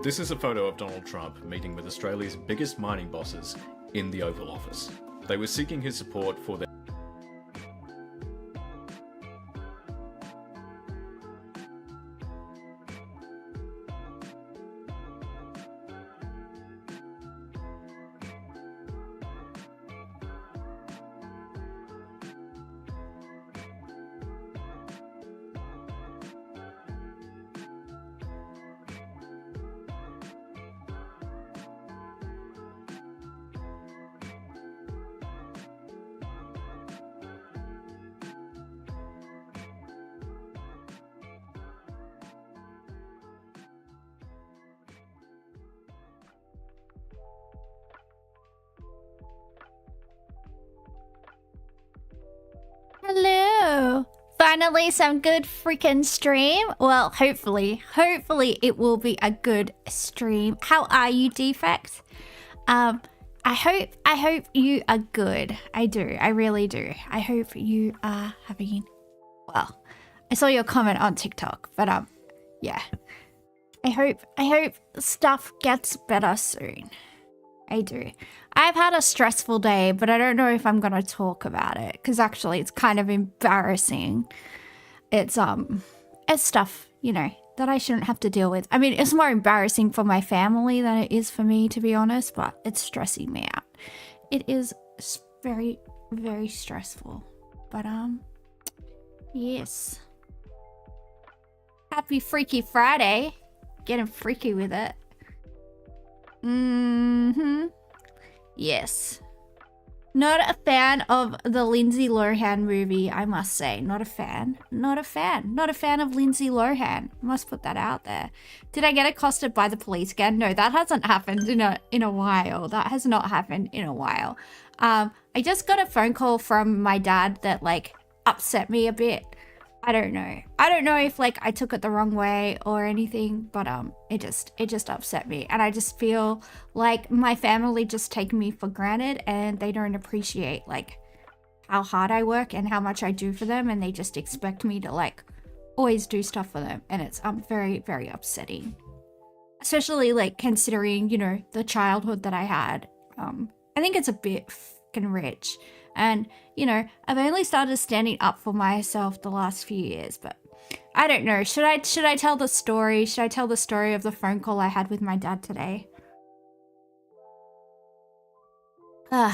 This is a photo of Donald Trump meeting with Australia's biggest mining bosses in the Oval Office. They were seeking his support for their Hello! Finally some good freaking stream. Well, hopefully it will be a good stream. How are you, Defect? I hope you are good. I do. I really do. I hope you are having... Well, I saw your comment on TikTok, but yeah. I hope stuff gets better soon. I do. I've had a stressful day, but I don't know if I'm gonna talk about it because actually it's kind of embarrassing. It's stuff, you know, that I shouldn't have to deal with. I mean, it's more embarrassing for my family than it is for me, to be honest, but it's stressing me out. It is very, very stressful. But yes. Happy Freaky Friday. Getting freaky with it. Yes. Not a fan of the Lindsay Lohan movie, I must say. Not a fan. Not a fan of Lindsay Lohan. I must put that out there. Did I get accosted by the police again? No, that hasn't happened in a while. That has not happened in a while. I just got a phone call from my dad that like upset me a bit. I don't know. I don't know if like I took it the wrong way or anything, but it just upset me. And I just feel like my family just take me for granted and they don't appreciate like how hard I work and how much I do for them, and they just expect me to like always do stuff for them, and it's very, very upsetting. Especially like considering, you know, the childhood that I had. I think it's a bit fucking rich. And, you know, I've only started standing up for myself the last few years, but I don't know. Should I tell the story? Should I tell the story of the phone call I had with my dad today? Hey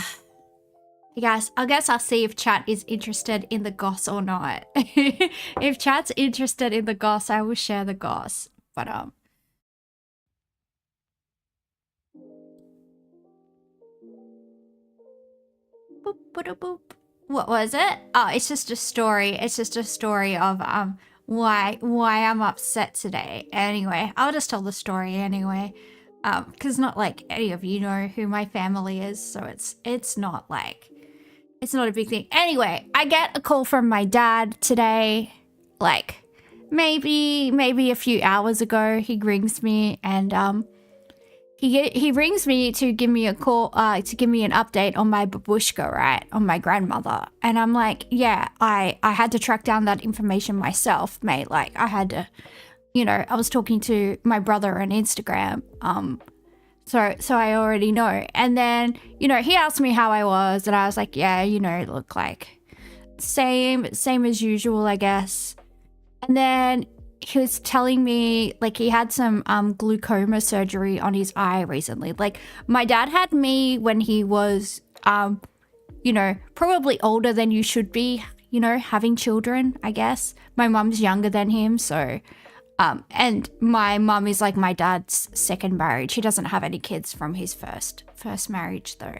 guys, I guess I'll see if chat is interested in the goss or not. If chat's interested in the goss, I will share the goss. But, boop, boop, boop. What was it? Oh, it's just a story. It's just a story of why I'm upset today. Anyway, I'll just tell the story anyway. Because not like any of you know who my family is, so it's not like it's not a big thing. Anyway, I get a call from my dad today, like maybe a few hours ago. He rings me and He rings me to give me a call, to give me an update on my babushka, right? On my grandmother. And I'm like, yeah, I had to track down that information myself, mate. Like, I had to, you know, I was talking to my brother on Instagram. So I already know. And then, you know, he asked me how I was, and I was like, yeah, you know, look like same as usual, I guess. And then he was telling me like he had some glaucoma surgery on his eye recently. Like my dad had me when he was you know, probably older than you should be, you know, having children, I guess. My mum's younger than him, so and my mum is like my dad's second marriage. He doesn't have any kids from his first marriage though.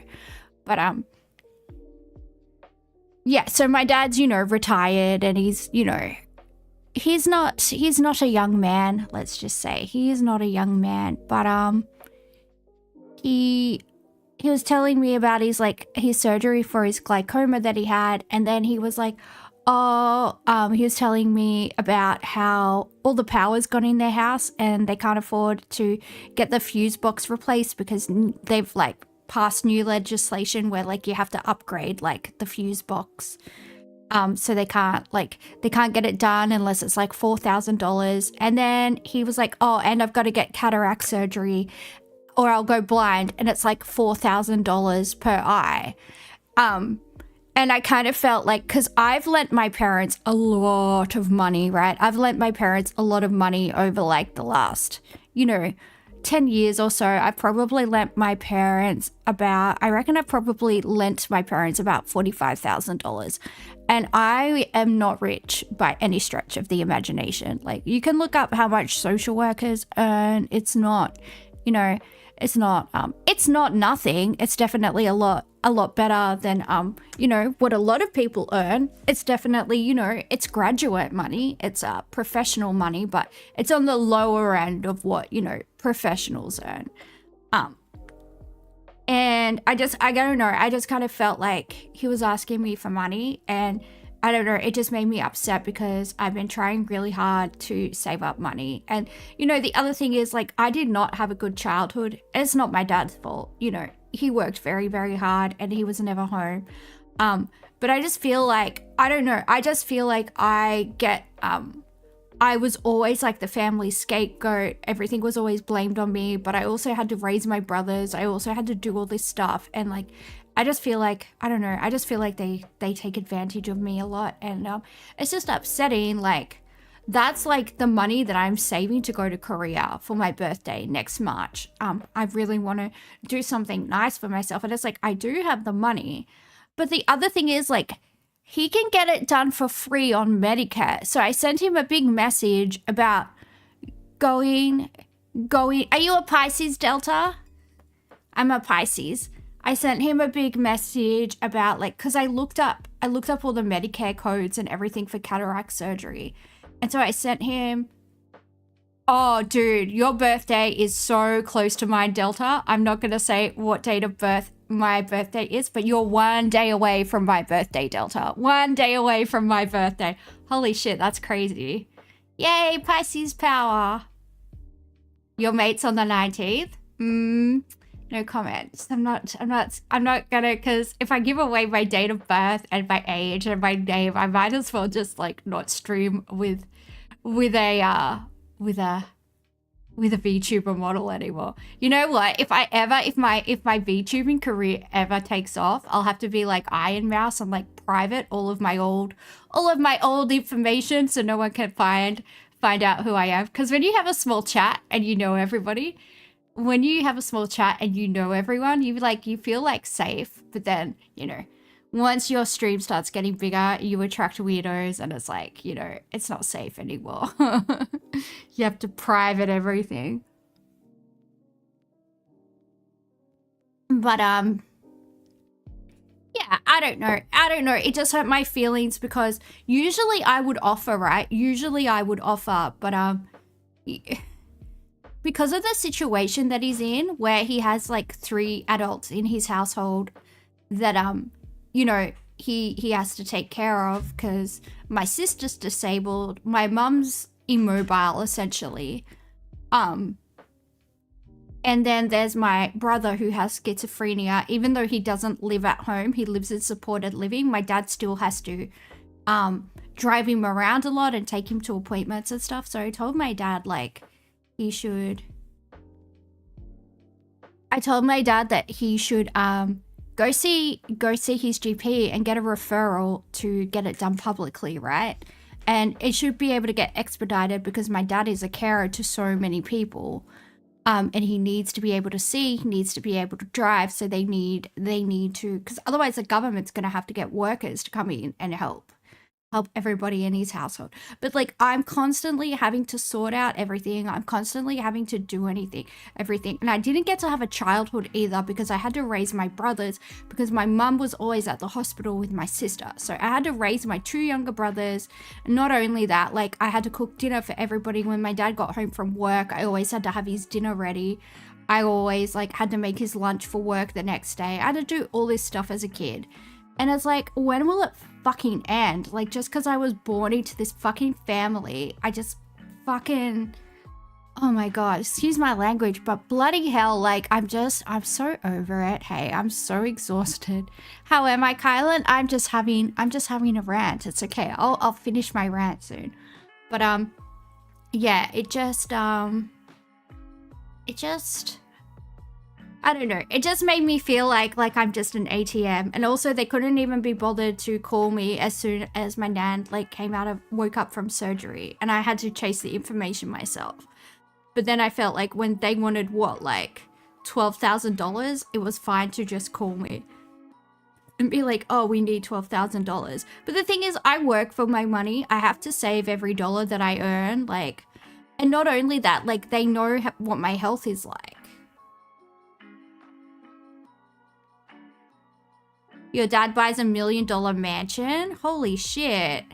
But yeah, so my dad's, you know, retired, and he's, you know, he's not a young man, let's just say. He is not a young man, but he was telling me about his surgery for his glaucoma that he had, and then he was like, he was telling me about how all the power's gone in their house and they can't afford to get the fuse box replaced because they've like passed new legislation where like you have to upgrade like the fuse box So they can't get it done unless it's like $4,000. And then he was like, oh, and I've got to get cataract surgery or I'll go blind, and it's like $4,000 per eye. And I kind of felt like, because I've lent my parents a lot of money, right? I've lent my parents a lot of money over like the last, 10 years or so. I've probably lent my parents about $45,000. And I am not rich by any stretch of the imagination. Like, you can look up how much social workers earn. It's not, it's not nothing. It's definitely a lot better than, what a lot of people earn. It's definitely, it's graduate money. It's professional money, but it's on the lower end of what, professionals earn. And I don't know. I just kind of felt like he was asking me for money, and I don't know, it just made me upset because I've been trying really hard to save up money. And, the other thing is, like, I did not have a good childhood. It's not my dad's fault. He worked very, very hard and he was never home. But I just feel like, I don't know, I just feel like I was always like the family scapegoat. Everything was always blamed on me, but I also had to raise my brothers. I also had to do all this stuff. And like, I just feel like, I don't know, I just feel like they take advantage of me a lot. And it's just upsetting. Like, that's like the money that I'm saving to go to Korea for my birthday next March. I really want to do something nice for myself. And it's like, I do have the money. But the other thing is, like, he can get it done for free on Medicare. So I sent him a big message about going. Are you a Pisces, Delta? I'm a Pisces. I sent him a big message about, like, because I looked up all the Medicare codes and everything for cataract surgery. And so I sent him, oh, dude, your birthday is so close to mine, Delta. I'm not going to say what date of birth my birthday is, but you're 1 day away from my birthday, Delta. 1 day away from my birthday. Holy shit, that's crazy. Yay, Pisces power. Your mate's on the 19th? No comments. I'm not gonna, because if I give away my date of birth and my age and my name, I might as well just like not stream with a VTuber model anymore. You know what? If my VTubing career ever takes off, I'll have to be like Iron Mouse and like private all of my old information so no one can find out who I am. Because when you have a small chat and you know everybody, when you have a small chat and you know everyone, you feel like safe. But then, once your stream starts getting bigger, you attract weirdos and it's like, it's not safe anymore. You have to private everything. But, yeah, I don't know. It just hurt my feelings because usually I would offer, right? But, because of the situation that he's in, where he has like 3 adults in his household that, he has to take care of, because my sister's disabled, my mum's immobile, essentially. And then there's my brother who has schizophrenia. Even though he doesn't live at home, he lives in supported living. My dad still has to drive him around a lot and take him to appointments and stuff. So I told my dad, like, I told my dad that he should go see his GP and get a referral to get it done publicly, right? And it should be able to get expedited because my dad is a carer to so many people. And he needs to be able to see, he needs to be able to drive, so they need to, because otherwise the government's going to have to get workers to come in and help everybody in his household. But like, I'm constantly having to sort out everything. I'm constantly having to do everything. And I didn't get to have a childhood either because I had to raise my brothers because my mum was always at the hospital with my sister. So I had to raise my 2 younger brothers. And not only that, like, I had to cook dinner for everybody. When my dad got home from work, I always had to have his dinner ready. I always like had to make his lunch for work the next day. I had to do all this stuff as a kid. And it's like, when will it fucking end? Like, just because I was born into this fucking family, I just fucking... Oh my god, excuse my language, but bloody hell, like, I'm so over it. Hey, I'm so exhausted. How am I, Kylan? I'm just having a rant. It's okay. I'll finish my rant soon. But yeah, it just I don't know. It just made me feel like I'm just an ATM. And also they couldn't even be bothered to call me as soon as my nan like woke up from surgery, and I had to chase the information myself. But then I felt like when they wanted what, like $12,000, it was fine to just call me and be like, oh, we need $12,000. But the thing is, I work for my money. I have to save every dollar that I earn. Like, and not only that, like they know what my health is like. Your dad buys $1 million mansion? Holy shit.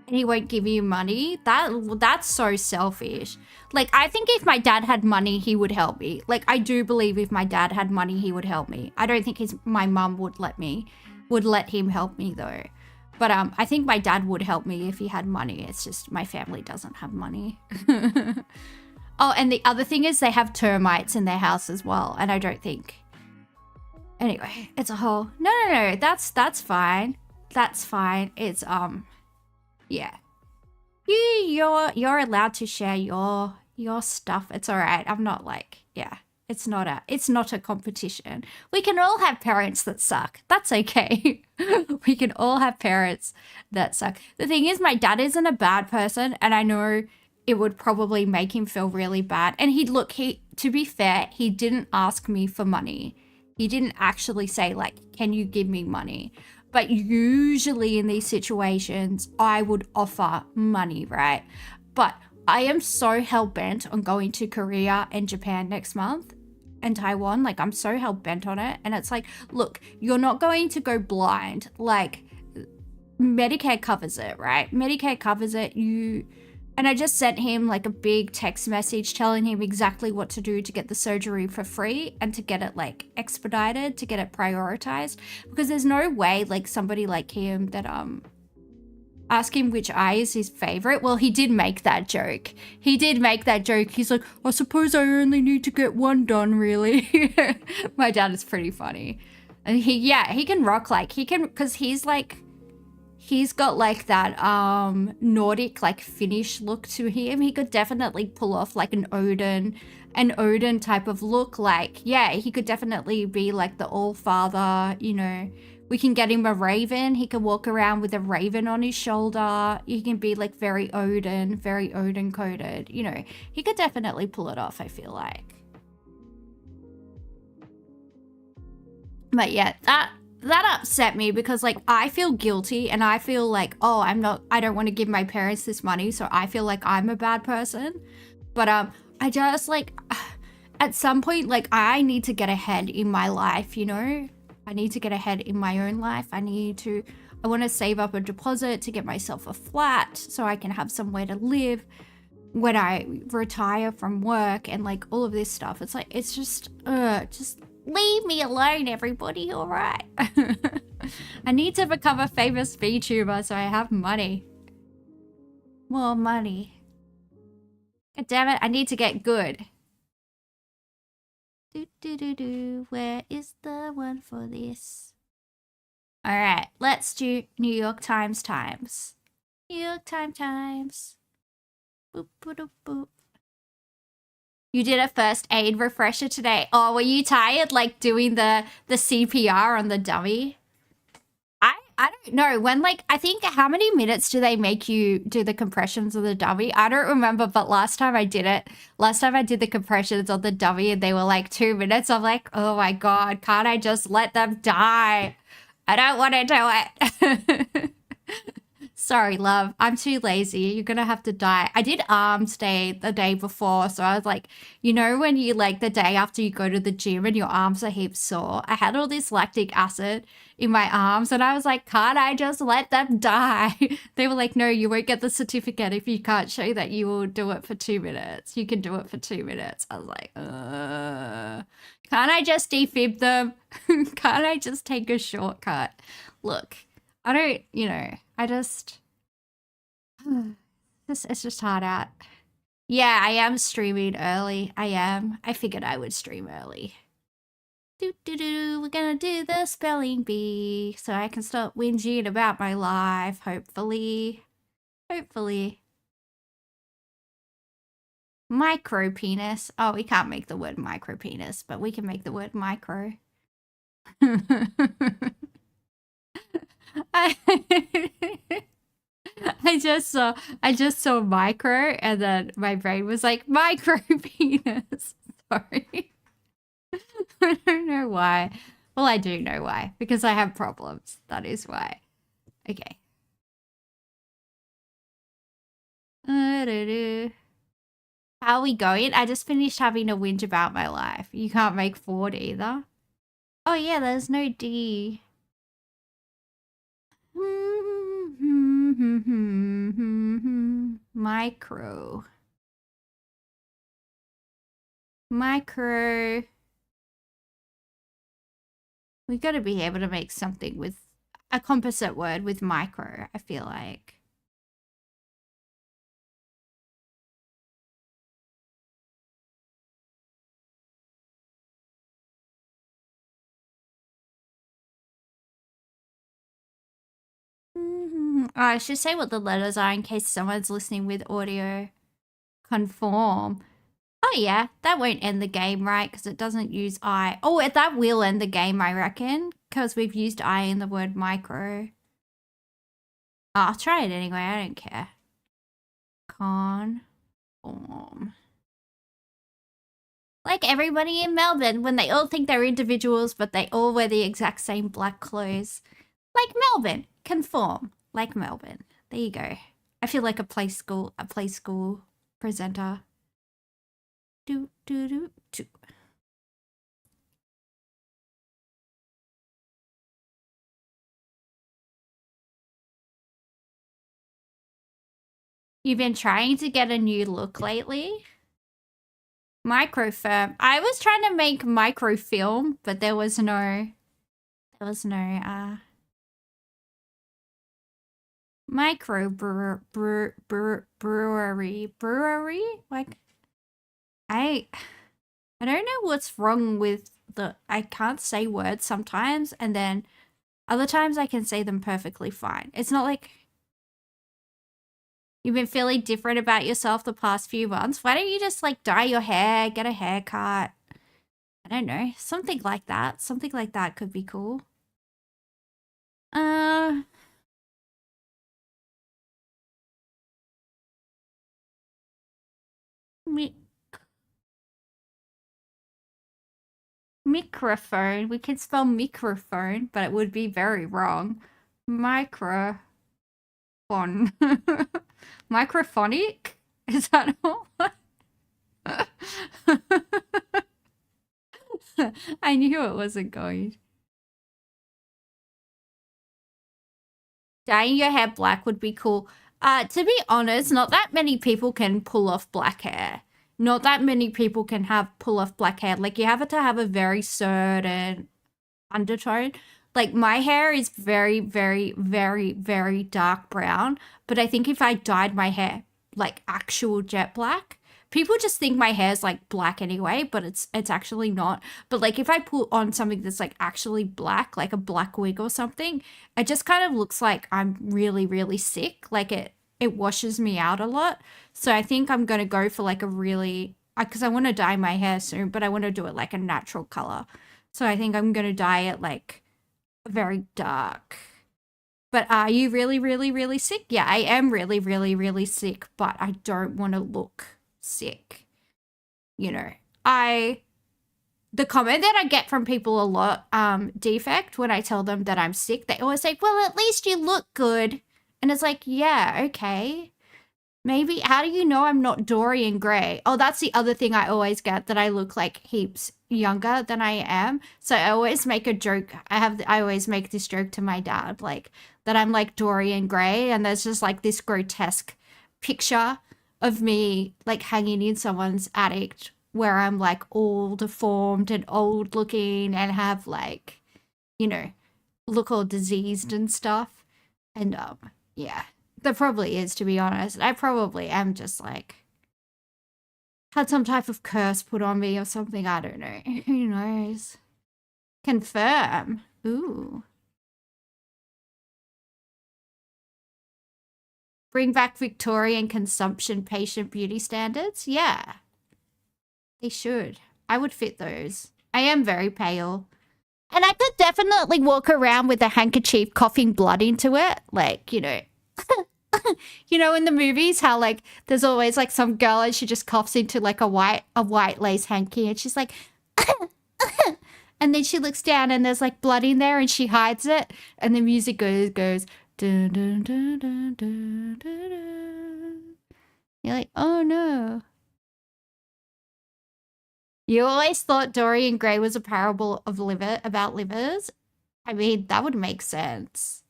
And he won't give you money? That's so selfish. Like, I think if my dad had money, he would help me. Like, I do believe if my dad had money, he would help me. I don't think my mum would let him help me though. But I think my dad would help me if he had money. It's just my family doesn't have money. Oh, and the other thing is they have termites in their house as well. And I don't think... Anyway, it's a whole... No, that's fine. That's fine. It's, yeah. You're allowed to share your stuff. It's all right. I'm not like, yeah. It's not a competition. We can all have parents that suck. That's okay. We can all have parents that suck. The thing is, my dad isn't a bad person, and I know it would probably make him feel really bad. And to be fair, he didn't ask me for money. He didn't actually say, like, can you give me money? But usually in these situations, I would offer money, right? But I am so hell-bent on going to Korea and Japan next month and Taiwan. Like, I'm so hell-bent on it. And it's like, look, you're not going to go blind. Like, Medicare covers it, right? Medicare covers it. And I just sent him like a big text message telling him exactly what to do to get the surgery for free and to get it like expedited, to get it prioritized. Because there's no way like somebody like him that ask him which eye is his favorite. Well, he did make that joke. He's like, I suppose I only need to get one done, really. My dad is pretty funny. And he can rock, like, because he's got like that Nordic like Finnish look to him. He could definitely pull off like an Odin type of look. Like, yeah, he could definitely be like the All-Father, you know. We can get him a raven. He can walk around with a raven on his shoulder. He can be like very Odin coded. You know, he could definitely pull it off, I feel like. But yeah, that upset me because like I feel guilty and I feel like, oh, I don't want to give my parents this money, so I feel like I'm a bad person. But I just like at some point, like I need to get ahead in my life, you know? I need to get ahead in my own life. I want to save up a deposit to get myself a flat so I can have somewhere to live when I retire from work and like all of this stuff. It's like, it's just leave me alone, everybody, all right? I need to become a famous VTuber so I have money. More money. God damn it, I need to get good. Where is the one for this? All right, let's do New York Times. New York Times. Boop, boop, boop. You did a first aid refresher today. Oh, were you tired, like doing the CPR on the dummy? I don't know. When like, I think how many minutes do they make you do the compressions of the dummy? I don't remember, but last time I did the compressions on the dummy and they were like 2 minutes. I'm like, oh my God, can't I just let them die? I don't want to do it. Sorry, love. I'm too lazy. You're going to have to die. I did arms day the day before. So I was like, you know, when you like the day after you go to the gym and your arms are heaps sore, I had all this lactic acid in my arms and I was like, can't I just let them die? They were like, no, you won't get the certificate if you can't show that you will do it for 2 minutes. You can do it for 2 minutes. I was like, can't I just defib them? Can't I just take a shortcut? Look, I don't, you know, I just, it's just hard out. Yeah, I am streaming early. I am. I figured I would stream early. We're gonna do the spelling bee so I can stop whinging about my life, hopefully. Hopefully. Micro penis. Oh, we can't make the word micro penis, but we can make the word micro. I just saw micro and then my brain was like micro penis. Sorry. I don't know why. Well, I do know why. Because I have problems. That is why. Okay. How are we going? I just finished having a whinge about my life. You can't make Ford either. Oh yeah, there's no D. Micro. Micro. We gotta be able to make something with a composite word with micro, I feel like. Oh, I should say what the letters are in case someone's listening with audio. Conform. Oh yeah, that won't end the game, right? Because it doesn't use I. Oh, that will end the game, I reckon. Because we've used I in the word micro. Oh, I'll try it anyway, I don't care. Conform. Like everybody in Melbourne, when they all think they're individuals, but they all wear the exact same black clothes. Like Melbourne. Conform. Like Melbourne. There you go. I feel like a play school presenter. Do. You've been trying to get a new look lately? Microfilm. I was trying to make microfilm, but there was no micro brewery. Like I don't know what's wrong with I can't say words sometimes, and then other times I can say them perfectly fine. It's not like you've been feeling different about yourself the past few months. Why don't you just like dye your hair, get a haircut? I don't know. Something like that. Something like that could be cool. Microphone. We can spell microphone, but it would be very wrong. Microphone. Microphonic? Is that all? I knew it wasn't going. Dyeing your hair black would be cool. To be honest, not that many people can pull off black hair. Not that many people can pull off black hair. Like, you have to have a very certain undertone. Like, my hair is very, very, very, very dark brown. But I think if I dyed my hair like actual jet black, people just think my hair's like black anyway, but it's actually not. But like if I put on something that's like actually black, like a black wig or something, it just kind of looks like I'm really, really sick. Like it washes me out a lot. So I think I'm going to go for like a really, because I want to dye my hair soon, but I want to do it like a natural color. So I think I'm going to dye it like very dark. But are you really, really, really sick? Yeah, I am really, really, really sick, but I don't want to look sick. You know, the comment that I get from people a lot, defect, when I tell them that I'm sick, they always say, well, at least you look good. And it's like, yeah, okay. Maybe, how do you know I'm not Dorian Gray? Oh, that's the other thing I always get, that I look like heaps younger than I am. So I always make a joke. I always make this joke to my dad, like, that I'm like Dorian Gray, and there's just like this grotesque picture of me like hanging in someone's attic where I'm like all deformed and old looking and have like, you know, look all diseased and stuff. And yeah. There probably is, to be honest. I probably am just like had some type of curse put on me or something. I don't know. Who knows? Confirm. Ooh. Bring back Victorian consumption patient beauty standards? Yeah. They should. I would fit those. I am very pale. And I could definitely walk around with a handkerchief coughing blood into it. Like, you know. You know, in the movies, how like there's always like some girl and she just coughs into like a white lace hanky and she's like, and then she looks down and there's like blood in there and she hides it and the music goes dun, dun, dun, dun, dun, dun, dun. You're like, oh no. You always thought Dorian Gray was a parable of about livers? I mean, that would make sense.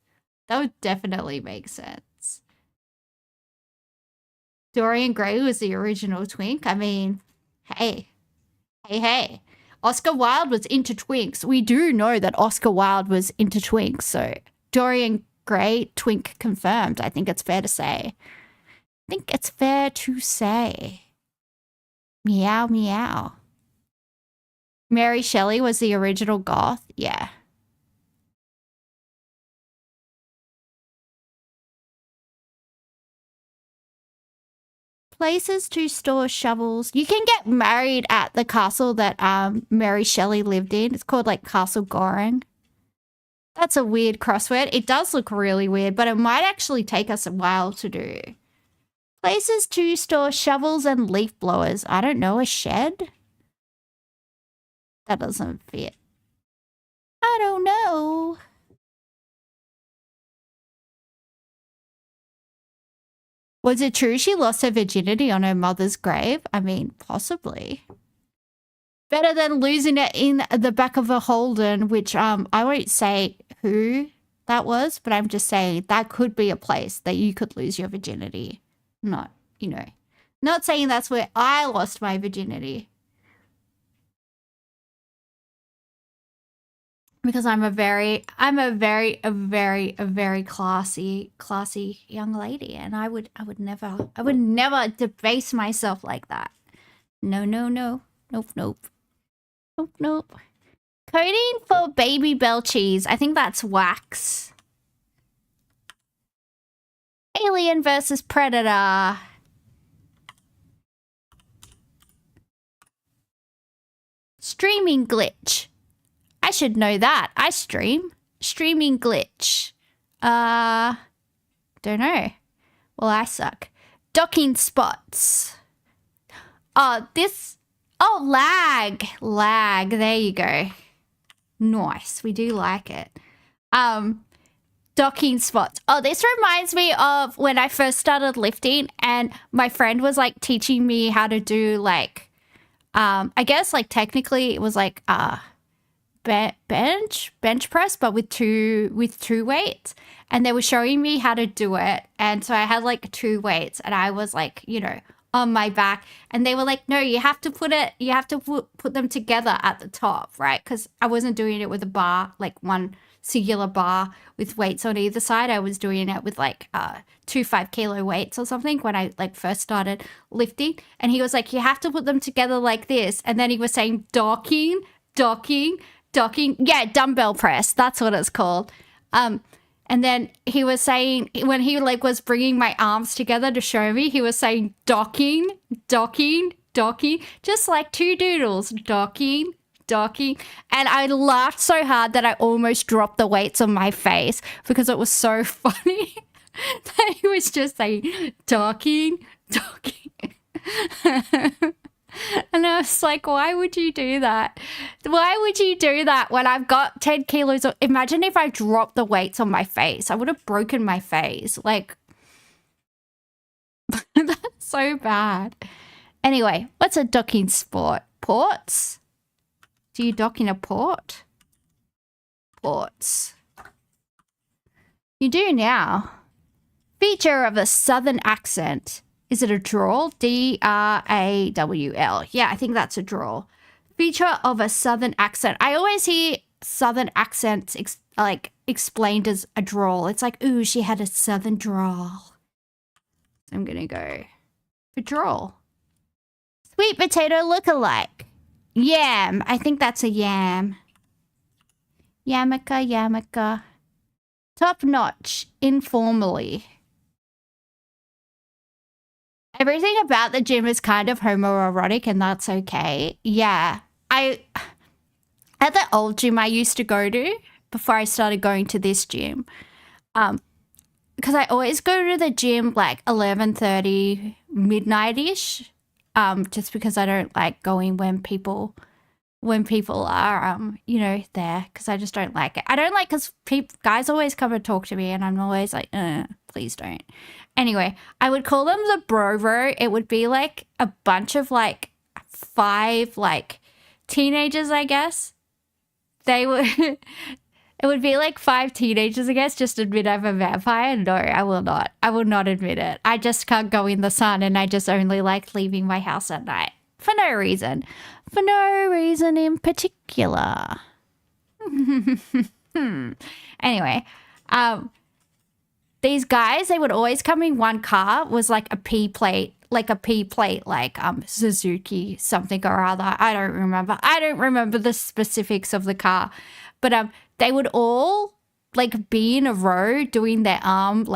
That would definitely make sense. Dorian Gray was the original twink. I mean, hey. Oscar Wilde was into twinks. We do know that Oscar Wilde was into twinks, so Dorian Gray twink confirmed. I think it's fair to say. Meow, meow. Mary Shelley was the original goth. Yeah. Places to store shovels. You can get married at the castle that Mary Shelley lived in. It's called like Castle Goring. That's a weird crossword. It does look really weird, but it might actually take us a while to do. Places to store shovels and leaf blowers. I don't know, a shed? That doesn't fit. I don't know. Was it true she lost her virginity on her mother's grave? I mean, possibly. Better than losing it in the back of a Holden, which I won't say who that was, but I'm just saying that could be a place that you could lose your virginity. Not, you know, not saying that's where I lost my virginity. Because I'm a very classy young lady, and I would never debase myself like that. No. Nope. Coating for baby bell cheese. I think that's wax. Alien versus Predator. Streaming glitch. I should know that. I stream. Streaming glitch. Don't know. Well, I suck. Docking spots. Oh, this. Oh, lag. Lag. There you go. Nice. We do like it. Docking spots. Oh, this reminds me of when I first started lifting and my friend was like teaching me how to do like, I guess like technically it was like, bench press, but with two weights, and they were showing me how to do it, and so I had like 2 weights and I was like, you know, on my back, and they were like, no, you have to put them together at the top, right? Because I wasn't doing it with a bar, like one singular bar with weights on either side. I was doing it with like 2 5-kilo weights or something when I like first started lifting, and he was like, you have to put them together like this, and then he was saying docking, yeah, dumbbell press, that's what it's called. And then he was saying, when he like was bringing my arms together to show me, he was saying docking, just like 2 doodles, docking. And I laughed so hard that I almost dropped the weights on my face because it was so funny that he was just saying docking. And I was like, why would you do that? Why would you do that when I've got 10 kilos? Imagine if I dropped the weights on my face. I would have broken my face. Like, that's so bad. Anyway, what's a docking sport? Ports? Do you dock in a port? Ports. You do now. Feature of a southern accent. Is it a drawl? D-R-A-W-L. Yeah, I think that's a drawl. Feature of a southern accent. I always hear southern accents explained as a drawl. It's like, ooh, she had a southern drawl. I'm going to go for drawl. Sweet potato look-alike. Yam. I think that's a yam. Yamaka, yamaka. Top notch. Informally. Everything about the gym is kind of homoerotic, and that's okay. Yeah. At the old gym I used to go to before I started going to this gym, because I always go to the gym like 11:30, midnight-ish, just because I don't like going when people are, you know, there, because I just don't like it. I don't like, because guys always come and talk to me, and I'm always like, please don't. Anyway, I would call them the bro. It would be like a bunch of like 5 like teenagers, I guess. They would, it would be like 5 teenagers, I guess. Just admit I'm a vampire. No, I will not. I will not admit it. I just can't go in the sun, and I just only like leaving my house at night. For no reason. For no reason in particular. Anyway, these guys, they would always come in one car, was like a P plate, like Suzuki something or other. I don't remember the specifics of the car. But they would all like be in a row doing their arm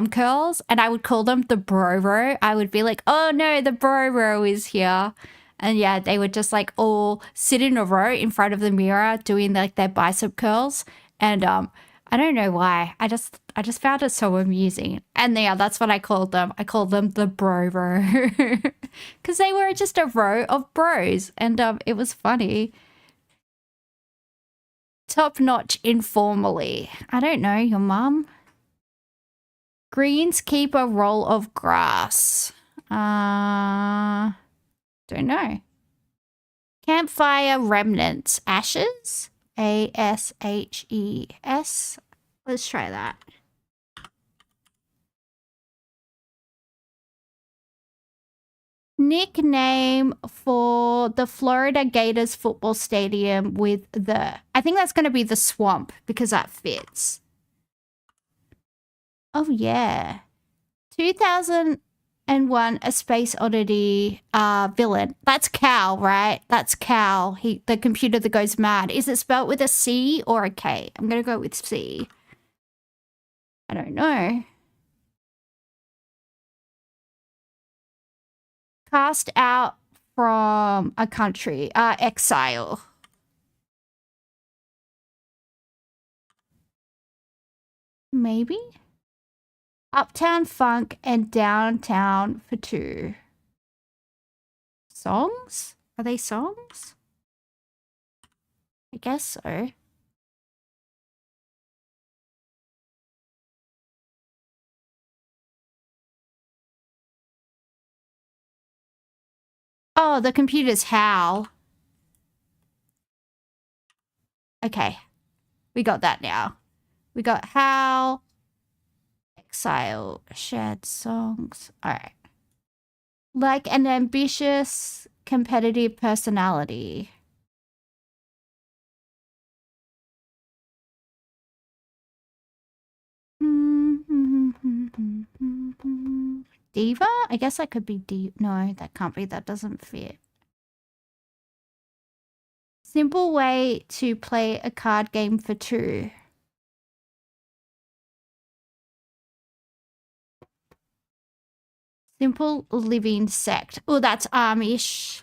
curls, and I would call them the bro. I would be like, oh no, the bro is here. And yeah, they would just like all sit in a row in front of the mirror doing like their bicep curls. And I don't know why. I just found it so amusing. And yeah, that's what I called them. I called them the bro. Because they were just a row of bros. And it was funny. Top notch informally. I don't know, your mum? Greens keep a roll of grass. Don't know. Campfire remnants. Ashes? ASHES. Let's try that. Nickname for the Florida Gators football stadium with the... I think that's going to be the Swamp, because that fits. Oh, yeah. 2001 A Space Oddity villain. That's Cal, right? That's Cal. The computer that goes mad. Is it spelled with a C or a K? I'm going to go with C. I don't know. Cast out from a country. Exile. Maybe? Uptown Funk and Downtown for 2. Songs? Are they songs? I guess so. Oh, the computer's Hal. Okay. We got that now. We got Hal. Exile. Shared songs. Alright. Like an ambitious, competitive personality. Diva? I guess that could be diva. No, that can't be. That doesn't fit. Simple way to play a card game for 2. Simple living sect. Oh, that's Amish.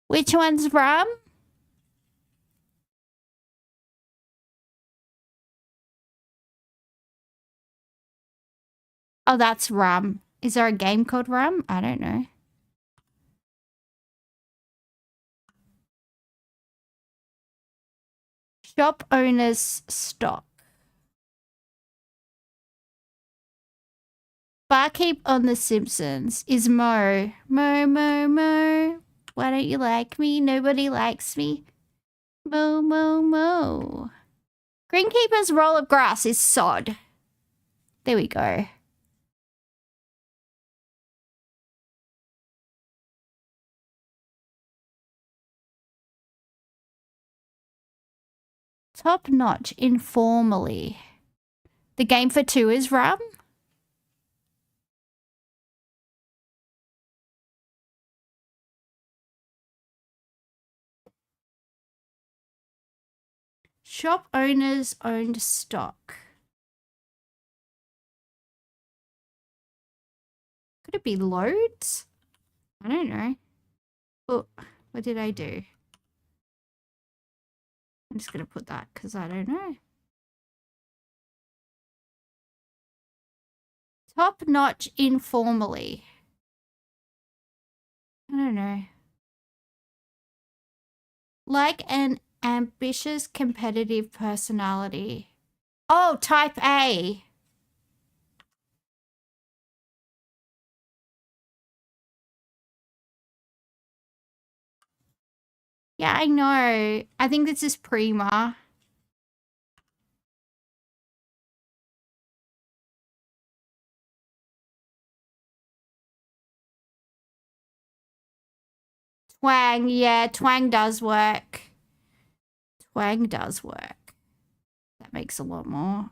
Which one's rum? Oh, that's rum. Is there a game called rum? I don't know. Shop owner's stock. Barkeep on The Simpsons is Mo. Mo. Why don't you like me? Nobody likes me. Mo. Greenkeeper's roll of grass is sod. There we go. Top notch informally. The game for two is rum? Shop owners owned stock. Could it be loads? I don't know. Oh, what did I do? I'm just going to put that because I don't know. Top notch informally. I don't know. Like an ambitious competitive personality. Oh, type A. Yeah, I know. I think this is Prima. Twang, yeah, twang does work. Twang does work. That makes a lot more.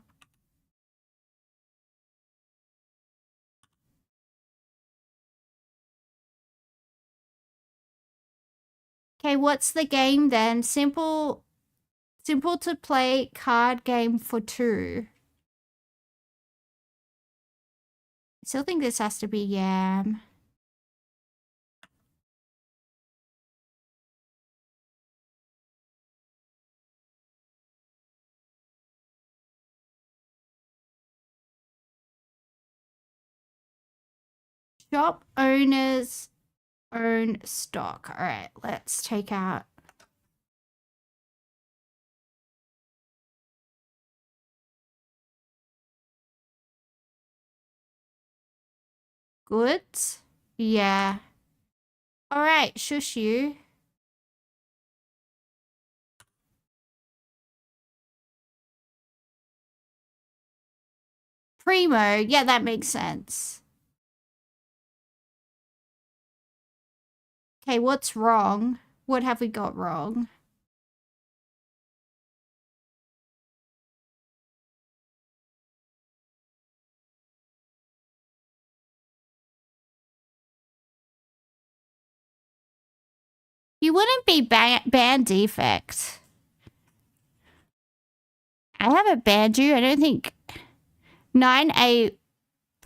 Okay, what's the game then? Simple to play card game for two. I still think this has to be Yam. Shop owners own stock. All right, let's take out. Goods? Yeah. All right, shush you. Primo. Yeah, that makes sense. Okay, what's wrong? What have we got wrong? You wouldn't be banned defect. I haven't banned you. I don't think 9A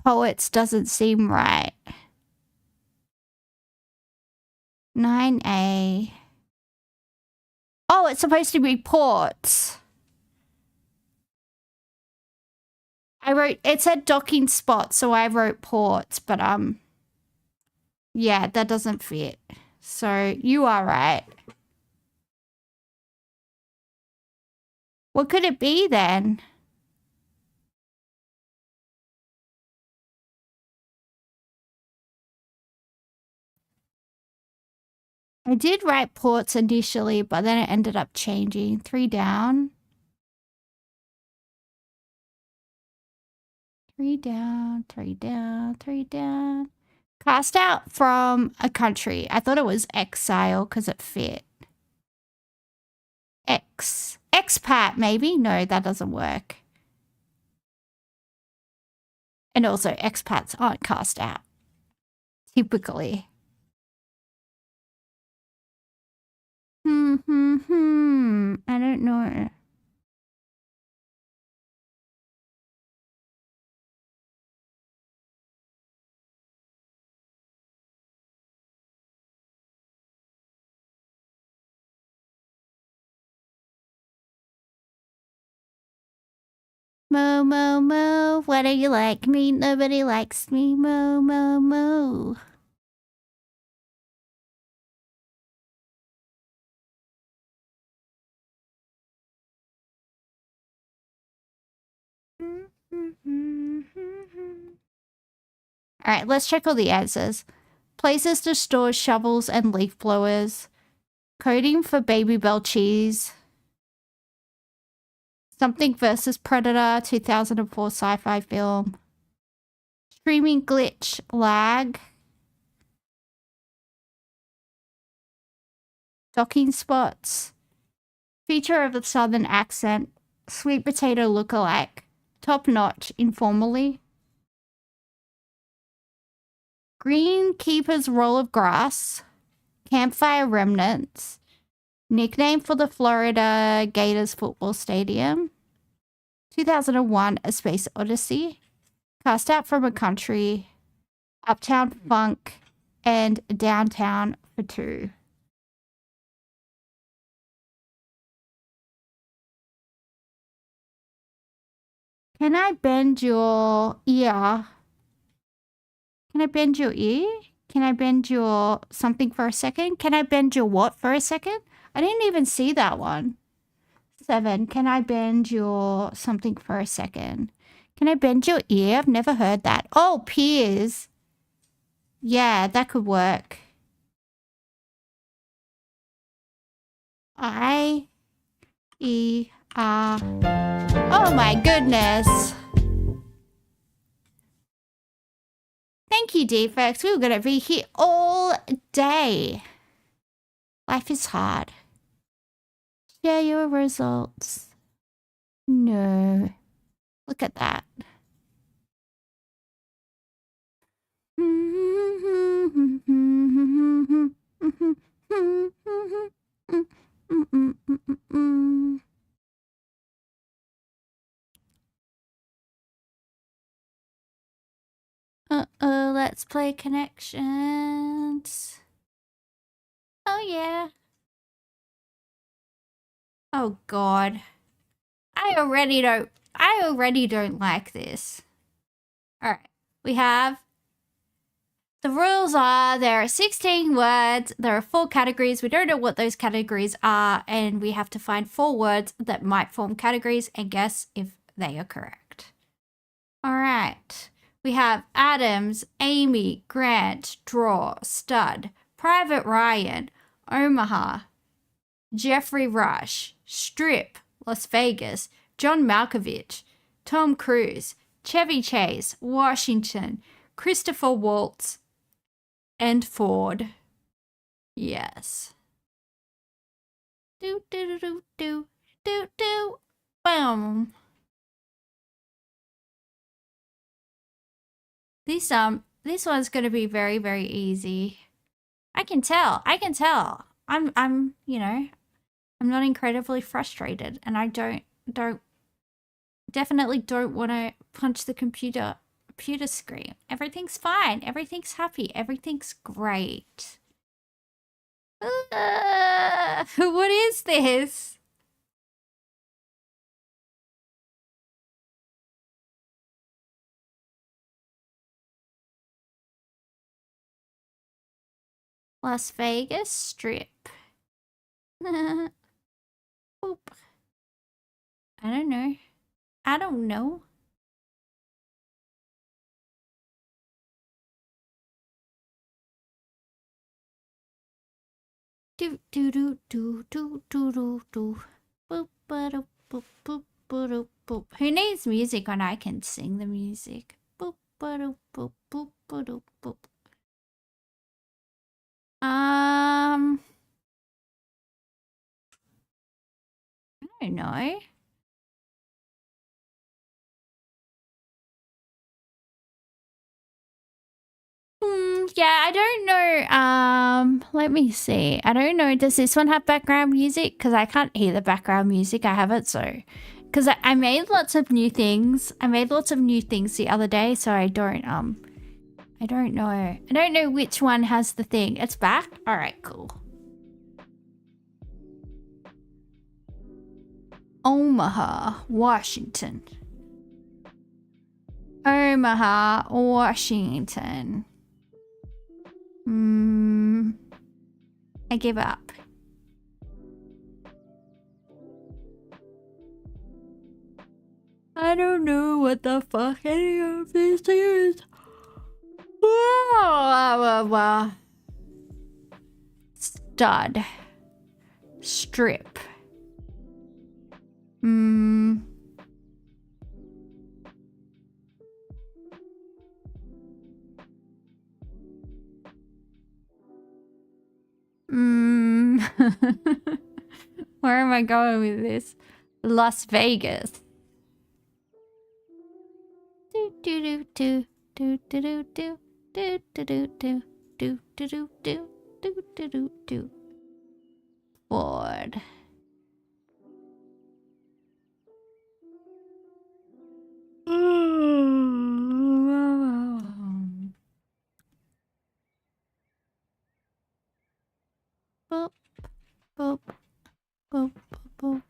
poets doesn't seem right. 9A. Oh, it's supposed to be ports. I wrote, it said docking spot, so I wrote ports, but yeah, that doesn't fit. So you are right. What could it be then? I did write ports initially, but then it ended up changing. 3 down. 3 down, 3 down, 3 down. Cast out from a country. I thought it was exile because it fit. Expat, maybe? No, that doesn't work. And also, expats aren't cast out. Typically. I don't know. Moo, moo, moo. Why don't you like me? Nobody likes me. Moo, moo, moo. All right, let's check all the answers. Places to store shovels and leaf blowers. Coding for Baby Bell cheese. Something versus Predator, 2004 sci-fi film. Streaming glitch, lag. Docking spots. Feature of the southern accent. Sweet potato lookalike. Top notch, informally. Greenkeeper's roll of grass. Campfire remnants. Nickname for the Florida Gators football stadium. 2001 A Space Odyssey. Cast Out from a Country. Uptown Funk. And Downtown for Two. Can I bend your ear? Can I bend your ear? Can I bend your something for a second? Can I bend your what for a second? I didn't even see that one. 7. Can I bend your something for a second? Can I bend your ear? I've never heard that. Oh, peers. Yeah, that could work. I-E-R. Oh my goodness. Thank you, Defects. We were going to be here all day. Life is hard. Share your results. No. Look at that. Uh-oh, let's play connections. Oh, yeah. Oh, God. I already don't like this. All right. We have... The rules are there are 16 words. There are 4 categories. We don't know what those categories are. And we have to find 4 words that might form categories and guess if they are correct. All right. We have Adams, Amy, Grant, Draw, Stud, Private Ryan, Omaha, Jeffrey Rush, Strip, Las Vegas, John Malkovich, Tom Cruise, Chevy Chase, Washington, Christopher Waltz, and Ford. Yes. Do do do do do do. Boom. This one's gonna be very, very easy. I can tell. I'm you know, I'm not incredibly frustrated, and I definitely don't want to punch the computer screen. Everything's fine. Everything's happy. Everything's great. What is this? Las Vegas Strip. Boop. I don't know. I don't know. Do do do do do do do do. Boop boop boop boop boop boop. Who needs music when I can sing the music? Boop boop boop boop boop boop. I don't know. Yeah, I don't know. Let me see. I don't know. Does this one have background music? Because I can't hear the background music. I have it so. Because I made lots of new things. I made lots of new things the other day, so I don't know. I don't know which one has the thing. It's back? Alright, cool. Omaha, Washington. Omaha, Washington. I give up. I don't know what the fuck any of these is. Stud. Strip. Where am I going with this? Las Vegas. do do do do do do do do do do do do do do do do do do. Board. Boop, boop, boop, boop.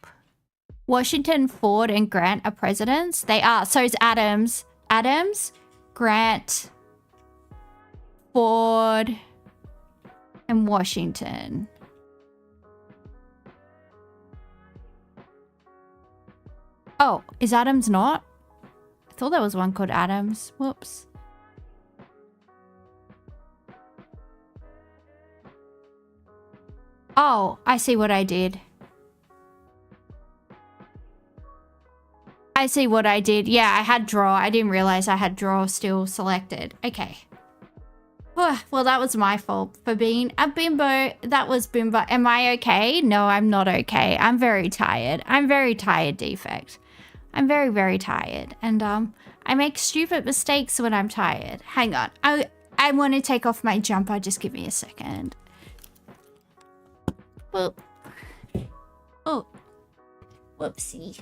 Washington, Ford, and Grant are presidents. They are. So is Adams. Adams, Grant, Ford, and Washington. Oh, is Adams not? I thought there was one called Adams. Whoops. Oh, I see what I did. I see what I did. Yeah, I had draw. I didn't realize I had draw still selected. Okay. Well, that was my fault for being a bimbo. That was bimbo. Am I okay? No, I'm not okay. I'm very tired. I'm very tired, Defect. I'm very, very tired. And I make stupid mistakes when I'm tired. Hang on. I want to take off my jumper. Just give me a second. Whoop. Oh. Whoopsie.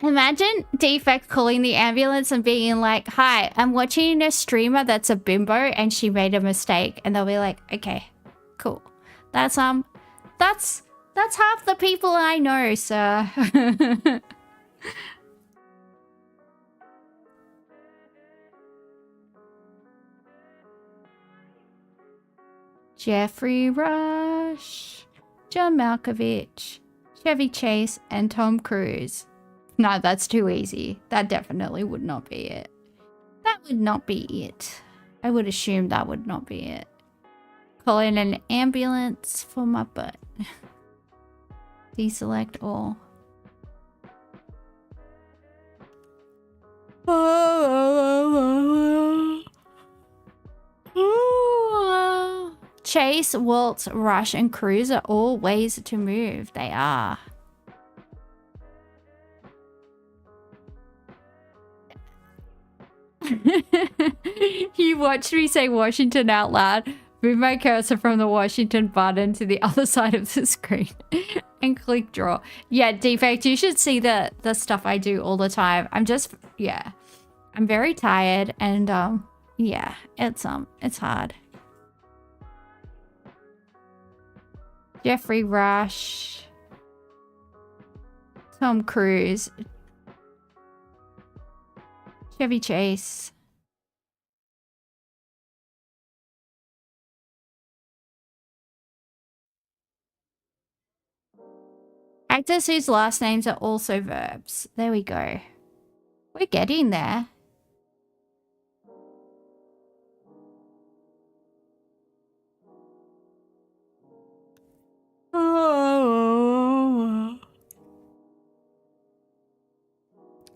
Imagine Defect calling the ambulance and being like, hi, I'm watching a streamer that's a bimbo and she made a mistake. And they'll be like, okay, cool. That's half the people I know, sir. Jeffrey Rush, John Malkovich, Chevy Chase, and Tom Cruise. No, that's too easy. That definitely would not be it. That would not be it. I would assume that would not be it. Calling an ambulance for my butt. Deselect all. Chase, Waltz, Rush, and Cruise are all ways to move. They are. You watched me say Washington out loud. Move my cursor from the Washington button to the other side of the screen and click draw. Yeah, Defect, you should see the stuff I do all the time. I'm very tired and yeah, it's hard. Jeffrey Rush, Tom Cruise, Chevy Chase. Actors whose last names are also verbs. There we go. We're getting there.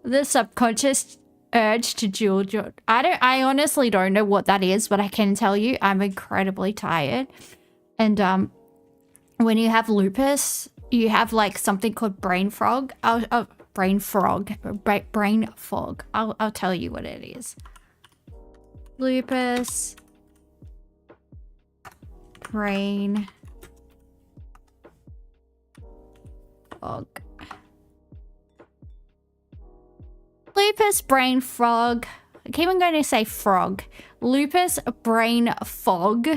The subconscious urge to dual. I honestly don't know what that is, but I can tell you I'm incredibly tired. And when you have lupus, you have like something called brain fog. Brain fog. I'll tell you what it is. Lupus. Brain fog. Lupus brain fog. I keep on going to say frog. Lupus brain fog,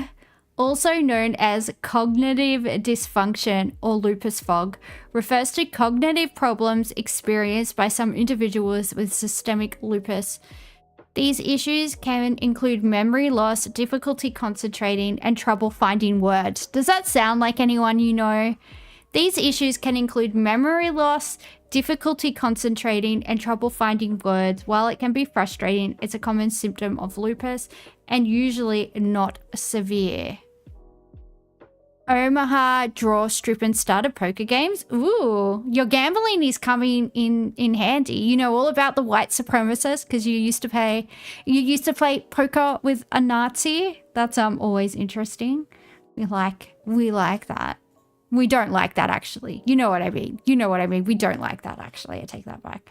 also known as cognitive dysfunction or lupus fog, refers to cognitive problems experienced by some individuals with systemic lupus. These issues can include memory loss, difficulty concentrating, and trouble finding words. Does that sound like anyone you know? These issues can include memory loss, difficulty concentrating, and trouble finding words. While it can be frustrating, it's a common symptom of lupus and usually not severe. Omaha, draw, strip, and starter poker games. Ooh, your gambling is coming in handy. You know all about the white supremacists because you used to play poker with a Nazi. That's always interesting. We like that. We don't like that actually. You know what I mean. You know what I mean. We don't like that actually. I take that back.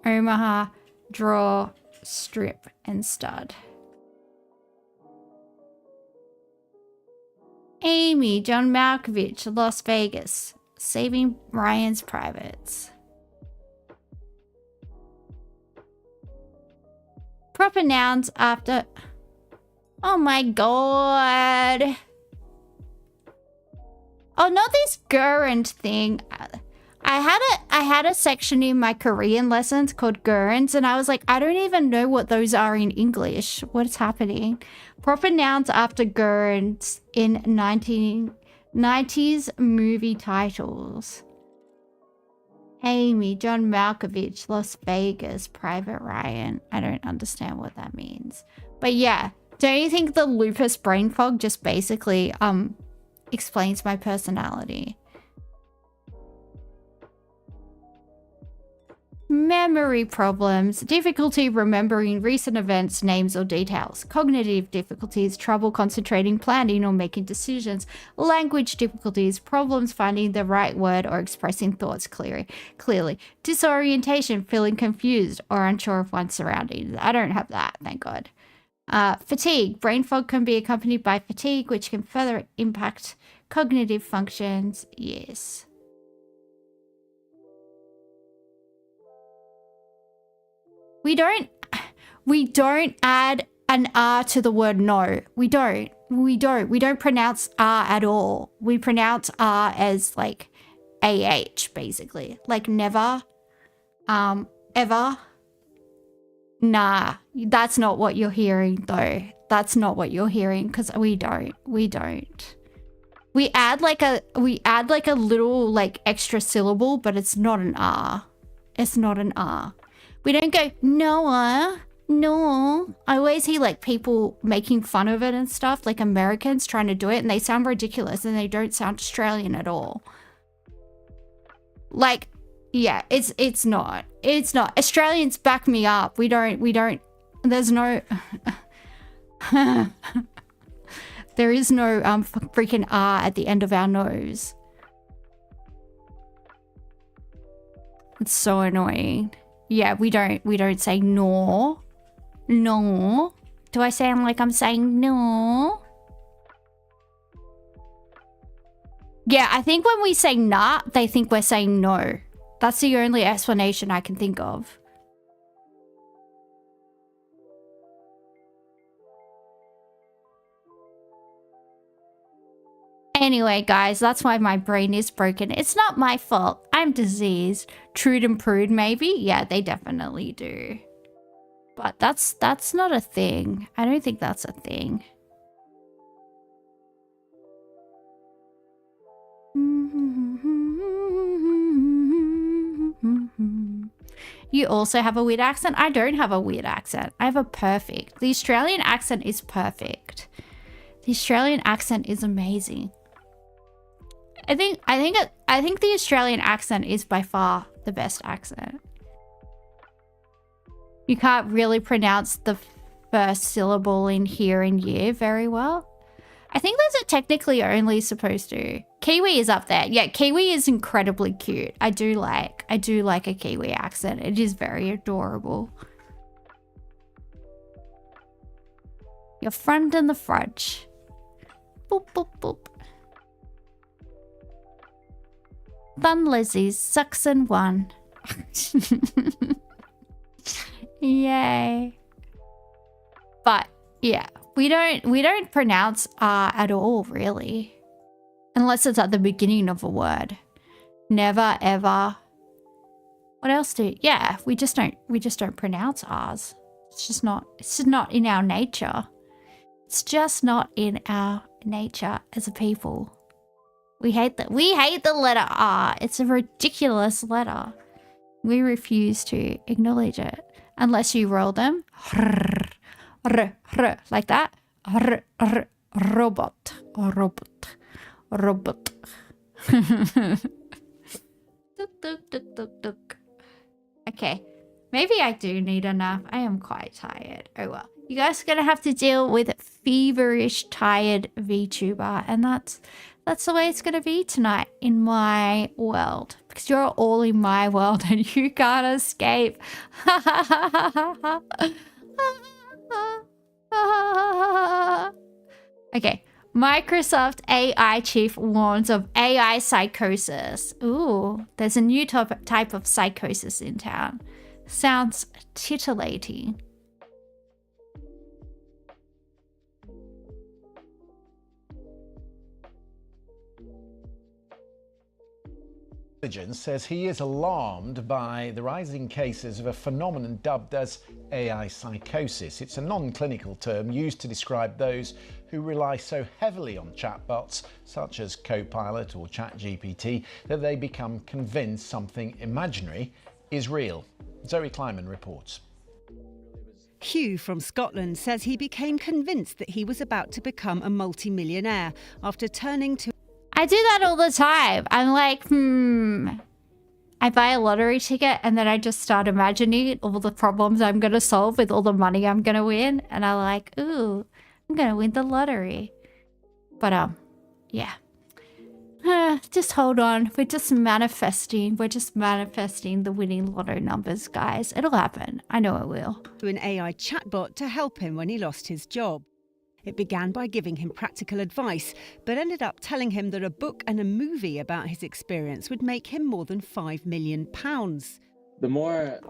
Omaha, draw, strip, and stud. Amy, John Malkovich, Las Vegas. Saving Ryan's privates. Proper nouns after... Oh my god. Oh, not this gerund thing. I had a section in my Korean lessons called gerunds, and I was like, I don't even know what those are in English. What's happening? Proper nouns after gerunds in 1990s movie titles. Amy, John Malkovich, Las Vegas, Private Ryan. I don't understand what that means. But yeah, don't you think the lupus brain fog just basically explains my personality? Memory problems, difficulty remembering recent events, names, or details. Cognitive difficulties, trouble concentrating, planning, or making decisions. Language difficulties, problems finding the right word or expressing thoughts clearly. Disorientation, feeling confused or unsure of one's surroundings. I don't have that, thank God. Fatigue, brain fog can be accompanied by fatigue, which can further impact cognitive functions. Yes. We don't add an R to the word no. We don't pronounce R at all. We pronounce R as like AH basically. Like never, ever. Nah, that's not what you're hearing though. That's not what you're hearing because we don't. We add like a little like extra syllable, but it's not an R. It's not an R. We don't go, Noah, no. I always hear like people making fun of it and stuff, like Americans trying to do it, and they sound ridiculous and they don't sound Australian at all. Like, yeah, it's not. It's not. Australians back me up. We don't, there's no, there is no freaking R at the end of our nose. It's so annoying. Yeah, we don't say no. No. Do I sound like I'm saying no? Yeah, I think when we say nah, they think we're saying no. That's the only explanation I can think of. Anyway, guys, that's why my brain is broken. It's not my fault. I'm diseased. Trude and prude, maybe? Yeah, they definitely do. But that's not a thing. I don't think that's a thing. You also have a weird accent? I don't have a weird accent. I have a perfect. The Australian accent is perfect. The Australian accent is amazing. I think the Australian accent is by far the best accent. You can't really pronounce the first syllable in here and year very well. I think those are technically only supposed to. Kiwi is up there. Yeah, Kiwi is incredibly cute. I do like a Kiwi accent. It is very adorable. Your front and the fudge. Boop, boop, boop. Fun Lizzie's sucks and one. Yay. But yeah, we don't pronounce R at all, really. Unless it's at the beginning of a word. Never ever. What else yeah, we just don't pronounce R's. It's just not in our nature. It's just not in our nature as a people. We hate the letter R. It's a ridiculous letter. We refuse to acknowledge it unless you roll them like that. Robot. Robot. Okay. Maybe I do need a nap. I am quite tired. Oh well. You guys are gonna have to deal with feverish, tired VTuber, and that's the way it's gonna be tonight in my world. Because you're all in my world and you can't escape. Okay. Microsoft AI chief warns of AI psychosis. Ooh, there's a new type of psychosis in town. Sounds titillating. Intelligence says he is alarmed by the rising cases of a phenomenon dubbed as AI psychosis. It's a non-clinical term used to describe those who rely so heavily on chatbots such as Copilot or ChatGPT that they become convinced something imaginary is real. Zoe Kleiman reports. Hugh from Scotland says he became convinced that he was about to become a multi-millionaire after turning to... I do that all the time. I'm like, I buy a lottery ticket and then I just start imagining all the problems I'm going to solve with all the money I'm going to win. And I'm like, ooh, I'm going to win the lottery. But, yeah. Just hold on. We're just manifesting. We're just manifesting the winning lotto numbers, guys. It'll happen. I know it will. To an AI chatbot to help him when he lost his job. It began by giving him practical advice, but ended up telling him that a book and a movie about his experience would make him more than £5 million. The more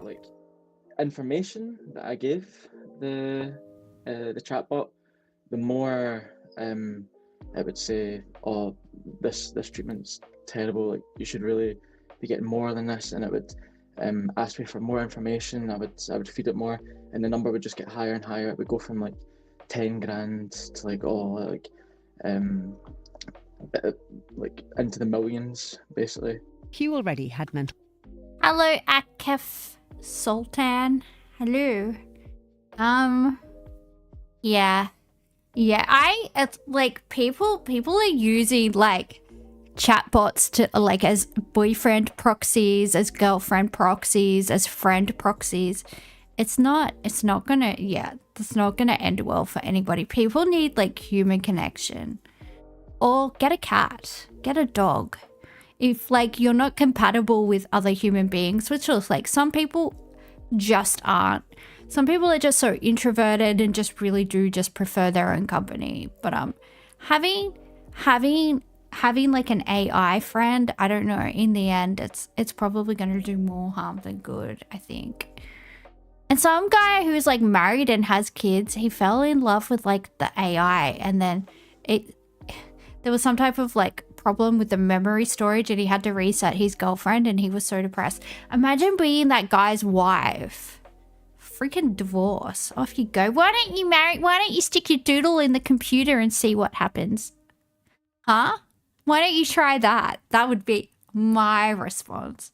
information that I give the chatbot, the more I would say, oh, this treatment's terrible. You should really be getting more than this, and it would ask me for more information. I would feed it more, and the number would just get higher and higher. It would go from 10 grand to into the millions, basically. Hugh already had mental... Hello, Akef Sultan. Hello. Yeah. It's people are using chatbots to as boyfriend proxies, as girlfriend proxies, as friend proxies. It's not gonna end well for anybody. People need human connection. Or get a cat, get a dog. If you're not compatible with other human beings, which is some people just aren't. Some people are just so introverted and just really do just prefer their own company. But having an AI friend, I don't know, in the end it's probably gonna do more harm than good, I think. And some guy who's married and has kids, he fell in love with the AI, and then there was some type of problem with the memory storage and he had to reset his girlfriend and he was so depressed. Imagine being that guy's wife. Freaking divorce. Off you go. Why don't you stick your doodle in the computer and see what happens? Huh? Why don't you try that? That would be my response.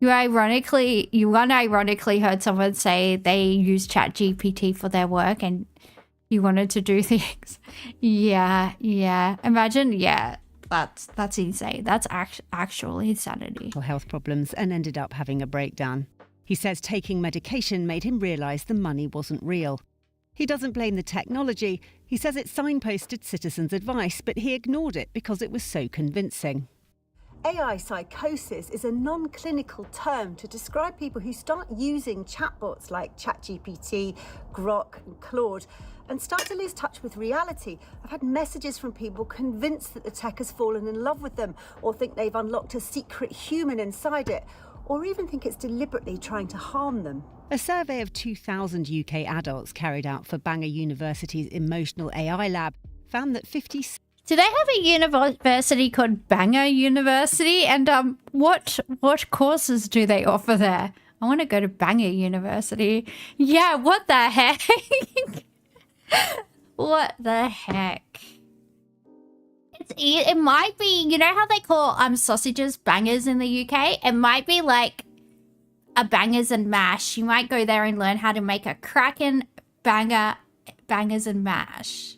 You unironically heard someone say they use ChatGPT for their work and you wanted to do things. Yeah. Imagine, yeah. That's insane. That's actual insanity. Health problems and ended up having a breakdown. He says taking medication made him realise the money wasn't real. He doesn't blame the technology. He says it signposted citizens' advice, but he ignored it because it was so convincing. AI psychosis is a non-clinical term to describe people who start using chatbots like ChatGPT, Grok and Claude and start to lose touch with reality. I've had messages from people convinced that the tech has fallen in love with them, or think they've unlocked a secret human inside it, or even think it's deliberately trying to harm them. A survey of 2,000 UK adults carried out for Bangor University's Emotional AI Lab found that 50... Do they have a university called Bangor University? And what courses do they offer there? I want to go to Bangor University. Yeah, what the heck? What the heck? It might be, you know how they call sausages bangers in the UK? It might be like a bangers and mash. You might go there and learn how to make a cracking bangers and mash.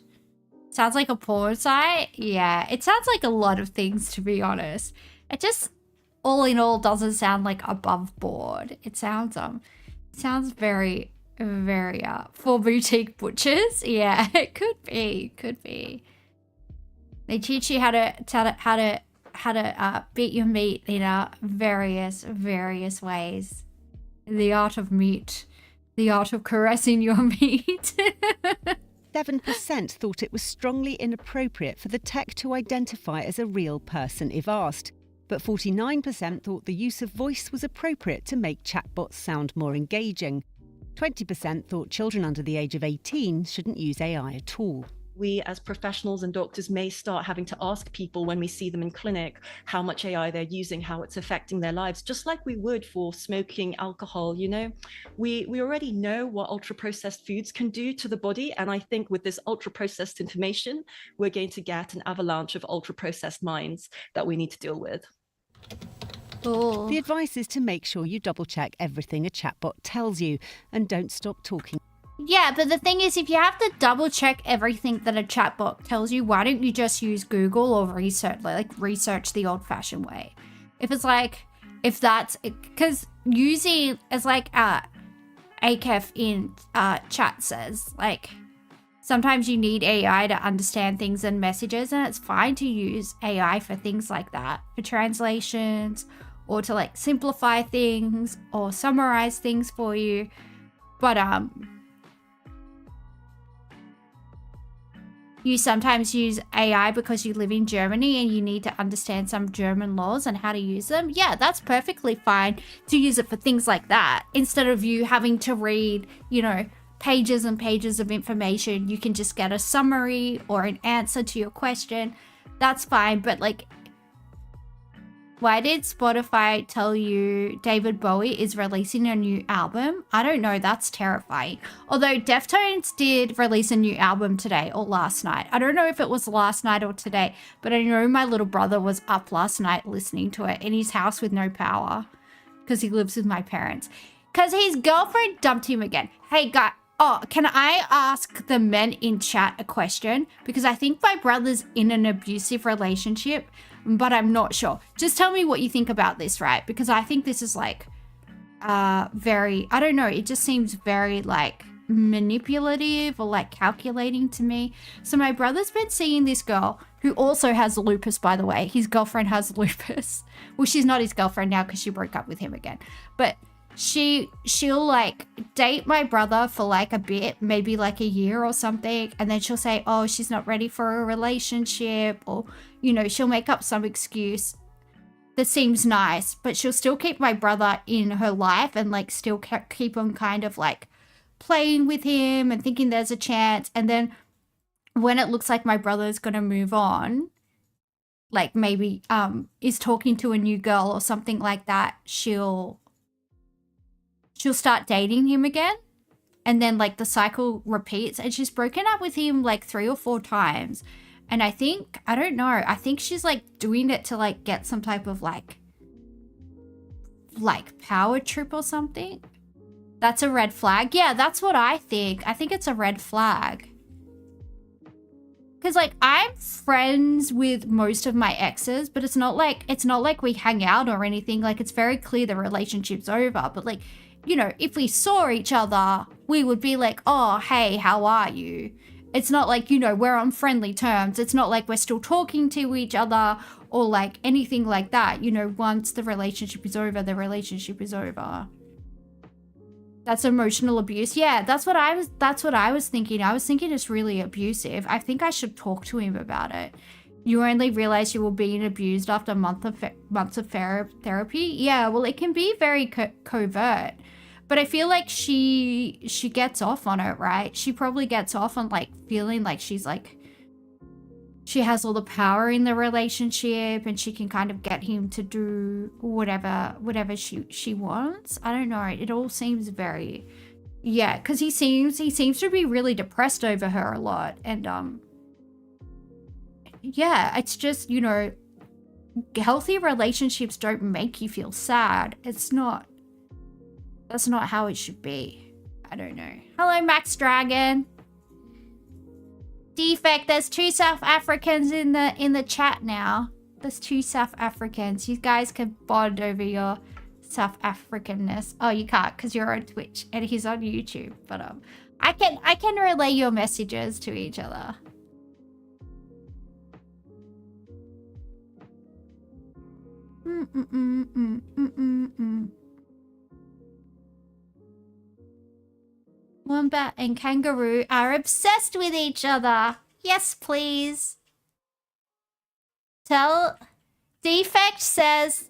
Sounds like a porn site? Yeah, it sounds like a lot of things, to be honest. It just, all in all, doesn't sound like above board. It sounds very, very, for boutique butchers. Yeah, it could be. They teach you how to beat your meat in various ways. The art of meat. The art of caressing your meat. 7% thought it was strongly inappropriate for the tech to identify as a real person if asked, but 49% thought the use of voice was appropriate to make chatbots sound more engaging. 20% thought children under the age of 18 shouldn't use AI at all. We as professionals and doctors may start having to ask people when we see them in clinic how much AI they're using, how it's affecting their lives, just like we would for smoking, alcohol, you know. We already know what ultra-processed foods can do to the body, and I think with this ultra-processed information, we're going to get an avalanche of ultra-processed minds that we need to deal with. Cool. The advice is to make sure you double-check everything a chatbot tells you and don't stop talking. Yeah, but the thing is, if you have to double check everything that a chatbot tells you, why don't you just use Google or research the old-fashioned way? Because using, as like AKEF in chat says, like, sometimes you need AI to understand things and messages, and it's fine to use AI for things like that, for translations, or to like simplify things or summarize things for you. But you sometimes use AI because you live in Germany and you need to understand some German laws and how to use them. Yeah, that's perfectly fine to use it for things like that. Instead of you having to read, you know, pages and pages of information, you can just get a summary or an answer to your question. That's fine, but like, why did Spotify tell you David Bowie is releasing a new album? I don't know, that's terrifying. Although Deftones did release a new album today or last night. I don't know if it was last night or today, but I know my little brother was up last night listening to it in his house with no power because he lives with my parents. Because his girlfriend dumped him again. Hey, guy. Oh, can I ask the men in chat a question? Because I think my brother's in an abusive relationship, but I'm not sure. Just tell me what you think about this, right? Because I think this is like very, I don't know, it just seems very like manipulative or like calculating to me. So my brother's been seeing this girl who also has lupus, by the way. His girlfriend has lupus. Well, she's not his girlfriend now because she broke up with him again. But she'll like date my brother for like a bit, maybe like a year or something, and then she'll say, oh, she's not ready for a relationship, or, you know, she'll make up some excuse that seems nice, but she'll still keep my brother in her life and like still keep on kind of like playing with him and thinking there's a chance. And then when it looks like my brother's gonna move on, like maybe is talking to a new girl or something like that, she'll start dating him again, and then like the cycle repeats, and she's broken up with him like 3 or 4 times. And I think, I don't know, I think she's like doing it to like get some type of like power trip or something. That's a red flag. Yeah, that's what I think. I think it's a red flag. Because like I'm friends with most of my exes, but it's not like we hang out or anything. Like it's very clear the relationship's over, but like, you know, if we saw each other, we would be like, oh, hey, how are you? It's not like, you know, we're on friendly terms. It's not like we're still talking to each other or like anything like that. You know, once the relationship is over, the relationship is over. That's emotional abuse. Yeah, that's what I was thinking. I was thinking it's really abusive. I think I should talk to him about it. You only realize you were being abused after months of therapy. Yeah, well, it can be very covert. But I feel like she gets off on it, right? She probably gets off on like feeling like she's like, she has all the power in the relationship and she can kind of get him to do whatever she wants. I don't know. It all seems very, yeah, because he seems to be really depressed over her a lot. And yeah, it's just, you know, healthy relationships don't make you feel sad. That's not how it should be. I don't know. Hello, Max Dragon. Defect, there's 2 South Africans in the chat now. There's 2 South Africans. You guys can bond over your South Africanness. Oh, you can't because you're on Twitch and he's on YouTube. But I can relay your messages to each other. Wombat and kangaroo are obsessed with each other. Yes, please. Tell Defect says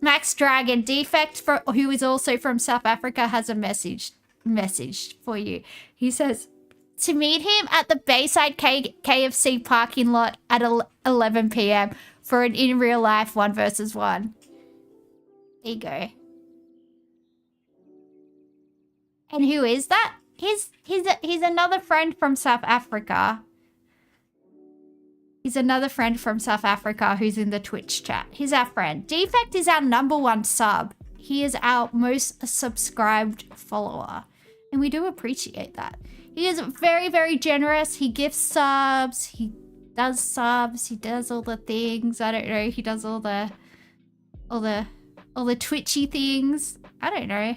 Max Dragon, Defect who is also from South Africa, has a message for you. He says to meet him at the Bayside KFC parking lot at 11 p.m. for an in real life 1 versus 1. There you go. And who is that? He's another friend from South Africa. He's another friend from South Africa who's in the Twitch chat. He's our friend. Defect is our #1 sub. He is our most subscribed follower. And we do appreciate that. He is very, very generous. He gives subs. He does subs. He does all the things. I don't know. He does all the twitchy things. I don't know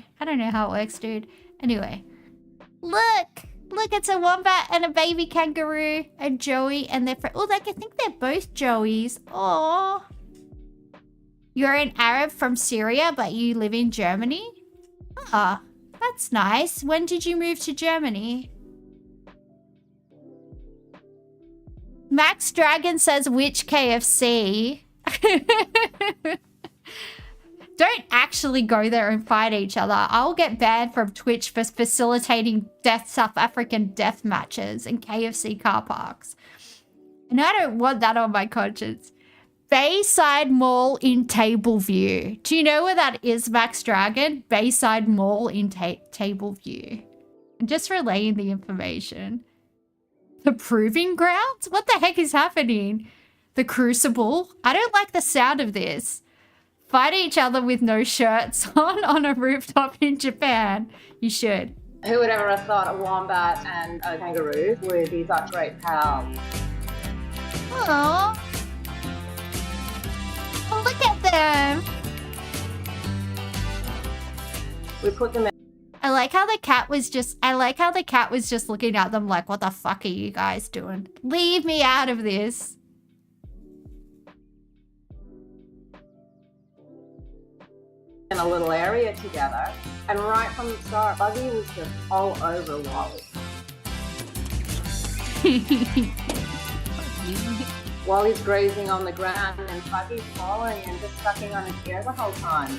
how it works, dude. Anyway. Look, it's a wombat and a baby kangaroo and Joey and their friend. Oh, I think they're both Joeys. Aww. You're an Arab from Syria, but you live in Germany? Ah, that's nice. When did you move to Germany? Max Dragon says, which KFC? Don't actually go there and fight each other. I'll get banned from Twitch for facilitating South African death matches in KFC car parks. And I don't want that on my conscience. Bayside Mall in Tableview. Do you know where that is, Max Dragon? Bayside Mall in Tableview. I'm just relaying the information. The Proving Grounds? What the heck is happening? The Crucible? I don't like the sound of this. Fight each other with no shirts on a rooftop in Japan. You should. Who would ever have thought a wombat and a kangaroo would be such great pals? Aww. Oh, look at them. We put them in. I like how the cat was just looking at them like, what the fuck are you guys doing? Leave me out of this. In a little area together, and right from the start, Buggy was just all over Wally. Wally's grazing on the ground and Buggy's following and just sucking on his ear the whole time.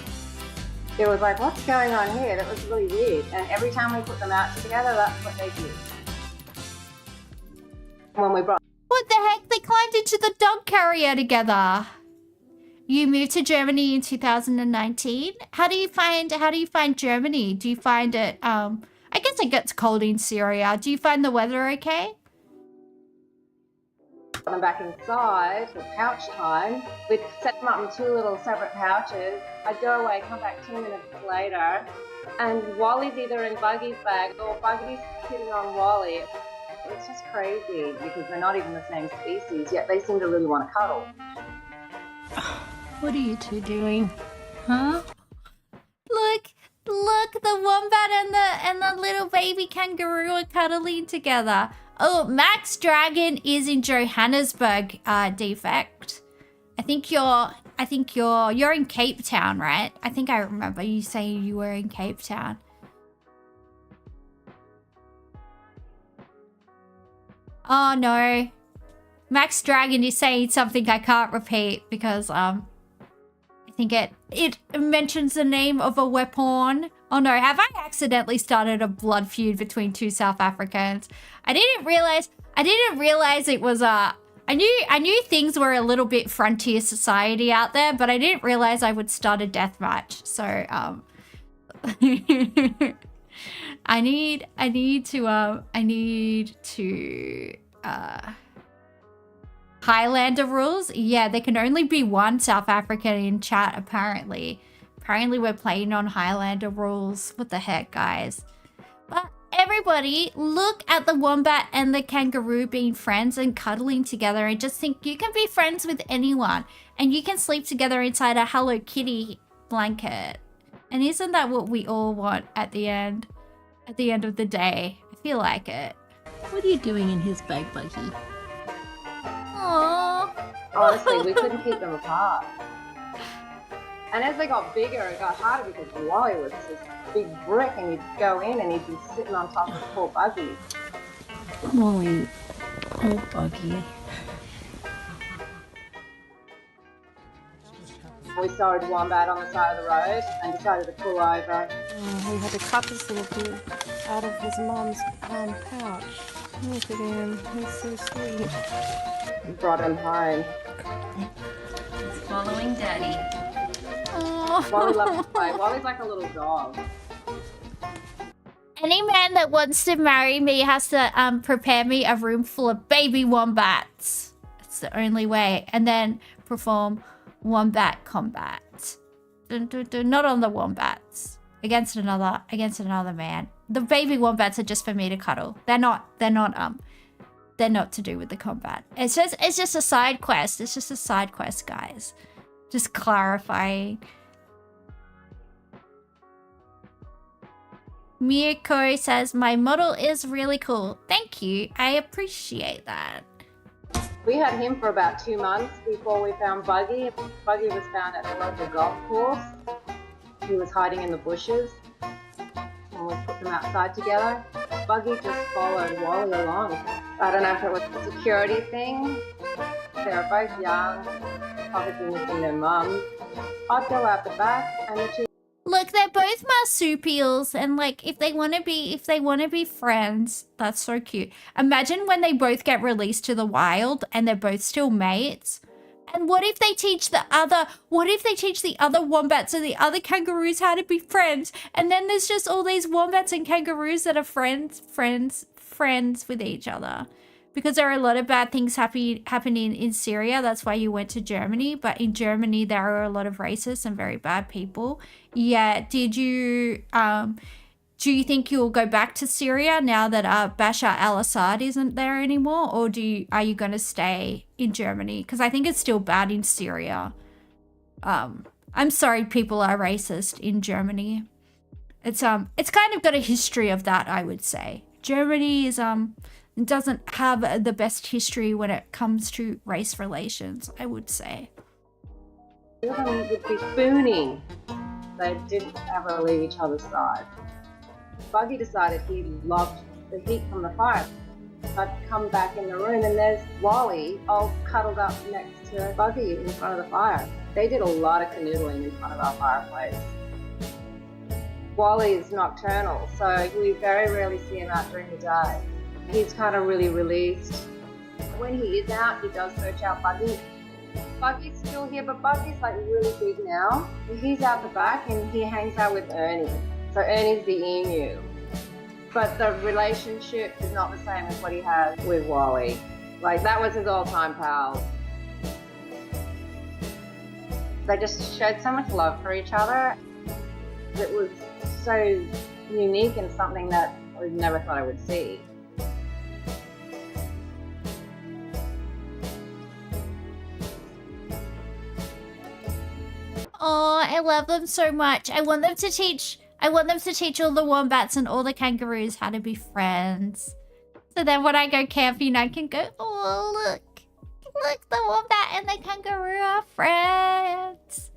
It was like, what's going on here? That was really weird. And every time we put them out together, that's what they do. When we brought... What the heck? They climbed into the dog carrier together. You moved to Germany in 2019. How do you find Germany? Do you find it I guess it gets cold in Syria. Do you find the weather okay? Them back inside for pouch time. We'd set them up in 2 little separate pouches. I'd go away, come back 2 minutes later, and Wally's either in Buggy's bag or Buggy's sitting on Wally. It's just crazy because they're not even the same species, yet they seem to really want to cuddle. What are you two doing? Huh? Look, the wombat and the little baby kangaroo are cuddling together. Oh, Max Dragon is in Johannesburg, Defect. I think you're in Cape Town, right? I think I remember you saying you were in Cape Town. Oh no. Max Dragon is saying something I can't repeat because I think it mentions the name of a weapon. Oh no, have I accidentally started a blood feud between 2 South Africans? I didn't realize it was I knew things were a little bit frontier society out there, but I didn't realize I would start a death match. So I need to Highlander rules? Yeah, there can only be 1 South African in chat, apparently. Apparently we're playing on Highlander rules. What the heck, guys? But everybody look at the wombat and the kangaroo being friends and cuddling together and just think you can be friends with anyone and you can sleep together inside a Hello Kitty blanket. And isn't that what we all want at the end? At the end of the day, I feel like it. What are you doing in his bag, Buggy? Aww. Honestly, we couldn't keep them apart. And as they got bigger, it got harder because Wally was this big brick and you'd go in and he'd be sitting on top of poor Buggy. Molly. Oh, Buggy. We saw his wombat on the side of the road and decided to pull over. Oh, we had to cut this little bit out of his mum's pouch. Look at him, he's so sweet. We brought him home. He's following Daddy. Wally loves to play. Wally's like a little dog. Any man that wants to marry me has to prepare me a room full of baby wombats. It's the only way. And then perform wombat combat. Dun, dun, dun. Not on the wombats. Against another man. The baby wombats are just for me to cuddle. They're not to do with the combat. It's just a side quest. It's just a side quest, guys. Just clarifying. Miyako says, my model is really cool. Thank you. I appreciate that. We had him for about 2 months before we found Buggy. Buggy was found at the local golf course. He was hiding in the bushes. And we put them outside together. Buggy just followed Wally along. I don't know if it was a security thing. They were both young, obviously missing their mum. I'd go out the back and the two. Look, they're both marsupials, and like if they want to be friends, that's so cute. Imagine when they both get released to the wild and they're both still mates. And what if they teach the other wombats and the other kangaroos how to be friends? And then there's just all these wombats and kangaroos that are friends with each other. Because there are a lot of bad things happening in Syria. That's why you went to Germany. But in Germany, there are a lot of racists and very bad people. Yeah, do you think you'll go back to Syria now that Bashar al-Assad isn't there anymore? Or are you going to stay in Germany? Because I think it's still bad in Syria. I'm sorry people are racist in Germany. It's kind of got a history of that, I would say. Germany is doesn't have the best history when it comes to race relations, I would say. Two of them would be spooning. They didn't ever leave each other's side. Buggy decided he loved the heat from the fire. I'd come back in the room and there's Wally all cuddled up next to Buggy in front of the fire. They did a lot of canoodling in front of our fireplace. Wally is nocturnal, so we very rarely see him out during the day. He's kind of really released. When he is out, he does search out Buggy. Buggy's still here, but Buggy's like really big now. He's out the back and he hangs out with Ernie. So Ernie's the emu. But the relationship is not the same as what he has with Wally. Like, that was his all-time pal. They just showed so much love for each other. It was so unique and something that I never thought I would see. Oh, I love them so much. I want them to teach all the wombats and all the kangaroos how to be friends. So then when I go camping, I can go, oh, look, the wombat and the kangaroo are friends.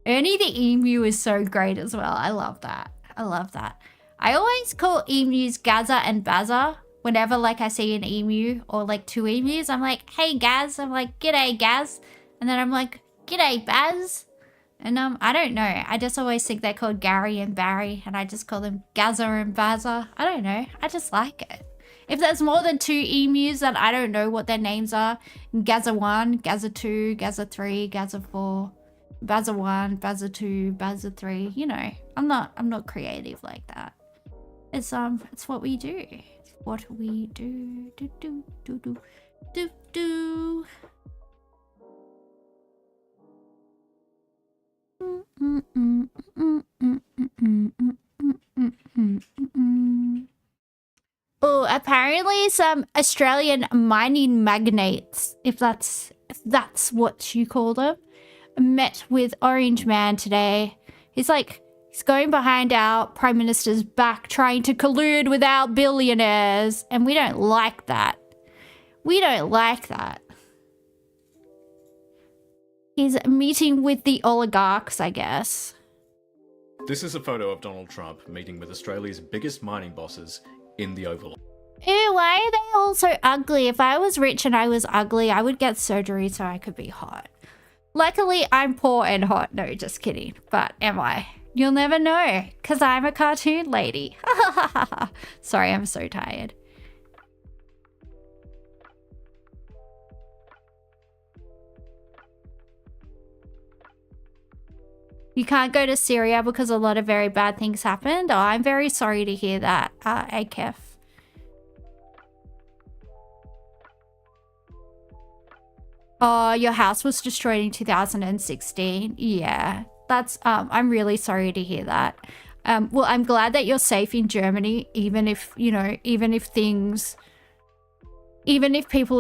Ernie the emu is so great as well. I love that. I always call emus Gaza and Bazza. Whenever like I see an emu or like two emus, I'm like, hey Gaz. I'm like, g'day Gaz. And then I'm like, g'day Baz. And I don't know. I just always think they're called Gary and Barry, and I just call them Gaza and Bazza. I don't know. I just like it. If there's more than two emus that I don't know what their names are, Gaza 1, Gaza 2, Gaza 3, Gaza 4, Bazza 1, Bazza 2, Bazza 3, you know, I'm not creative like that. It's what we do. It's what we do. Do. apparently some Australian mining magnates, if that's what you call them, met with Orange Man today. He's going behind our Prime Minister's back, trying to collude with our billionaires, and we don't like that. We don't like that. He's meeting with the oligarchs, I guess. This is a photo of Donald Trump meeting with Australia's biggest mining bosses in the Oval Office. Ew, why are they all so ugly? If I was rich and I was ugly, I would get surgery so I could be hot. Luckily, I'm poor and hot. No, just kidding. But am I? You'll never know, because I'm a cartoon lady. Sorry, I'm so tired. You can't go to Syria because a lot of very bad things happened. Oh, I'm very sorry to hear that, AKEF. Oh, your house was destroyed in 2016. Yeah, that's, I'm really sorry to hear that. Well, I'm glad that you're safe in Germany, even if, you know, even if people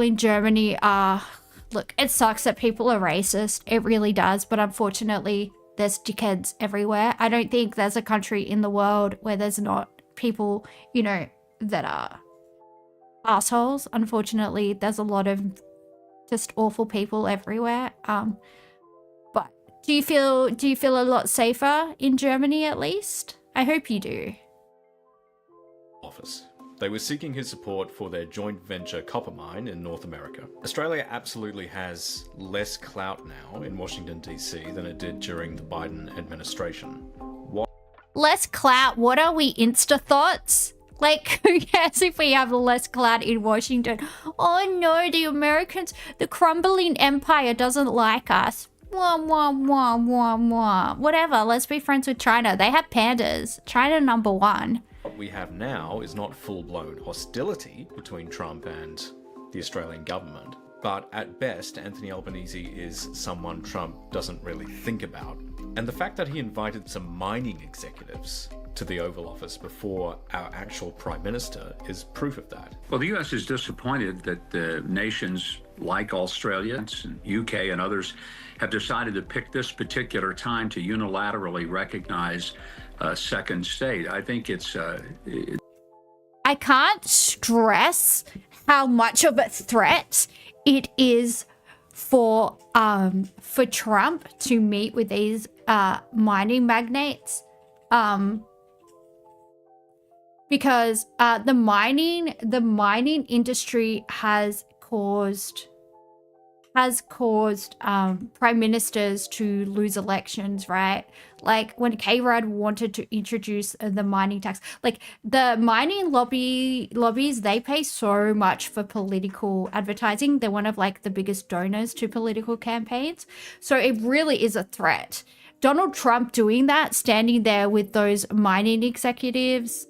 in Germany are, look, it sucks that people are racist. It really does. But unfortunately, there's dickheads everywhere. I don't think there's a country in the world where there's not people, you know, that are assholes. Unfortunately, there's a lot of just awful people everywhere. But do you feel a lot safer in Germany at least? I hope you do. Office. They were seeking his support for their joint venture copper mine in North America. Australia absolutely has less clout now in Washington, D.C. than it did during the Biden administration. Less clout? What are we, Insta thoughts? Like, who cares if we have less clout in Washington? Oh no, the Americans, the crumbling empire doesn't like us. Wah, wah, wah, wah, wah. Whatever, let's be friends with China. They have pandas. China #1. What we have now is not full-blown hostility between Trump and the Australian government, but at best, Anthony Albanese is someone Trump doesn't really think about. And the fact that he invited some mining executives to the Oval Office before our actual Prime Minister is proof of that. Well, the U.S. is disappointed that nations like Australia and UK and others have decided to pick this particular time to unilaterally recognize a second state. I think it's... I can't stress how much of a threat it is for Trump to meet with these mining magnates. Because the mining industry has caused prime ministers to lose elections, right? Like when K-Rudd wanted to introduce the mining tax, like the mining lobbies, they pay so much for political advertising. They're one of like the biggest donors to political campaigns. So it really is a threat. Donald Trump doing that, standing there with those mining executives,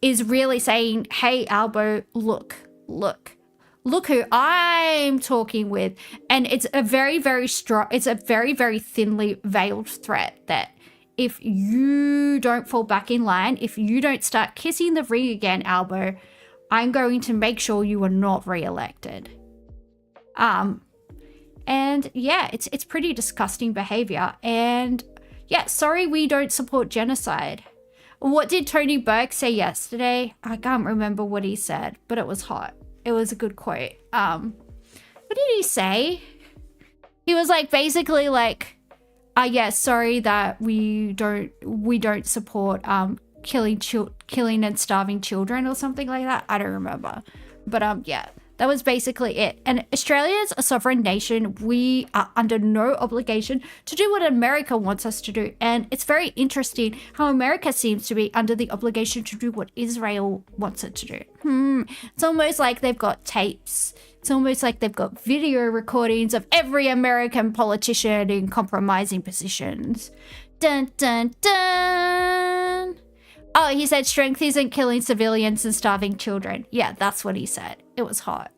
is really saying, hey, Albo, look who I'm talking with. And it's a very, very strong, it's a very, very thinly veiled threat that if you don't fall back in line, if you don't start kissing the ring again, Albo, I'm going to make sure you are not reelected. And yeah, it's pretty disgusting behavior. And yeah, sorry we don't support genocide. What did Tony Burke say yesterday? I can't remember what he said, but it was hot. It was a good quote. What did he say? He was like basically like, yeah, sorry that we don't support killing and starving children or something like that. I don't remember. But yeah. That was basically it. And Australia's a sovereign nation. We are under no obligation to do what America wants us to do. And it's very interesting how America seems to be under the obligation to do what Israel wants it to do. It's almost like they've got tapes. It's almost like they've got video recordings of every American politician in compromising positions. Dun, dun, dun. Oh, he said strength isn't killing civilians and starving children. Yeah, that's what he said. It was hot.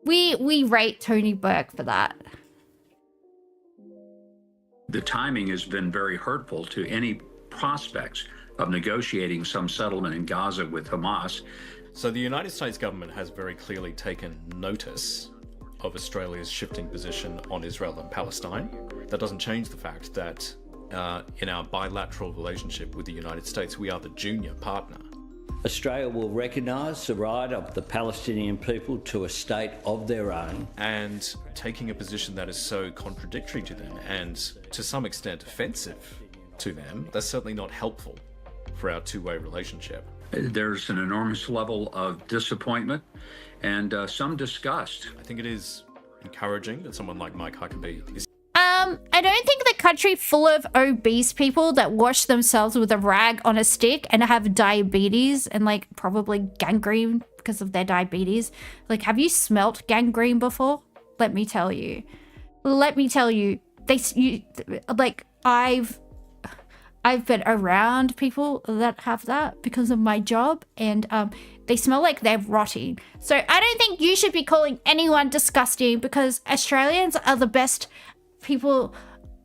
We rate Tony Burke for that. The timing has been very hurtful to any prospects of negotiating some settlement in Gaza with Hamas. So the United States government has very clearly taken notice of Australia's shifting position on Israel and Palestine. That doesn't change the fact that in our bilateral relationship with the United States, we are the junior partner. Australia will recognise the right of the Palestinian people to a state of their own. And taking a position that is so contradictory to them and to some extent offensive to them, that's certainly not helpful for our two-way relationship. There's an enormous level of disappointment and some disgust. I think it is encouraging that someone like Mike Huckabee is... I don't think the country full of obese people that wash themselves with a rag on a stick and have diabetes and like probably gangrene because of their diabetes. Like, have you smelt gangrene before? Let me tell you. I've been around people that have that because of my job, and they smell like they're rotting. So I don't think you should be calling anyone disgusting, because Australians are the best people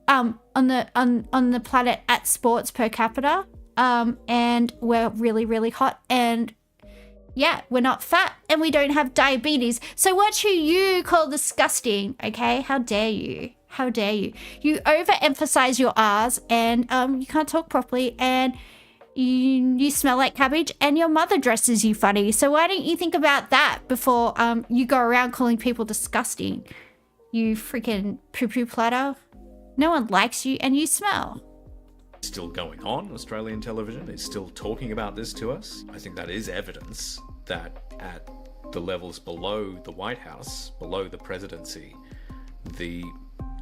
on the planet at sports per capita, and we're really, really hot, and yeah, we're not fat, and we don't have diabetes. So what should you call disgusting? Okay, how dare you? How dare you? You overemphasize your R's, and you can't talk properly, and you smell like cabbage, and your mother dresses you funny. So why don't you think about that before you go around calling people disgusting? You freaking poo-poo platter. No one likes you, and you smell. Still going on. Australian television is still talking about this to us. I think that is evidence that at the levels below the White House, below the presidency, the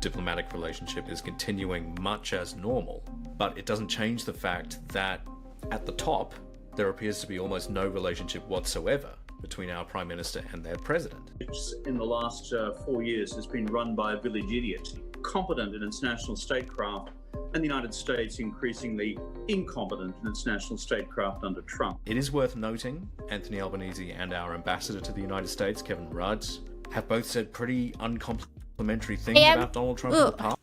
diplomatic relationship is continuing much as normal. But it doesn't change the fact that at the top, there appears to be almost no relationship whatsoever between our Prime Minister and their President. In the last 4 years has been run by a village idiot, competent in its national statecraft, and the United States increasingly incompetent in its national statecraft under Trump. It is worth noting, Anthony Albanese and our ambassador to the United States, Kevin Rudd, have both said pretty uncomplimentary things about Donald Trump in the past.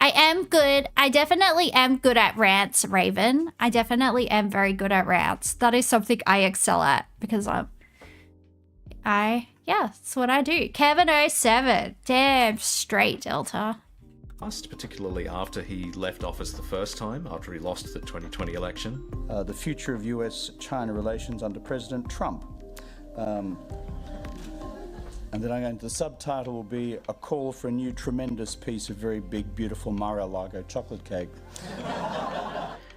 I am good. I definitely am good at rants, Raven. I definitely am very good at rants. That is something I excel at, because yeah, that's what I do. Kevin07. Damn straight, Delta. Particularly after he left office the first time, after he lost the 2020 election. The future of US-China relations under President Trump. And then I'm going to, the subtitle will be a call for a new tremendous piece of very big, beautiful Mar-a-Lago chocolate cake.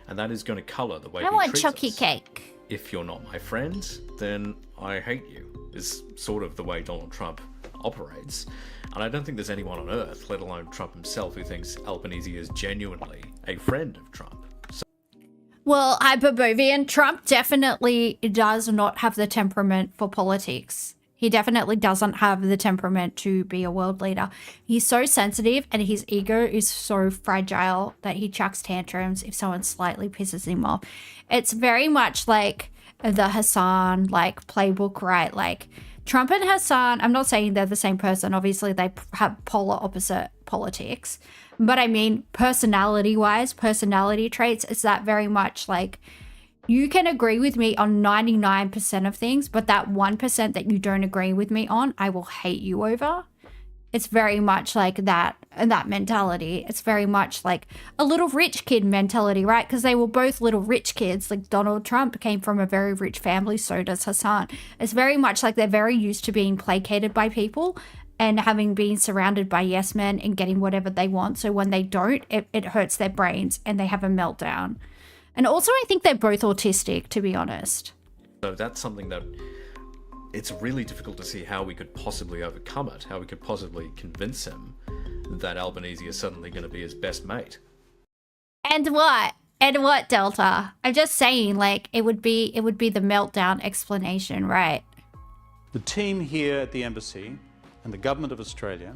And that is going to colour the way I want chocolate cake. If you're not my friend, then I hate you, is sort of the way Donald Trump operates. And I don't think there's anyone on earth, let alone Trump himself, who thinks Albanese is genuinely a friend of Trump. Well, Hyperbovian, Trump definitely does not have the temperament for politics. He definitely doesn't have the temperament to be a world leader. He's so sensitive, and his ego is so fragile that he chucks tantrums if someone slightly pisses him off. It's very much like the Hassan, like, playbook, right? Like, Trump and Hassan, I'm not saying they're the same person. Obviously, they have polar opposite politics. But I mean, personality-wise, personality traits, it's that very much like, you can agree with me on 99% of things, but that 1% that you don't agree with me on, I will hate you over. It's very much like that mentality. It's very much like a little rich kid mentality, right? Because they were both little rich kids. Like, Donald Trump came from a very rich family, so does Hassan. It's very much like they're very used to being placated by people and having been surrounded by yes men and getting whatever they want. So when they don't, it hurts their brains and they have a meltdown. And also, I think they're both autistic, to be honest. So that's something that it's really difficult to see how we could possibly overcome it, how we could possibly convince him that Albanese is suddenly going to be his best mate. And what? And what, Delta? I'm just saying, like, it would be the meltdown explanation, right? The team here at the embassy and the government of Australia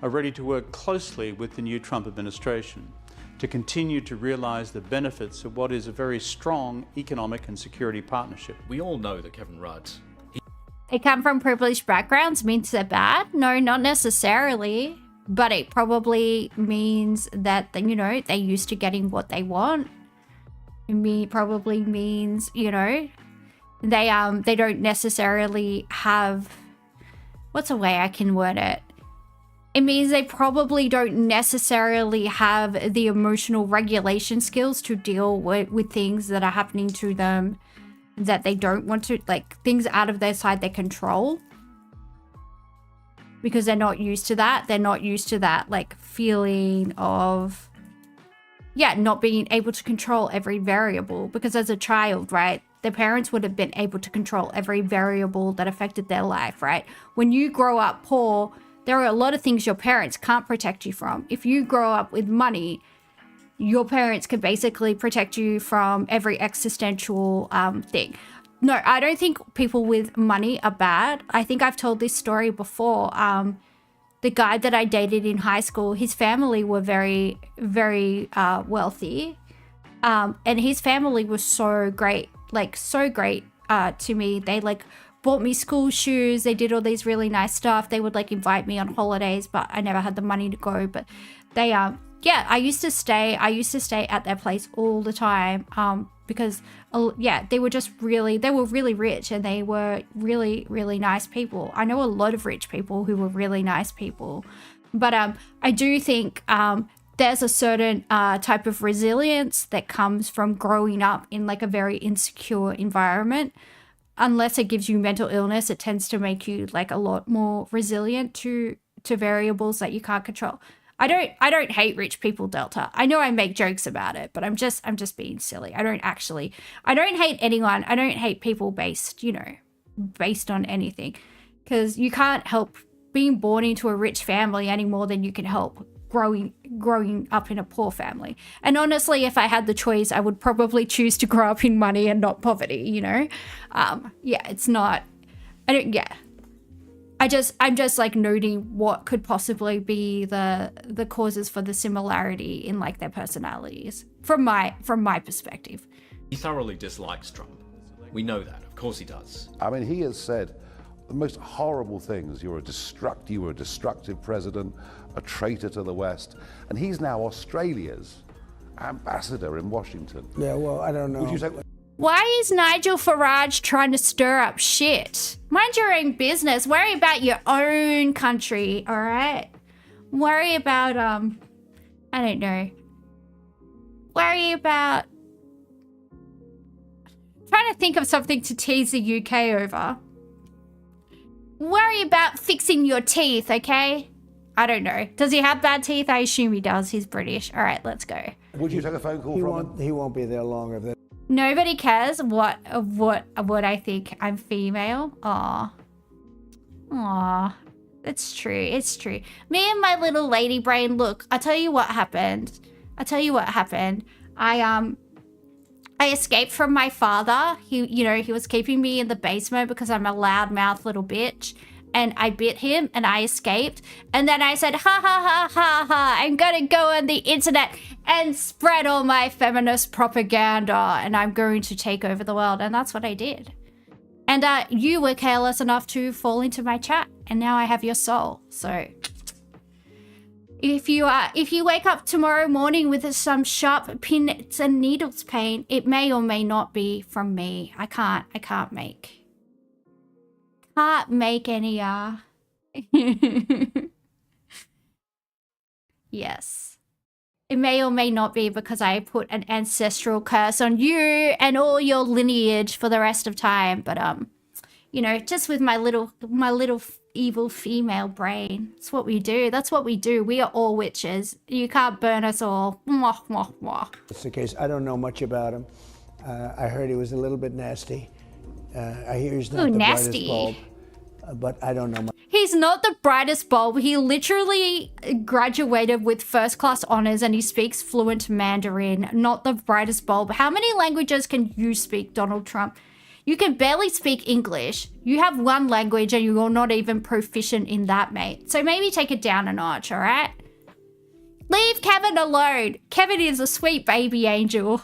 are ready to work closely with the new Trump administration to continue to realise the benefits of what is a very strong economic and security partnership. We all know that Kevin Rudd... They come from privileged backgrounds means they're bad? No, not necessarily. But it probably means that, you know, they're used to getting what they want. It probably means, you know, they don't necessarily have, what's a way I can word it? It means they probably don't necessarily have the emotional regulation skills to deal with things that are happening to them that they don't want to, like things out of their side their control. Because they're not used to that. They're not used to that like feeling of, yeah, not being able to control every variable. Because as a child, right, their parents would have been able to control every variable that affected their life, right? When you grow up poor, there are a lot of things your parents can't protect you from. If you grow up with money, your parents can basically protect you from every existential thing. No, I don't think people with money are bad. I think I've told this story before. The guy that I dated in high school, his family were very, very wealthy. And his family was so great, like so great to me. They like bought me school shoes. They did all these really nice stuff. They would like invite me on holidays, but I never had the money to go. But they, yeah, I used to stay at their place all the time. Because yeah, they were really rich and they were really, really nice people. I know a lot of rich people who were really nice people. But I do think there's a certain type of resilience that comes from growing up in like a very insecure environment. Unless it gives you mental illness, it tends to make you like a lot more resilient to variables that you can't control. I don't hate rich people, Delta. I know I make jokes about it, but I'm just being silly. I don't hate anyone. I don't hate people based on anything. Because you can't help being born into a rich family any more than you can help growing up in a poor family. And honestly, if I had the choice, I would probably choose to grow up in money and not poverty, Yeah, it's not, I'm just like noting what could possibly be the causes for the similarity in like their personalities from my perspective. He thoroughly dislikes Trump. We know that. Of course he does. I mean, he has said the most horrible things. You were a destructive president, a traitor to the West, and he's now Australia's ambassador in Washington. Yeah, well, I don't know. Would you say? Why is Nigel Farage trying to stir up shit? Mind your own business. Worry about your own country, all right? Worry about, I don't know. Worry about... trying to think of something to tease the UK over. Worry about fixing your teeth, okay? I don't know. Does he have bad teeth? I assume he does. He's British. All right, let's go. Would you take a phone call from him? He won't be there longer than... Nobody cares what I think I'm female. Aw. It's true. It's true. Me and my little lady brain. Look, I'll tell you what happened. I escaped from my father. He was keeping me in the basement because I'm a loudmouth little bitch. And I bit him and I escaped. And then I said, ha ha ha ha ha, I'm gonna go on the internet and spread all my feminist propaganda and I'm going to take over the world. And that's what I did. And you were careless enough to fall into my chat. And now I have your soul. So if you wake up tomorrow morning with some sharp pins and needles pain, it may or may not be from me. I can't make any Yes. It may or may not be because I put an ancestral curse on you and all your lineage for the rest of time. But just with my little evil female brain. That's what we do. We are all witches. You can't burn us all. Mwah, mwah, mwah. It's the case. I don't know much about him. I heard he was a little bit nasty. I hear he's not the nasty. brightest bulb, but I don't know much. He's not the brightest bulb. He literally graduated with first-class honors and he speaks fluent Mandarin. Not the brightest bulb. How many languages can you speak, Donald Trump? You can barely speak English. You have one language and you're not even proficient in that, mate. So maybe take it down a notch, all right? Leave Kevin alone. Kevin is a sweet baby angel.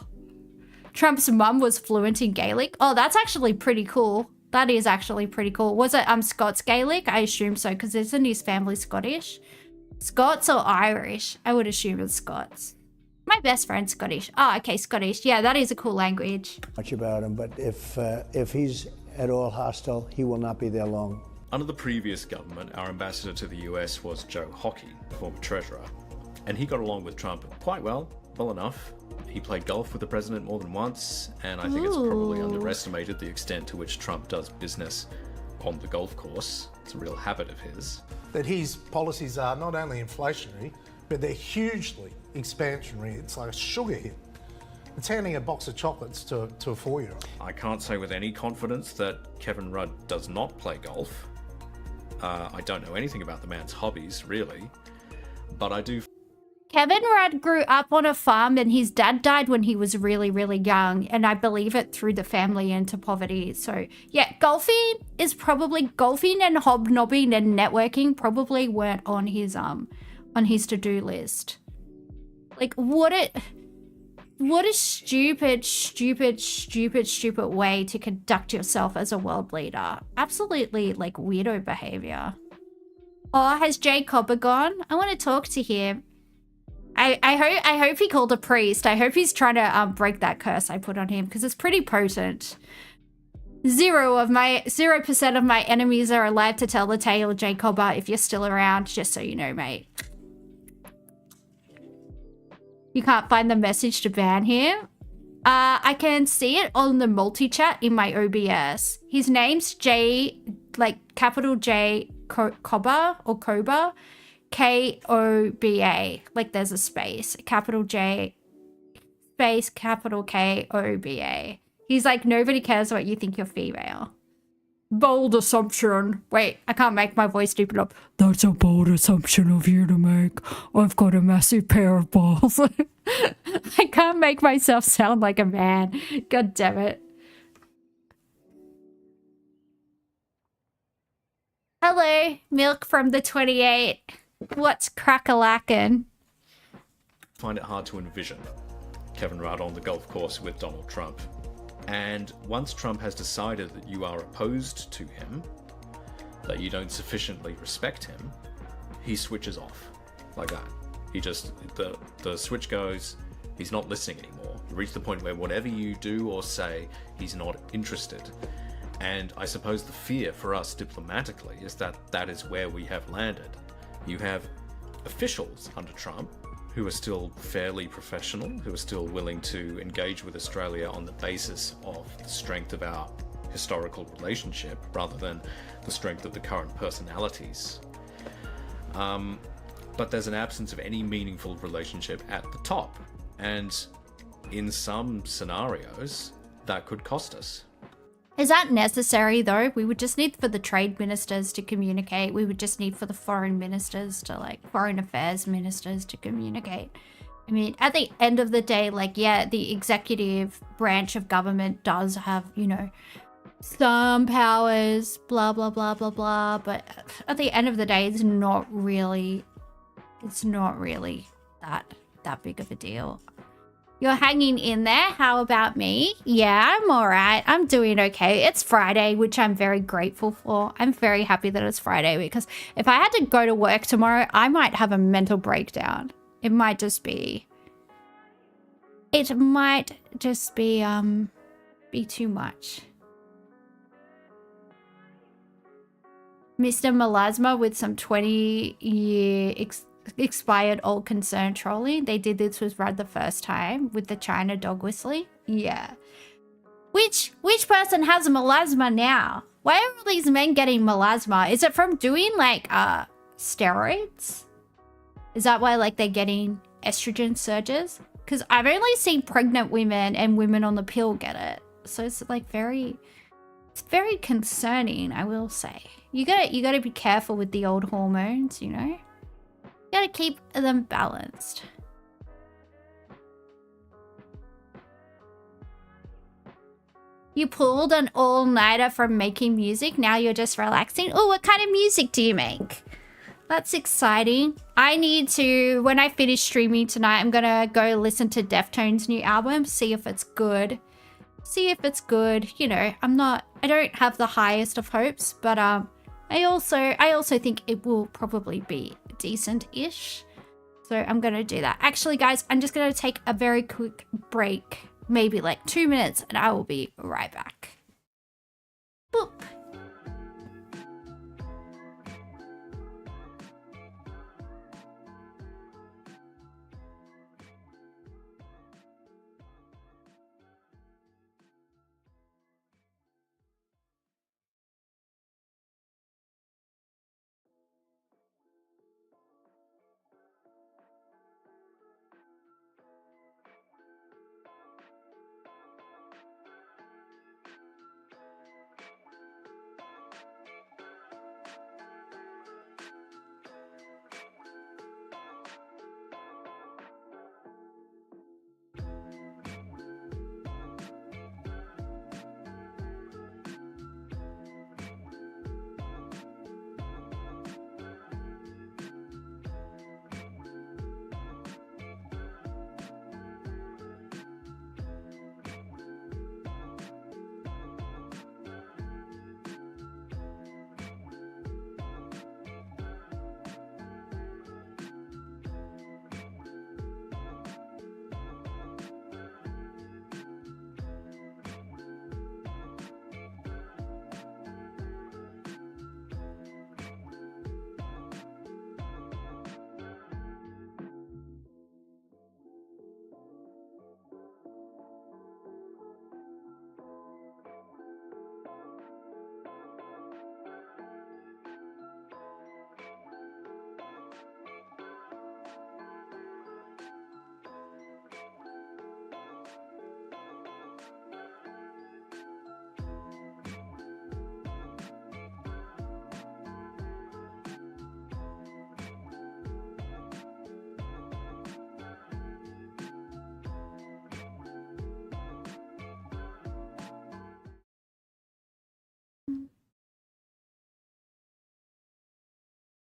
Trump's mum was fluent in Gaelic. Oh, that's actually pretty cool. That is actually pretty cool. Was it Scots Gaelic? I assume so, because isn't his family Scottish? Scots or Irish? I would assume it's Scots. My best friend's Scottish. Oh, okay, Scottish. Yeah, that is a cool language. Much about him, but if he's at all hostile, he will not be there long. Under the previous government, our ambassador to the US was Joe Hockey, former treasurer, and he got along with Trump quite well enough. He played golf with the president more than once, and I think it's probably underestimated the extent to which Trump does business on the golf course. It's a real habit of his. That his policies are not only inflationary, but they're hugely expansionary. It's like a sugar hit. It's handing a box of chocolates to a 4-year-old. I can't say with any confidence that Kevin Rudd does not play golf. I don't know anything about the man's hobbies, really, but I do. Kevin Rudd grew up on a farm and his dad died when he was really, really young, and I believe it threw the family into poverty. So yeah, golfing and hobnobbing and networking probably weren't on his to-do list. Like what a stupid way to conduct yourself as a world leader. Absolutely like weirdo behavior. Oh, has Jay Cobber gone? I want to talk to him. I hope he called a priest. I hope he's trying to break that curse I put on him, because it's pretty potent. 0% of my enemies are alive to tell the tale, Jay Cobber, if you're still around, just so you know, mate. You can't find the message to ban him. I can see it on the multi-chat in my OBS. His name's J, like capital J, Cobber or Koba. Koba, like there's a space, capital J, space, capital Koba. He's like, nobody cares what you think you're female. Bold assumption. Wait, I can't make my voice deep enough. That's a bold assumption of you to make. I've got a massive pair of balls. I can't make myself sound like a man. God damn it. Hello, Milk from the 28. What's crack-a-lackin'? Find it hard to envision Kevin Rudd on the golf course with Donald Trump. And once Trump has decided that you are opposed to him, that you don't sufficiently respect him, he switches off like that. He just, the switch goes, he's not listening anymore. You reach the point where whatever you do or say, he's not interested. And I suppose the fear for us diplomatically is that that is where we have landed. You have officials under Trump who are still fairly professional, who are still willing to engage with Australia on the basis of the strength of our historical relationship rather than the strength of the current personalities. But there's an absence of any meaningful relationship at the top. And in some scenarios, that could cost us. Is that necessary though? We would just need for the trade ministers to communicate. We would just need for the foreign ministers to, like, foreign affairs ministers to communicate. I mean, at the end of the day, like, yeah, the executive branch of government does have, you know, some powers, blah, blah, blah, blah, blah. But at the end of the day, it's not really that big of a deal. You're hanging in there. How about me? Yeah, I'm all right. I'm doing okay. It's Friday, which I'm very grateful for. I'm very happy that it's Friday, because if I had to go to work tomorrow, I might have a mental breakdown. It might just be be too much. Mr. Melasma with some 20-year expired old concern trolling. They did this with Rudd the first time with the China dog whistling. Yeah. Which person has melasma now? Why are all these men getting melasma? Is it from doing like steroids? Is that why like they're getting estrogen surges? Because I've only seen pregnant women and women on the pill get it. So it's like it's very concerning, I will say. You gotta be careful with the old hormones, you know? You gotta keep them balanced. You pulled an all-nighter from making music. Now you're just relaxing. Oh, what kind of music do you make? That's exciting. I need to, when I finish streaming tonight, I'm gonna go listen to Deftones' new album, see if it's good. You know, I don't have the highest of hopes, but I also think it will probably be decent-ish. So I'm going to do that. Actually, guys, I'm just going to take a very quick break. Maybe like 2 minutes, and I will be right back. Boop.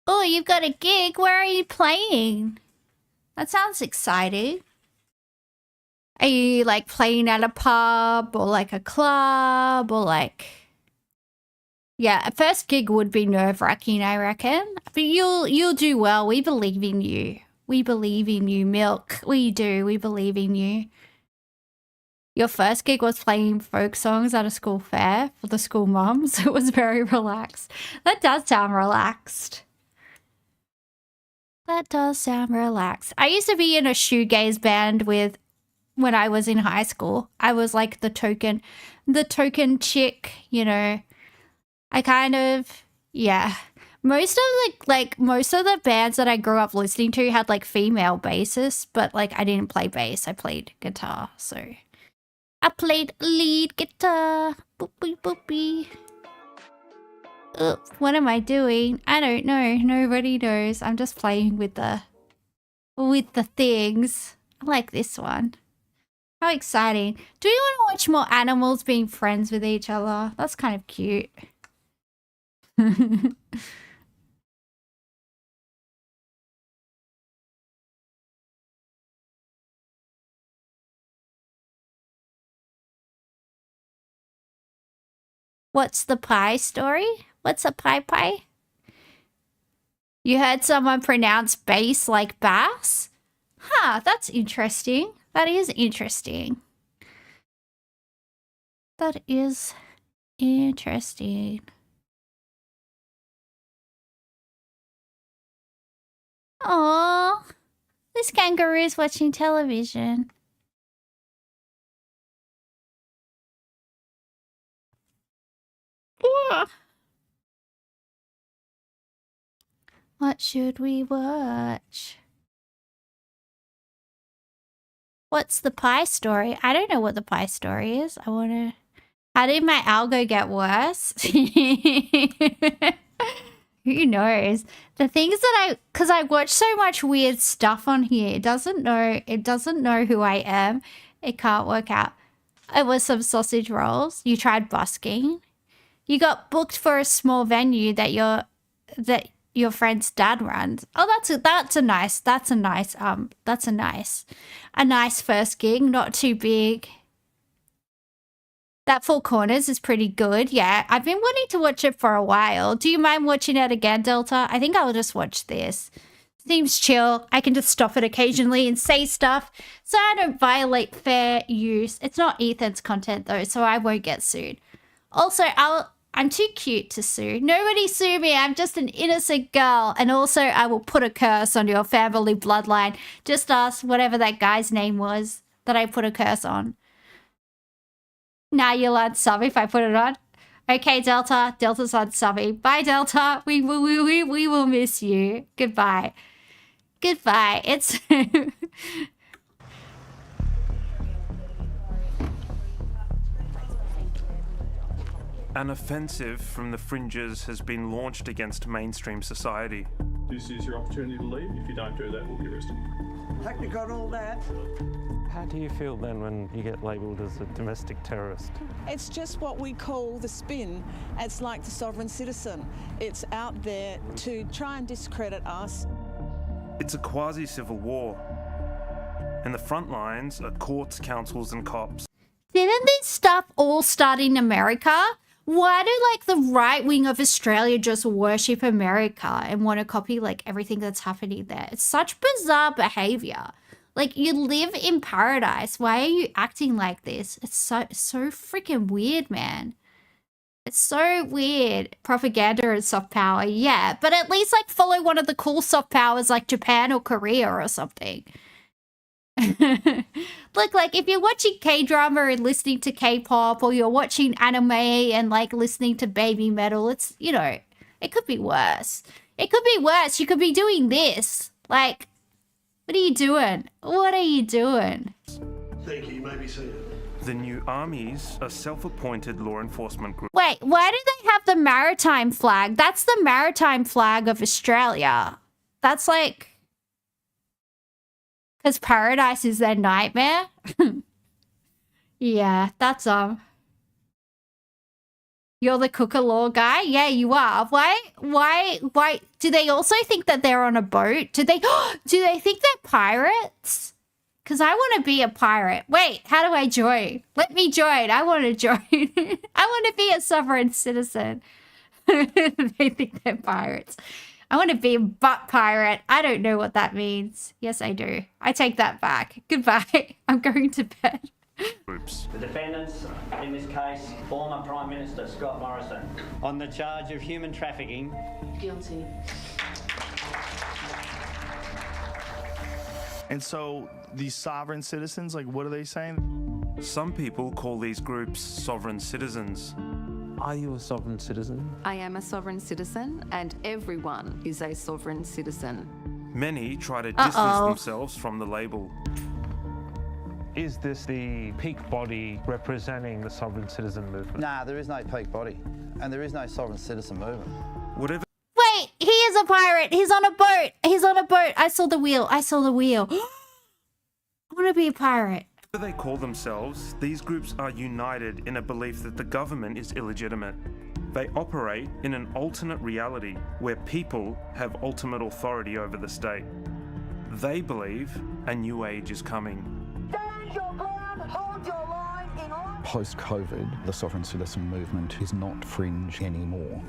Oh, you've got a gig. Where are you playing? That sounds exciting. Are you like playing at a pub or like a club or like... Yeah, a first gig would be nerve-wracking, I reckon. But you'll do well. We believe in you. We believe in you, Milk. We do. We believe in you. Your first gig was playing folk songs at a school fair for the school mums. It was very relaxed. That does sound relaxed. That does sound relaxed. I used to be in a shoegaze band when I was in high school. I was like the token chick, you know. I kind of, yeah. Most of the bands that I grew up listening to had like female bassists, but like I didn't play bass. I played guitar, so I played lead guitar. Boopy boopy. Oops, what am I doing? I don't know. Nobody knows. I'm just playing with the things. I like this one. How exciting. Do you want to watch more animals being friends with each other? That's kind of cute. What's the pie story? What's a pie? You heard someone pronounce bass like bass? Huh, that's interesting. That is interesting. That is interesting. Aww, this kangaroo's watching television. What should we watch? What's the pie story? I don't know what the pie story is. I want to... How did my algo get worse? Who knows? The things that because I watch so much weird stuff on here. It doesn't know who I am. It can't work out. It was some sausage rolls. You tried busking. You got booked for a small venue that your friend's dad runs. Oh, that's a nice first gig, not too big. That Four Corners is pretty good. Yeah, I've been wanting to watch it for a while. Do you mind watching it again, Delta? I think I'll just watch this. Seems chill. I can just stop it occasionally and say stuff, so I don't violate fair use. It's not Ethan's content though, so I won't get sued. Also, I'm too cute to sue. Nobody sue me. I'm just an innocent girl. And also, I will put a curse on your family bloodline. Just ask whatever that guy's name was that I put a curse on. Nah, you'll unsub if I put it on. Okay, Delta. Delta's unsubbing. Bye, Delta. We will miss you. Goodbye. Goodbye. It's... An offensive from the fringes has been launched against mainstream society. This is your opportunity to leave. If you don't do that, we'll be arrested. Heck, you got all that. How do you feel then when you get labelled as a domestic terrorist? It's just what we call the spin. It's like the sovereign citizen. It's out there to try and discredit us. It's a quasi-civil war. And the front lines are courts, councils and cops. Didn't this stuff all start in America? Why do, like, the right wing of Australia just worship America and want to copy, like, everything that's happening there? It's such bizarre behavior. Like, you live in paradise. Why are you acting like this? It's so freaking weird, man. It's so weird. Propaganda and soft power, yeah. But at least, like, follow one of the cool soft powers like Japan or Korea or something. Look, like, if you're watching K-drama and listening to K-pop, or you're watching anime and, like, listening to baby metal, it's, you know, it could be worse. It could be worse. You could be doing this. Like, what are you doing? What are you doing? Thank you. You may be seated. The new armies are self-appointed law enforcement groups. Wait, why do they have the maritime flag? That's the maritime flag of Australia. That's like... Because paradise is their nightmare? Yeah, that's, You're the Cooker-Law guy? Yeah, you are. Why? Do they also think that they're on a boat? Do they think they're pirates? Because I want to be a pirate. Wait, how do I join? Let me join. I want to join. I want to be a sovereign citizen. They think they're pirates. I want to be a butt pirate. I don't know what that means. Yes, I do. I take that back. Goodbye. I'm going to bed. Groups. The defendants, in this case, former Prime Minister Scott Morrison, on the charge of human trafficking. Guilty. And so these sovereign citizens, like, what are they saying? Some people call these groups sovereign citizens. Are you a sovereign citizen? I am a sovereign citizen, and everyone is a sovereign citizen. Many try to distance themselves from the label. Is this the peak body representing the sovereign citizen movement? Nah, there is no peak body, and there is no sovereign citizen movement. Whatever. Wait, he is a pirate. He's on a boat. He's on a boat. I saw the wheel. I saw the wheel. I want to be a pirate. Whatever they call themselves, these groups are united in a belief that the government is illegitimate. They operate in an alternate reality where people have ultimate authority over the state. They believe a new age is coming. Post-COVID, the sovereign citizen movement is not fringe anymore.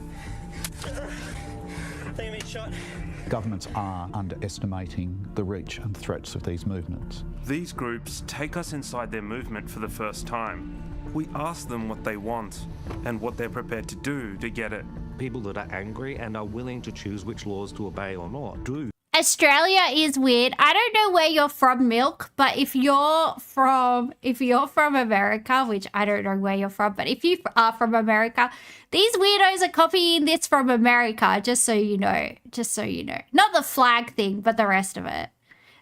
Governments are underestimating the reach and threats of these movements. These groups take us inside their movement for the first time. We ask them what they want and what they're prepared to do to get it. People that are angry and are willing to choose which laws to obey or not do. Australia is weird. I don't know where you're from, Milk, but if you're from America, which I don't know where you're from, but if you are from America, these weirdos are copying this from America, just so you know. Just so you know. Not the flag thing, but the rest of it.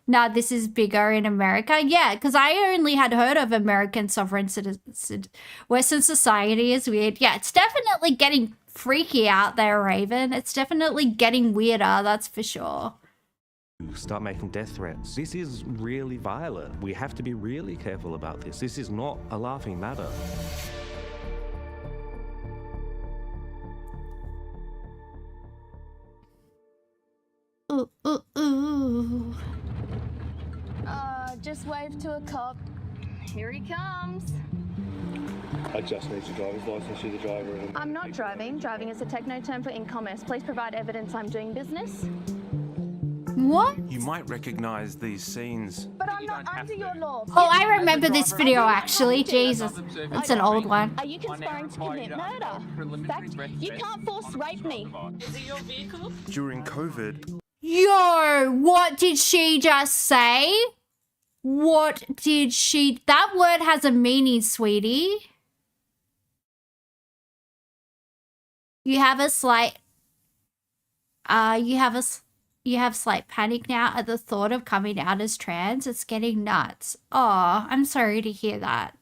No, this is bigger in America. Yeah, because I only had heard of American sovereign citizen. Western society is weird. Yeah, it's definitely getting freaky out there, Raven. It's definitely getting weirder, that's for sure. Start making death threats. This is really violent. We have to be really careful about this. This is not a laughing matter. Ooh, ooh, ooh. Just wave to a cop. Here he comes. I just need your driver's license. You're the driver. I'm not driving. Driving is a techno term for in-commerce. Please provide evidence I'm doing business. What? You might recognize these scenes. But I'm not under your law. Oh, I remember this video actually. Jesus, that's an old one. Are you conspiring to commit murder? In fact, you can't force rape me. Is it your vehicle? During COVID, Yo, what did she just say? What did she... That word has a meaning, sweetie. You have a slight... You have slight panic now at the thought of coming out as trans. It's getting nuts. Oh, I'm sorry to hear that.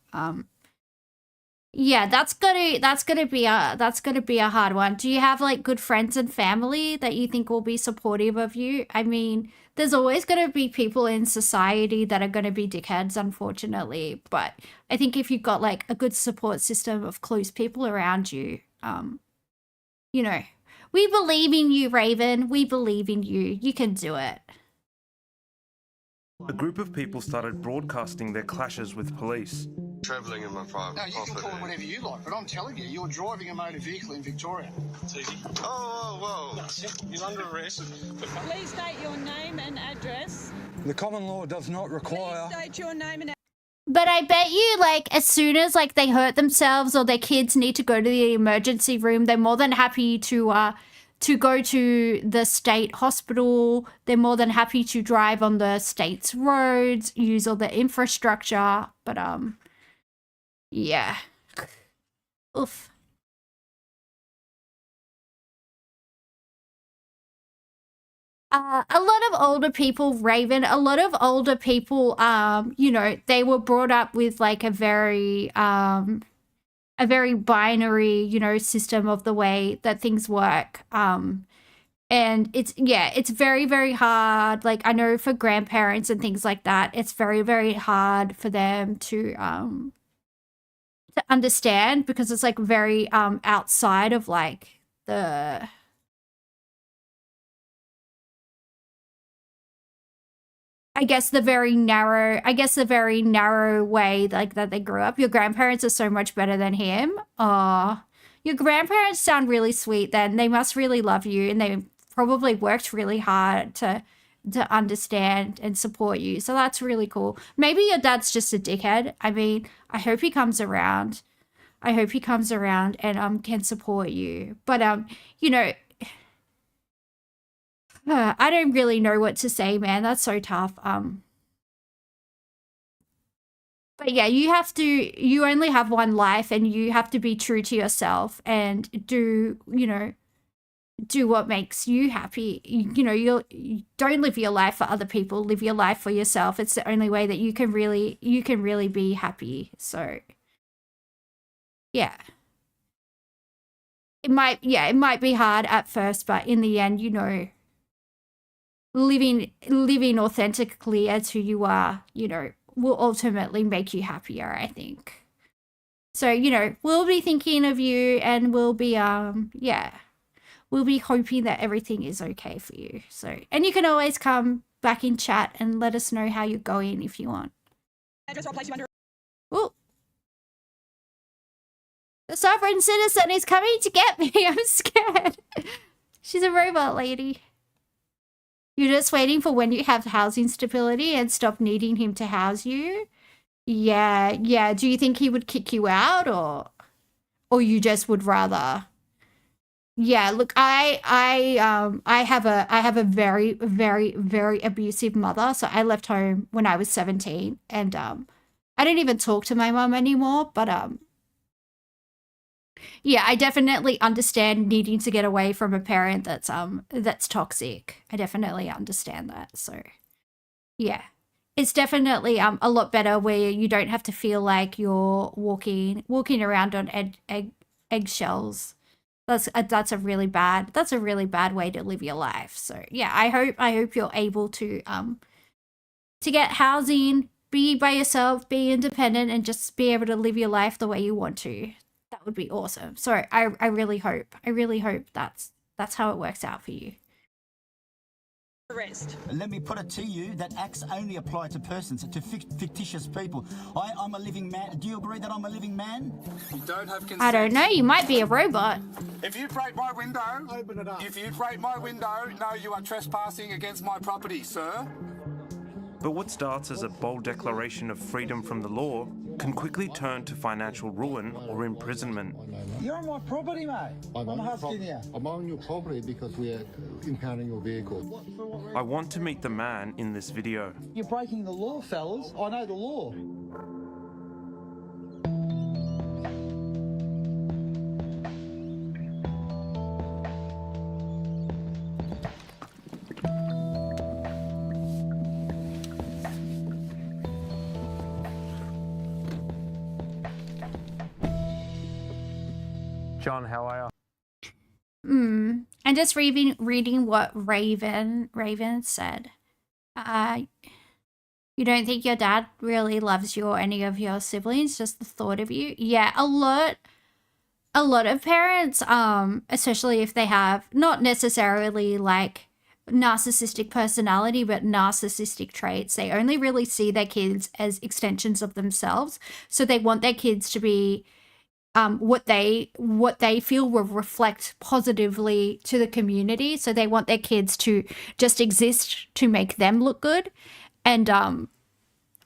Yeah, that's gonna be a hard one. Do you have like good friends and family that you think will be supportive of you? I mean, there's always gonna be people in society that are gonna be dickheads, unfortunately. But I think if you've got like a good support system of close people around you, you know, we believe in you, Raven. We believe in you. You can do it. a group of people started broadcasting their clashes with police. Travelling in my private property. No, you can call it whatever you like, but I'm telling you, you're driving a motor vehicle in Victoria. It's easy. Oh, whoa. You're under arrest. Please state your name and address. The common law does not require... Please state your name and But I bet you, like, as soon as, like, they hurt themselves or their kids need to go to the emergency room, they're more than happy to go to the state hospital. They're more than happy to drive on the state's roads, use all the infrastructure. But, yeah. Oof. A lot of older people, Raven, a lot of older people, you know, they were brought up with like a very binary, you know, system of the way that things work. And it's, yeah, it's very, very hard. Like, I know for grandparents and things like that, it's very, very hard for them to understand because it's like very, outside of like the, I guess the very narrow way like that they grew up. Your grandparents are so much better than him. Aw, your grandparents sound really sweet then. They must really love you and they probably worked really hard to understand and support you. So that's really cool. Maybe your dad's just a dickhead. I mean, I hope he comes around. I hope he comes around and can support you. But you know, I don't really know what to say, man. That's so tough. But yeah, you only have one life and you have to be true to yourself and do what makes you happy. You know, you don't live your life for other people, live your life for yourself. It's the only way that you can really be happy. So yeah. It might be hard at first, but in the end, you know, living authentically as who you are, you know, will ultimately make you happier, I think. So, you know, we'll be thinking of you and we'll be we'll be hoping that everything is okay for you. So, and you can always come back in chat and let us know how you're going if you want. Oh, the sovereign citizen is coming to get me. I'm scared. She's a robot lady. You're just waiting for when you have housing stability and stop needing him to house you? Yeah. Do you think he would kick you out or you just would rather? Yeah, look, I have a very, very, very abusive mother. So I left home when I was 17 and I don't even talk to my mom anymore, but yeah, I definitely understand needing to get away from a parent that's toxic. I definitely understand that. So yeah, it's definitely a lot better where you don't have to feel like you're walking around on eggshells. That's a really bad way to live your life. So yeah, I hope you're able to get housing, be by yourself, be independent, and just be able to live your life the way you want to. That would be awesome. So I really hope that's how it works out for you. arrest. Let me put it to you that acts only apply to persons, to fictitious people. I'm a living man. Do you agree that I'm a living man? You don't have consent. I don't know, you might be a robot. If you break my window, open it up. If you break my window, no, you are trespassing against my property, sir. But what starts as a bold declaration of freedom from the law can quickly turn to financial ruin or imprisonment. You're on my property, mate. I'm asking you. I'm on your property because we're impounding your vehicle. I want to meet the man in this video. You're breaking the law, fellas. I know the law. John, how are you? And just reading what Raven said. You don't think your dad really loves you or any of your siblings, just the thought of you? Yeah, a lot of parents, especially if they have not necessarily like narcissistic personality, but narcissistic traits, they only really see their kids as extensions of themselves. So they want their kids to be what they feel will reflect positively to the community. So they want their kids to just exist to make them look good, and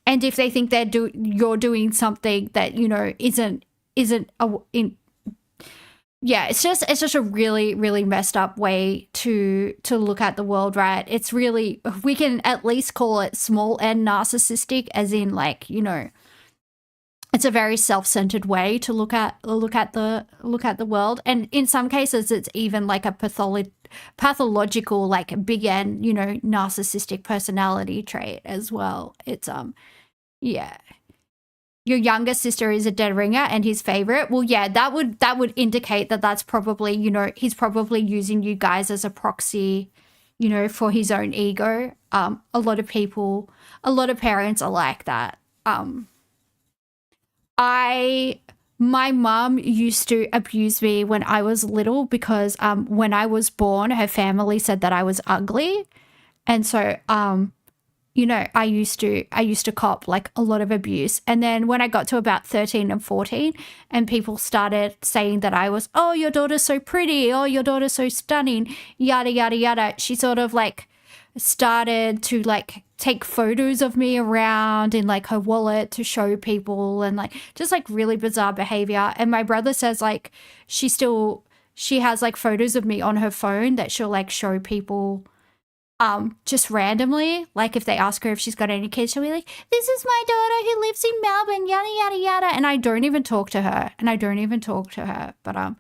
if they think you're doing something that isn't it's just a really messed up way to look at the world, right? It's really, we can at least call it small n narcissistic, as in like it's a very self-centered way to look at the world, and in some cases it's even like a pathological like big N narcissistic personality trait as well. It's yeah. Your younger sister is a dead ringer and his favorite. Well, yeah, that would indicate that that's probably he's probably using you guys as a proxy, for his own ego. A lot of parents are like that. My mum used to abuse me when I was little because when I was born, her family said that I was ugly. And so, I used to cop like a lot of abuse. And then when I got to about 13 and 14 and people started saying that I was, oh, your daughter's so pretty. Oh, your daughter's so stunning, yada, yada, yada. She sort of like started to like take photos of me around in like her wallet to show people, and like just like really bizarre behavior. And my brother says like she has like photos of me on her phone that she'll like show people just randomly. Like if they ask her if she's got any kids, she'll be like, this is my daughter who lives in Melbourne, yada yada yada. And I don't even talk to her. But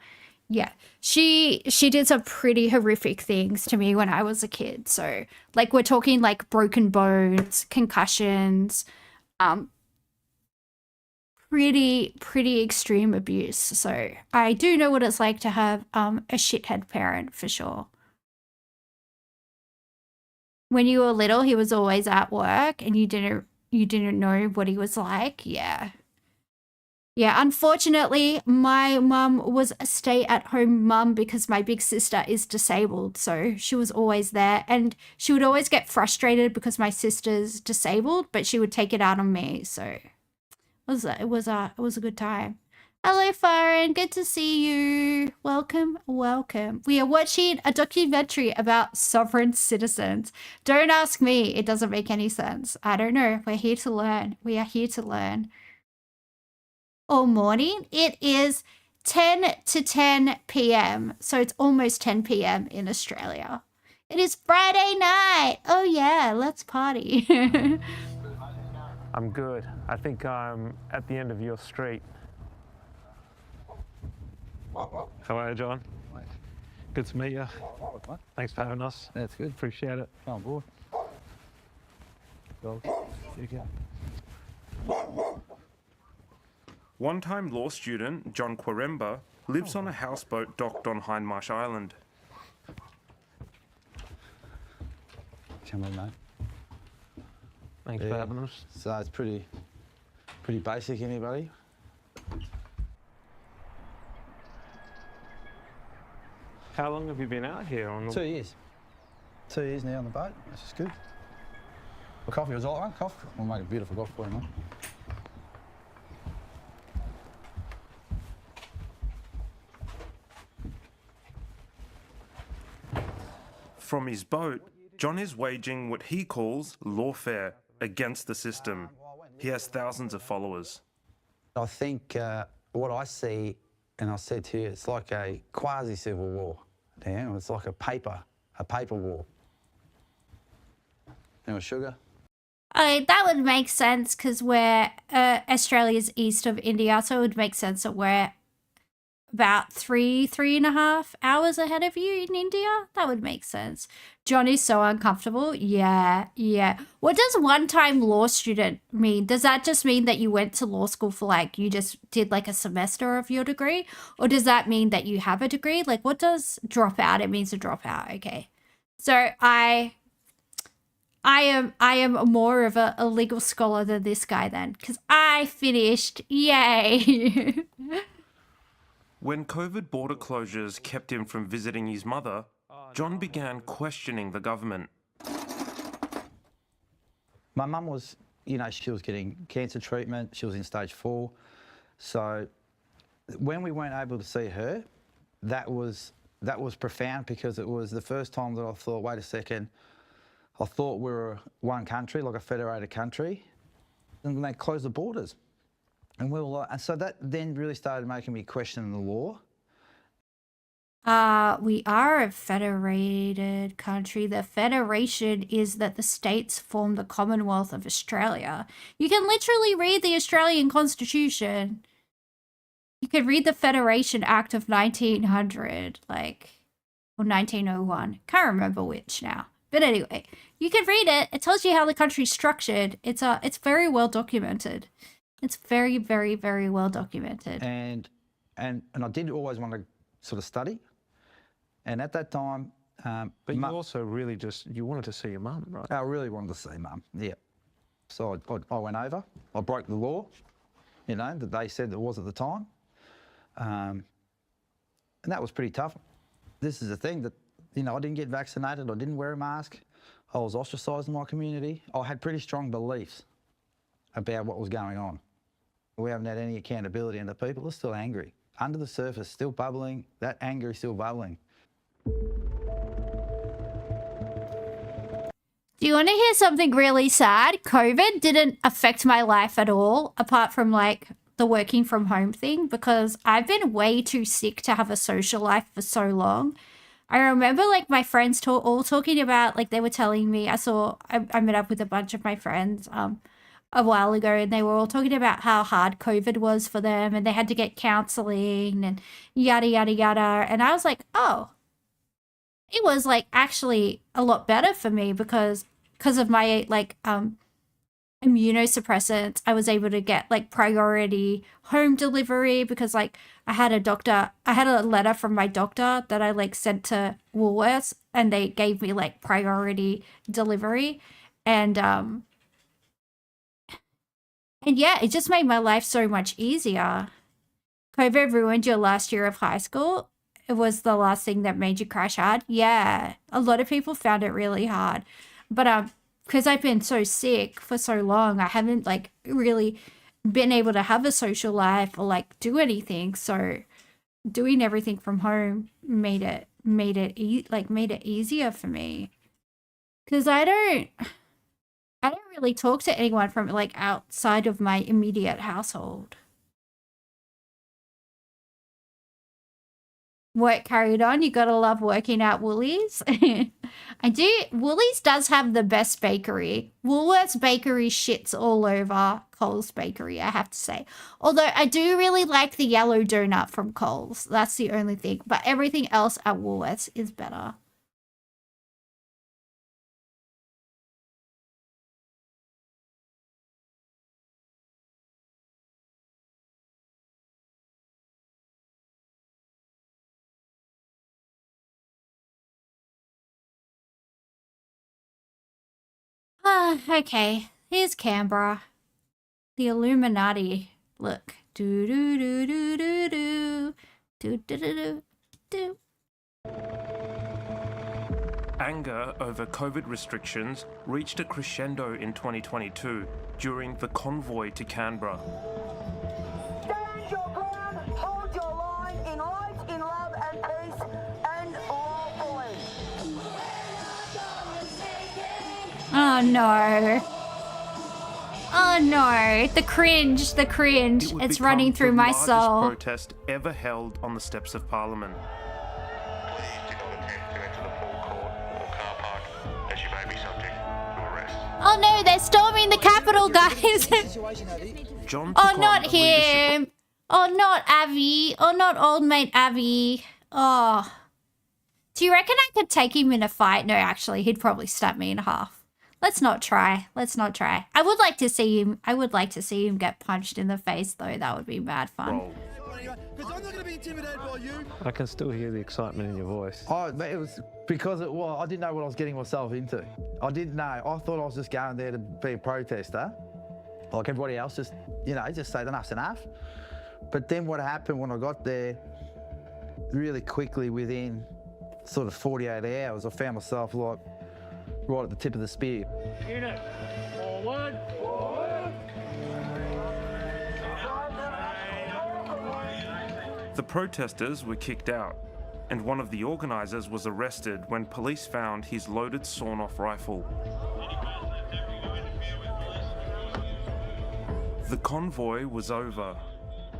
yeah, she did some pretty horrific things to me when I was a kid. So like we're talking like broken bones, concussions, pretty extreme abuse. So I do know what it's like to have a shithead parent for sure. When you were little, he was always at work and you didn't know what he was like. Yeah. Yeah, unfortunately, my mum was a stay-at-home mum because my big sister is disabled. So she was always there, and she would always get frustrated because my sister's disabled, but she would take it out on me. So it was a good time. Hello, Farron. Good to see you. Welcome. We are watching a documentary about sovereign citizens. Don't ask me. It doesn't make any sense. I don't know. We're here to learn. We are here to learn. All morning. It is 10 to 10 p.m. So it's almost 10 p.m. in Australia. It is Friday night. Oh yeah, let's party. I'm good. I think I'm at the end of your street. How are you, John? Good to meet you. Thanks for having us. That's good. Appreciate it. Come on board. One-time law student John Quaremba lives on a houseboat docked on Hindmarsh Island. Come on, mate. Thanks for having us. So it's pretty basic, anybody? How long have you been out here? 2 years. 2 years now on the boat. That's just good. The coffee was all right, coffee. We'll make a beautiful coffee for you, mate. From his boat, John is waging what he calls lawfare against the system. He has thousands of followers. I think what I see, and I said to you, it's like a quasi-civil war. Damn, it's like a paper war. You know, sugar? That would make sense because we're Australia's east of India, so it would make sense that we're about 3.5 hours ahead of you in India. That would make sense. John is so uncomfortable. Yeah. What does one-time law student mean? Does that just mean that you went to law school for like, you just did like a semester of your degree? Or does that mean that you have a degree? Like what does drop out? It means to drop out. Okay. So I am more of a legal scholar than this guy then, because I finished. Yay. When COVID border closures kept him from visiting his mother, John began questioning the government. My mum was, you know, she was getting cancer treatment. She was in stage 4. So when we weren't able to see her, that was profound, because it was the first time that I thought, wait a second, I thought we were one country, like a federated country, and they closed the borders. And we were like, and so that then really started making me question the law. We are a federated country. The federation is that the states form the Commonwealth of Australia. You can literally read the Australian Constitution. You could read the Federation Act of 1900, like, or 1901. Can't remember which now. But anyway, you can read it. It tells you how the country's structured. It's very well documented. It's very, very, very well documented. And I did always want to sort of study. And at that time... but you also really you wanted to see your mum, right? I really wanted to see mum, yeah. So I went over. I broke the law, you know, that they said there was at the time. And that was pretty tough. This is the thing that, you know, I didn't get vaccinated. I didn't wear a mask. I was ostracised in my community. I had pretty strong beliefs about what was going on. We haven't had any accountability, and the people are still angry. Under the surface, still bubbling. That anger is still bubbling. Do you want to hear something really sad? COVID didn't affect my life at all, apart from like the working from home thing, because I've been way too sick to have a social life for so long. I remember like my friends all talking about, like they were telling me, I met up with a bunch of my friends a while ago, and they were all talking about how hard COVID was for them, and they had to get counseling and yada, yada, yada. And I was like, oh, it was like actually a lot better for me because of my like immunosuppressants. I was able to get like priority home delivery because like I had a letter from my doctor that I like sent to Woolworths, and they gave me like priority delivery. And yeah, it just made my life so much easier. COVID ruined your last year of high school. It was the last thing that made you crash hard. Yeah, a lot of people found it really hard. But because I've been so sick for so long, I haven't like really been able to have a social life or like do anything. So doing everything from home made it easier for me. Because I don't really talk to anyone from like outside of my immediate household. Work carried on. You gotta love working at Woolies. I do. Woolies does have the best bakery. Woolworths bakery shits all over Coles bakery, I have to say. Although I do really like the yellow donut from Coles. That's the only thing. But everything else at Woolworths is better. Okay, here's Canberra. The Illuminati. Look. Do do do do do do. Do do do do do. anger over COVID restrictions reached a crescendo in 2022 during the convoy to Canberra. Stand your ground, hold your line in light, in love and peace, and lawfully. Oh no. Oh no, the cringe, the cringe. It would It's become running through the my largest soul. protest ever held on the steps of Parliament. Oh no, they're storming the Capitol, guys. John Oh, took not on the leadership him. Oh, not Avi. Oh, not old mate Avi. Oh. Do you reckon I could take him in a fight? No, actually, he'd probably snap me in half. Let's not try. Let's not try. I would like to see him. I would like to see him get punched in the face, though. That would be mad fun. I can still hear the excitement in your voice. Oh, but it was because I didn't know what I was getting myself into. I didn't know. I thought I was just going there to be a protester, like everybody else, just say enough's enough. But then what happened when I got there, really quickly within sort of 48 hours, I found myself like right at the tip of the spear. Unit, forward, forward. The protesters were kicked out, and one of the organisers was arrested when police found his loaded sawn-off rifle. The convoy was over,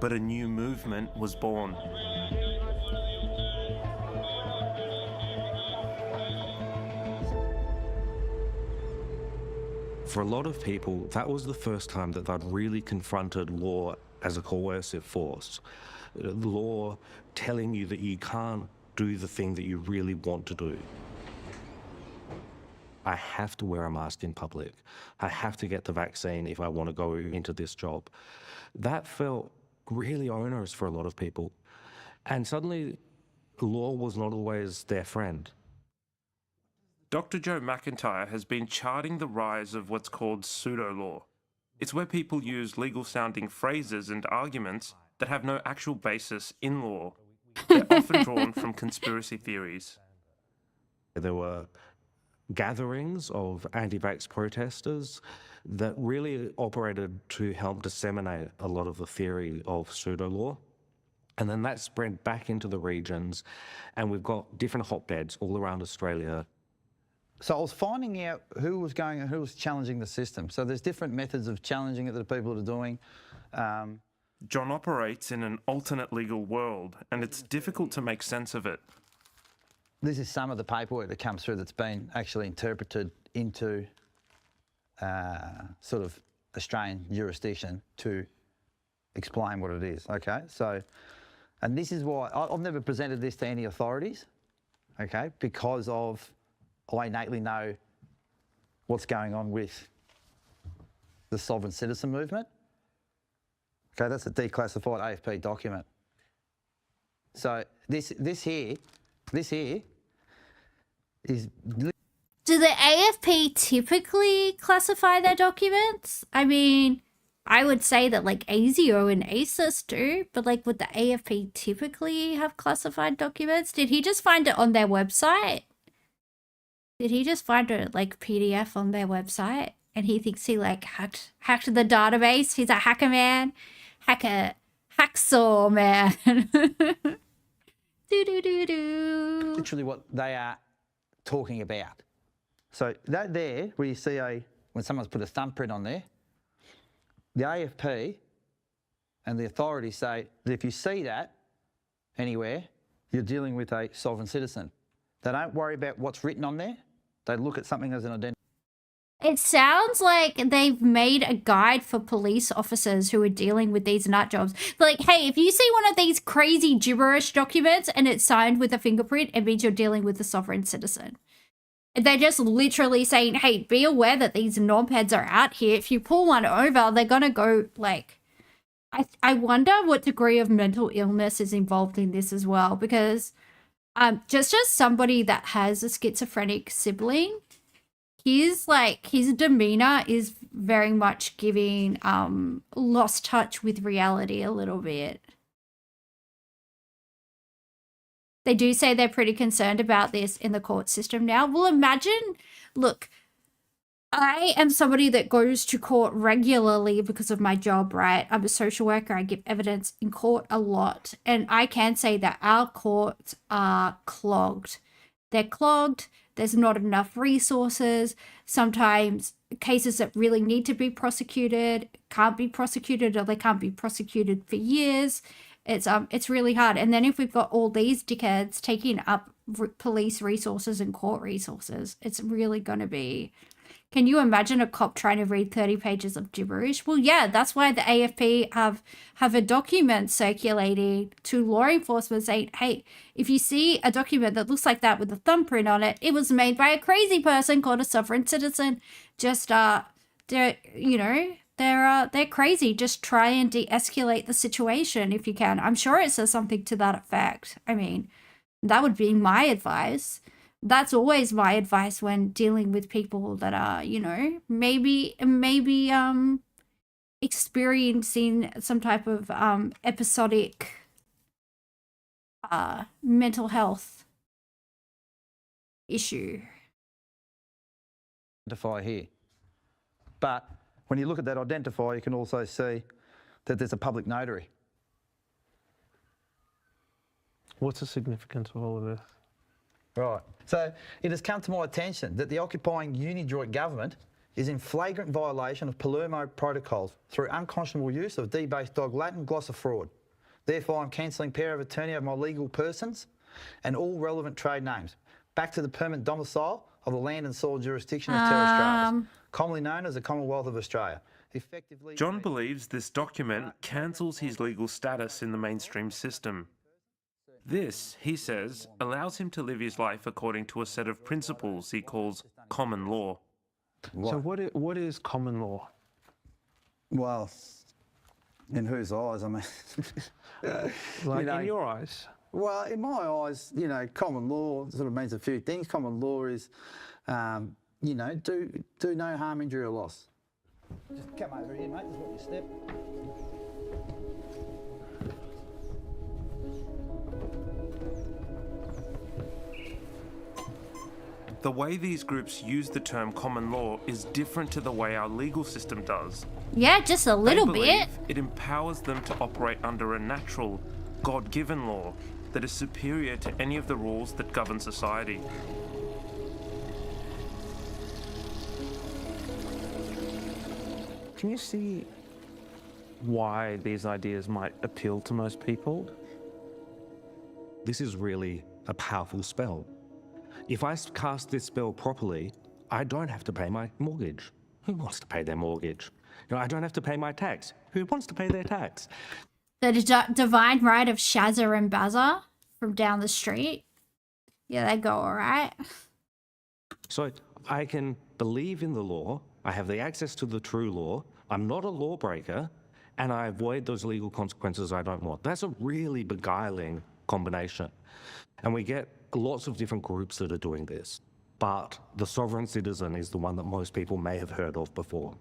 but a new movement was born. For a lot of people, that was the first time that they'd really confronted law as a coercive force. The law telling you that you can't do the thing that you really want to do. I have to wear a mask in public. I have to get the vaccine if I want to go into this job. That felt really onerous for a lot of people. And suddenly, law was not always their friend. Dr. Joe McIntyre has been charting the rise of what's called pseudo-law. It's where people use legal-sounding phrases and arguments that have no actual basis in law. They're often drawn from conspiracy theories. There were gatherings of anti-vax protesters that really operated to help disseminate a lot of the theory of pseudo-law. And then that spread back into the regions, and we've got different hotbeds all around Australia. So I was finding out who was going and who was challenging the system. So there's different methods of challenging it that people are doing. John operates in an alternate legal world, and it's difficult to make sense of it. This is some of the paperwork that comes through that's been actually interpreted into sort of Australian jurisdiction to explain what it is, okay? So, and this is why I've never presented this to any authorities, okay, because I innately know what's going on with the sovereign citizen movement. Okay, that's a declassified AFP document. So this here is... Do the AFP typically classify their documents? I mean, I would say that like ASIO and AEST do, but like would the AFP typically have classified documents? Did he just find it on their website? Did he just find a like PDF on their website and he thinks he like hacked the database? He's a hacker man. Hacksaw man. Do. Literally what they are talking about. So that there, where you see when someone's put a thumbprint on there, the AFP and the authorities say that if you see that anywhere, you're dealing with a sovereign citizen. They don't worry about what's written on there. They look at something as an identity. It sounds like they've made a guide for police officers who are dealing with these nut jobs. Like, hey, if you see one of these crazy gibberish documents and it's signed with a fingerprint, it means you're dealing with a sovereign citizen. They're just literally saying, hey, be aware that these knobheads are out here. If you pull one over, they're going to go, like... I wonder what degree of mental illness is involved in this as well, because just as somebody that has a schizophrenic sibling, his demeanor is very much giving lost touch with reality a little bit. They do say they're pretty concerned about this in the court system now. Well, imagine, look, I am somebody that goes to court regularly because of my job, right? I'm a social worker. I give evidence in court a lot. And I can say that our courts are clogged. They're clogged. There's not enough resources. Sometimes cases that really need to be prosecuted can't be prosecuted, or they can't be prosecuted for years. It's really hard. And then if we've got all these dickheads taking up police resources and court resources, it's really going to be... Can you imagine a cop trying to read 30 pages of gibberish? Well, yeah, that's why the AFP have a document circulating to law enforcement saying, hey, if you see a document that looks like that with a thumbprint on it, it was made by a crazy person called a sovereign citizen. Just, they're crazy. Just try and de-escalate the situation if you can. I'm sure it says something to that effect. I mean, that would be my advice. That's always my advice when dealing with people that are, you know, maybe experiencing some type of episodic mental health issue. Identify here. But when you look at that identifier, you can also see that there's a public notary. What's the significance of all of this? Right. So it has come to my attention that the occupying Unidroit government is in flagrant violation of Palermo protocols through unconscionable use of debased dog Latin glossa fraud. Therefore, I'm cancelling power of attorney over my legal persons and all relevant trade names back to the permanent domicile of the land and soil jurisdiction of Terra Australis, commonly known as the Commonwealth of Australia. Effectively, John believes this document cancels his legal status in the mainstream system. This, he says, allows him to live his life according to a set of principles he calls common law. So what is common law? Well, in whose eyes? I mean, like in your eyes? Well, in my eyes, you know, common law sort of means a few things. Common law is, you know, do no harm, injury or loss. Just come over here, mate. Just let me step. The way these groups use the term common law is different to the way our legal system does. Yeah, just a little bit. It empowers them to operate under a natural, God-given law that is superior to any of the rules that govern society. Can you see why these ideas might appeal to most people? This is really a powerful spell. If I cast this spell properly, I don't have to pay my mortgage. Who wants to pay their mortgage? You know, I don't have to pay my tax. Who wants to pay their tax? The divine right of Shazza and Bazza from down the street. Yeah, they go all right. So I can believe in the law. I have the access to the true law. I'm not a lawbreaker, and I avoid those legal consequences I don't want. That's a really beguiling combination. And we get lots of different groups that are doing this, but the sovereign citizen is the one that most people may have heard of before.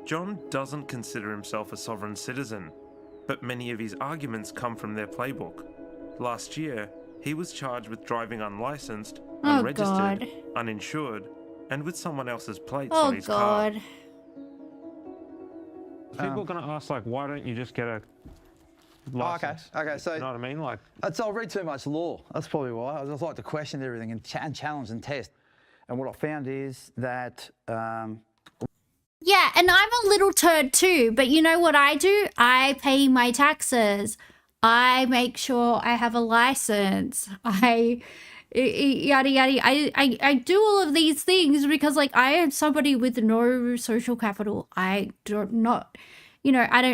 John doesn't consider himself a sovereign citizen, but many of his arguments come from their playbook. Last year, he was charged with driving unlicensed, unregistered, uninsured, and with someone else's plates on his car. People are going to ask, like, why don't you just get a license? Okay, so... You know what I mean? Like, I read too much law. That's probably why. I just like to question everything and challenge and test. And what I found is that... Yeah, and I'm a little turd too, but you know what I do? I pay my taxes. I make sure I have a license. I do all of these things because, like, I am somebody with no social capital. I don't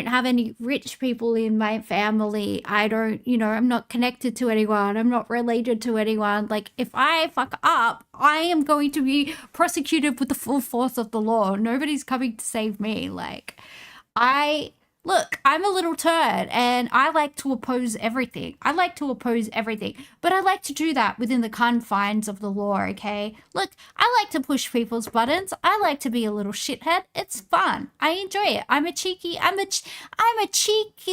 have any rich people in my family. I'm not connected to anyone. I'm not related to anyone. Like, if I fuck up, I am going to be prosecuted with the full force of the law. Nobody's coming to save me. Like, I'm a little turd and I like to oppose everything. But I like to do that within the confines of the law, okay? Look, I like to push people's buttons. I like to be a little shithead. It's fun. I enjoy it. I'm a cheeky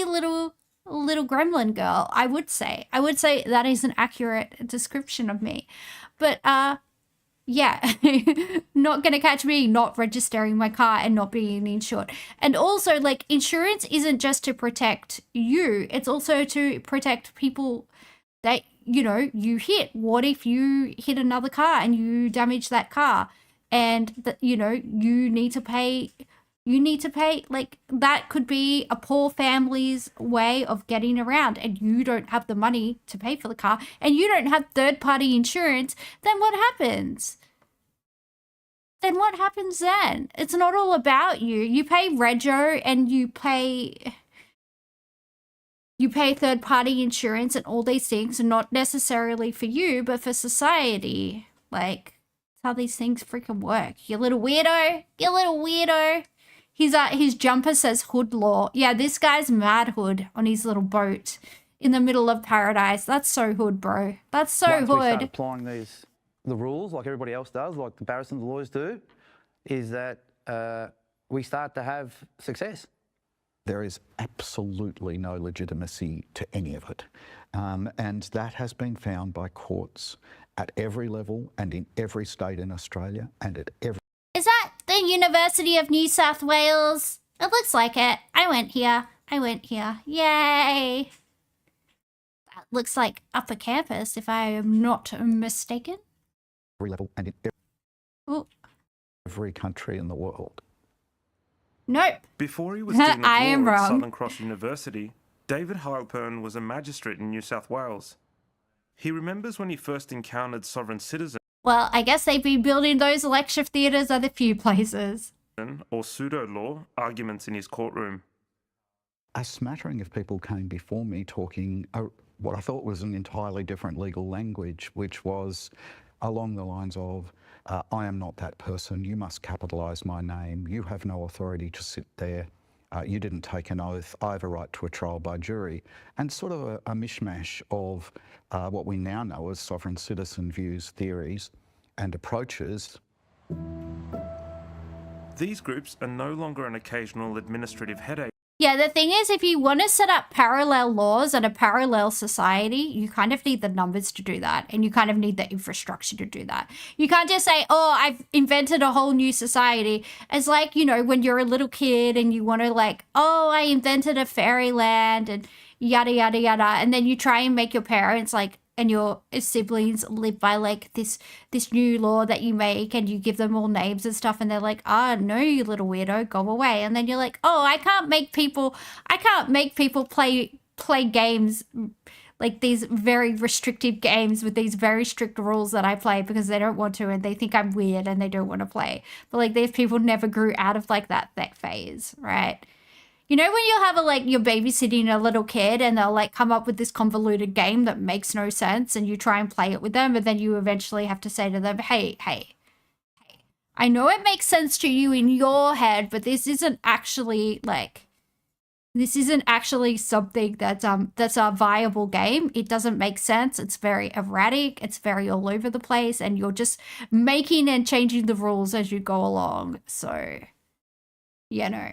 little little gremlin girl, I would say. I would say that is an accurate description of me. But, yeah, not gonna catch me not registering my car and not being insured. And also, like, insurance isn't just to protect you, it's also to protect people that, you know, you hit. What if you hit another car and you damage that car? And, you know, you need to pay, like, that could be a poor family's way of getting around, and you don't have the money to pay for the car, and you don't have third-party insurance, then what happens? Then what happens then? It's not all about you. You pay rego and you pay third-party insurance and all these things, not necessarily for you, but for society. Like, that's how these things freaking work. You little weirdo. You little weirdo. His jumper says hood law. Yeah, this guy's mad hood on his little boat in the middle of paradise. That's so hood, bro. That's so Once we start hood. applying the rules like everybody else does, like the barristers and the lawyers do, is that we start to have success. There is absolutely no legitimacy to any of it. And that has been found by courts at every level and in every state in Australia and at every... Is that the University of New South Wales? It looks like it. I went here. Yay. That looks like Upper Campus, if I am not mistaken. Every level and in every country in the world. Nope. Before he was Dean of I am Law at wrong. Southern Cross University, David Halpern was a magistrate in New South Wales. He remembers when he first encountered sovereign citizen Well, I guess they've been building those lecture theatres at a few places. or pseudo-law arguments in his courtroom. A smattering of people came before me talking what I thought was an entirely different legal language, which was along the lines of, I am not that person, you must capitalise my name, you have no authority to sit there, you didn't take an oath, I have a right to a trial by jury, and sort of a mishmash of what we now know as sovereign citizen views, theories and approaches. These groups are no longer an occasional administrative headache. Yeah, the thing is, if you want to set up parallel laws and a parallel society, you kind of need the numbers to do that. And you kind of need the infrastructure to do that. You can't just say, oh, I've invented a whole new society. It's like, you know, when you're a little kid and you want to like, oh, I invented a fairyland and yada, yada, yada. And then you try and make your parents like, and your siblings live by like this new law that you make, and you give them all names and stuff, and they're like, no, you little weirdo, go away. And then you're like, oh, I can't make people play games, like these very restrictive games with these very strict rules that I play because they don't want to and they think I'm weird and they don't want to play. But like these people never grew out of like that phase, right? You know when you have you're babysitting a little kid and they'll like come up with this convoluted game that makes no sense and you try and play it with them, and then you eventually have to say to them, hey, I know it makes sense to you in your head, but this isn't actually something that's a viable game. It doesn't make sense. It's very erratic. It's very all over the place, and you're just making and changing the rules as you go along. So, you know.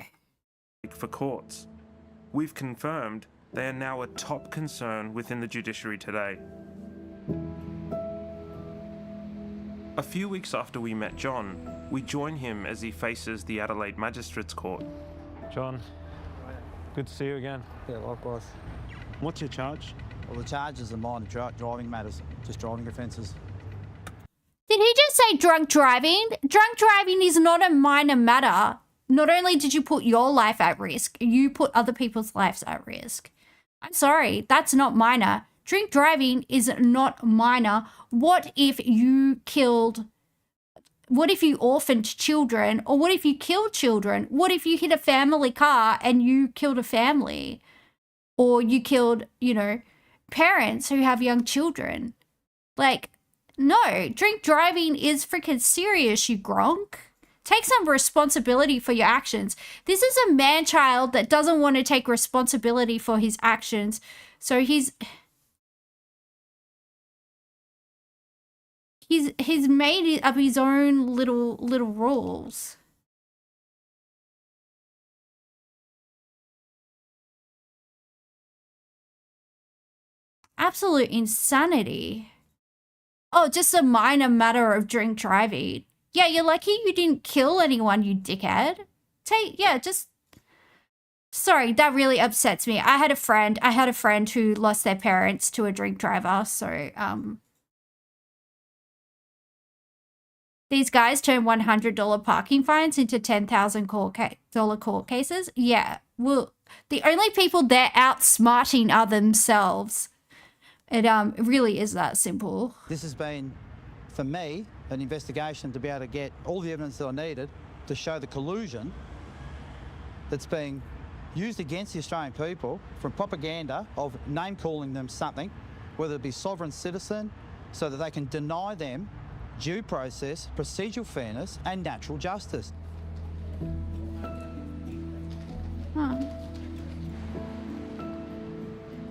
For courts. We've confirmed they are now a top concern within the judiciary today. A few weeks after we met John, we join him as he faces the Adelaide Magistrates Court. John, good to see you again. Yeah, likewise. What's your charge? Well, the charges are minor driving matters, just driving offences. Did he just say drunk driving? Drunk driving is not a minor matter. Not only did you put your life at risk, you put other people's lives at risk. I'm sorry, that's not minor. Drink driving is not minor. What if you orphaned children? Or what if you killed children? What if you hit a family car and you killed a family? Or you killed, parents who have young children? Like, no, drink driving is freaking serious, you gronk. Take some responsibility for your actions. This is a man-child that doesn't want to take responsibility for his actions. So he's made up his own little rules. Absolute insanity. Oh, just a minor matter of drink driving. Yeah, you're lucky you didn't kill anyone, you dickhead. Just... Sorry, that really upsets me. I had a friend who lost their parents to a drink driver, so, these guys turn $100 parking fines into $10,000 court cases? Yeah, well, the only people they're outsmarting are themselves. It really is that simple. This has been, for me, an investigation to be able to get all the evidence that I needed to show the collusion that's being used against the Australian people from propaganda of name-calling them something, whether it be sovereign citizen, so that they can deny them due process, procedural fairness and natural justice.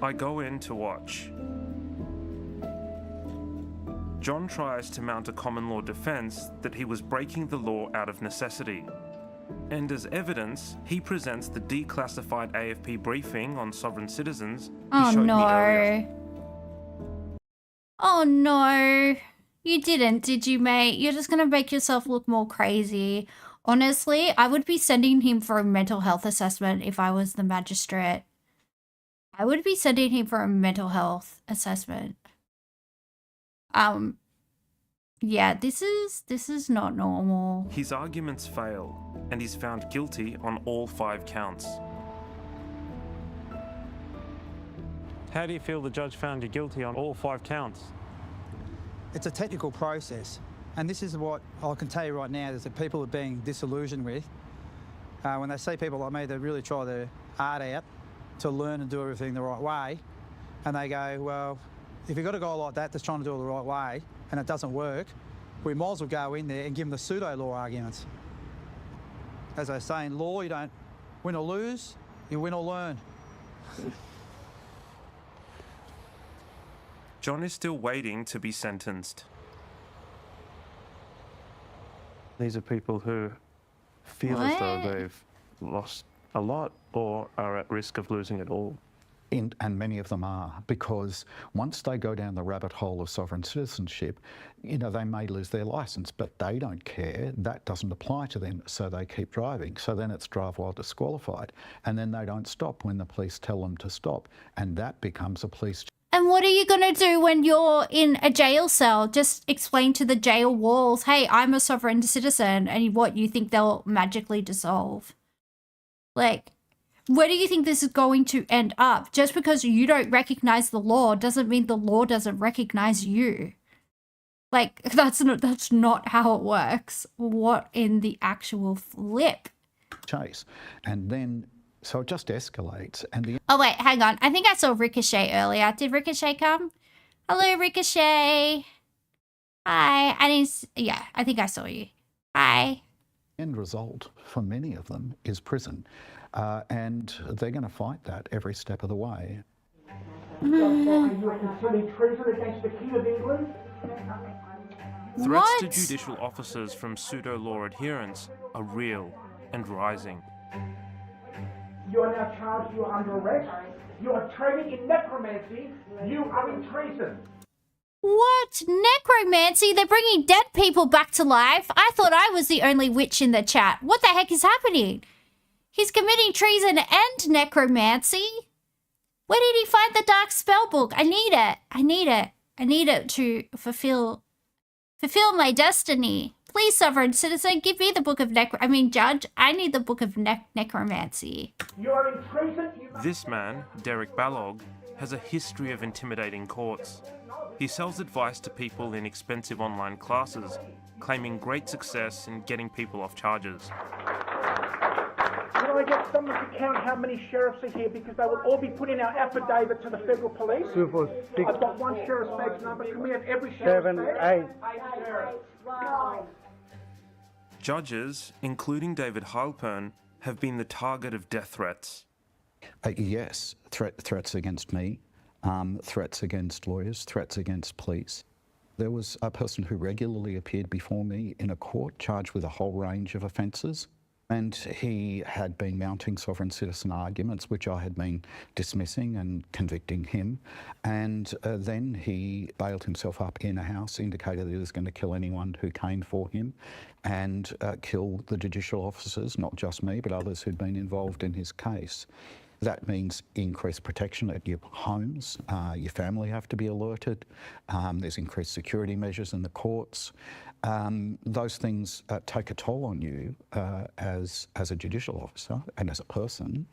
I go in to watch. John tries to mount a common law defence that he was breaking the law out of necessity. And as evidence, he presents the declassified AFP briefing on sovereign citizens he showed me earlier. Oh no. You didn't, did you, mate? You're just gonna make yourself look more crazy. Honestly, I would be sending him for a mental health assessment if I was the magistrate. I would be sending him for a mental health assessment. Yeah, this is not normal. His arguments fail, and he's found guilty on all 5 counts. How do you feel the judge found you guilty on all 5 counts? It's a technical process, and this is what I can tell you right now is that people are being disillusioned with. When they see people like me that really try their art out to learn and do everything the right way, and they go, well, if you've got a guy like that that's trying to do it the right way and it doesn't work, we might as well go in there and give them the pseudo-law arguments. As I say in law, you don't win or lose, you win or learn. John is still waiting to be sentenced. These are people who feel as though they've lost a lot or are at risk of losing it all. And many of them are, because once they go down the rabbit hole of sovereign citizenship, you know, they may lose their licence, but they don't care. That doesn't apply to them, so they keep driving. So then it's drive while disqualified. And then they don't stop when the police tell them to stop. And that becomes a police... And what are you going to do when you're in a jail cell? Just explain to the jail walls, hey, I'm a sovereign citizen, and what, you think they'll magically dissolve? Like... where do you think this is going to end up? Just because you don't recognize the law doesn't mean the law doesn't recognize you. Like, that's not how it works. What in the actual flip? Chase. And then, so it just escalates. And the... Oh, wait, hang on. I think I saw Ricochet earlier. Did Ricochet come? Hello, Ricochet. Hi. I think I saw you. Hi. End result for many of them is prison. And they're going to fight that every step of the way. Threats to judicial officers from pseudo-law adherents are real and rising. You are now charged, you are under arrest, you are training in necromancy, you are in treason. What? Necromancy? They're bringing dead people back to life? I thought I was the only witch in the chat. What the heck is happening? He's committing treason and necromancy? Where did he find the dark spell book? I need it. I need it. I need it to fulfill my destiny. Please, sovereign citizen, give me the book of judge, I need the book of necromancy. You are in treason. This man, Derek Ballog, has a history of intimidating courts. He sells advice to people in expensive online classes, claiming great success in getting people off charges. Can I get someone to count how many sheriffs are here, because they will all be putting our affidavit to the federal police. 2, 4, 6. I've got one sheriff's badge number. Can we have every sheriff's 7, badge? 8. Judges, including David Heilpern, have been the target of death threats. Yes, threats against me, threats against lawyers, threats against police. There was a person who regularly appeared before me in a court charged with a whole range of offences. And he had been mounting sovereign citizen arguments, which I had been dismissing and convicting him. And then he bailed himself up in a house, indicated that he was going to kill anyone who came for him, and kill the judicial officers, not just me, but others who'd been involved in his case. That means increased protection at your homes. Your family have to be alerted. There's increased security measures in the courts. Those things take a toll on you as a judicial officer and as a person,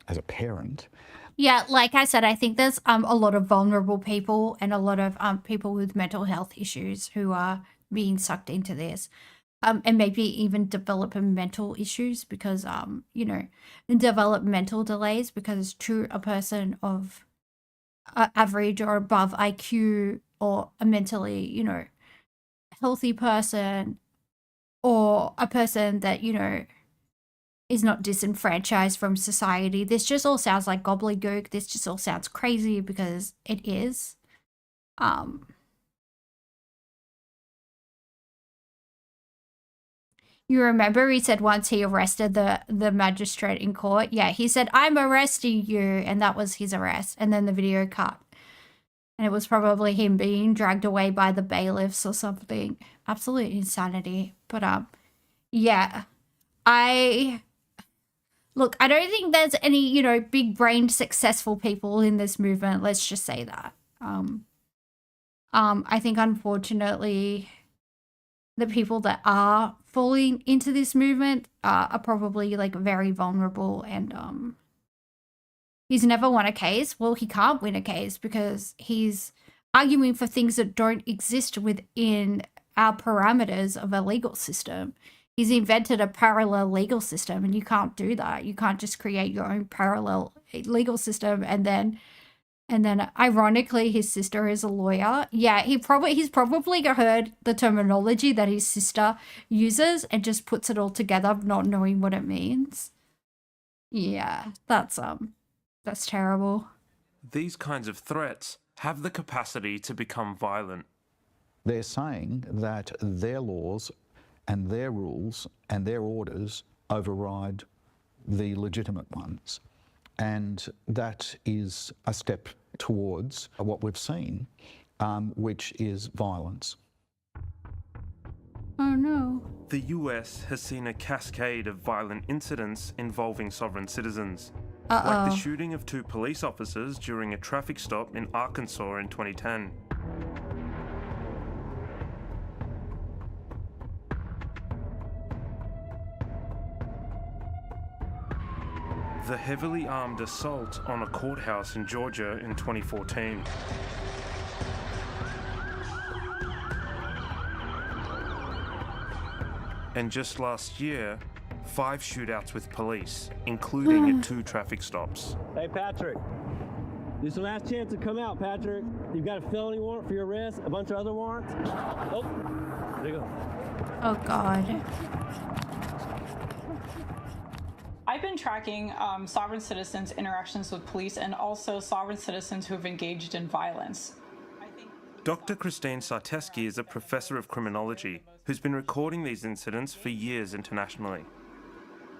as a parent. Yeah, like I said, I think there's a lot of vulnerable people and a lot of people with mental health issues who are being sucked into this. And maybe even developmental issues because, you know, developmental delays because to a person of average or above IQ or a mentally, you know, healthy person or a person that, you know, is not disenfranchised from society. This just all sounds like gobbledygook. This just all sounds crazy because it is. You remember he said once he arrested the magistrate in court? Yeah, he said, "I'm arresting you," and that was his arrest. And then the video cut. And it was probably him being dragged away by the bailiffs or something. Absolute insanity. But, yeah. Look, I don't think there's any, you know, big-brained successful people in this movement. Let's just say that. I think, unfortunately, the people that are falling into this movement are probably like very vulnerable and he's never won a case. Well, he can't win a case because he's arguing for things that don't exist within our parameters of a legal system. He's invented a parallel legal system and you can't do that. You can't just create your own parallel legal system and then ironically his sister is a lawyer. Yeah, he's probably heard the terminology that his sister uses and just puts it all together not knowing what it means. Yeah, that's terrible. These kinds of threats have the capacity to become violent. They're saying that their laws and their rules and their orders override the legitimate ones. And that is a step towards what we've seen, which is violence. Oh no. The US has seen a cascade of violent incidents involving sovereign citizens. Like the shooting of 2 police officers during a traffic stop in Arkansas in 2010. The heavily armed assault on a courthouse in Georgia in 2014. And just last year, 5 shootouts with police, including at 2 traffic stops. Hey, Patrick. This is the last chance to come out, Patrick. You've got a felony warrant for your arrest, a bunch of other warrants. Oh, there you go. Oh, God. I've been tracking sovereign citizens' interactions with police and also sovereign citizens who have engaged in violence. Dr. Christine Sarteski is a professor of criminology who's been recording these incidents for years internationally.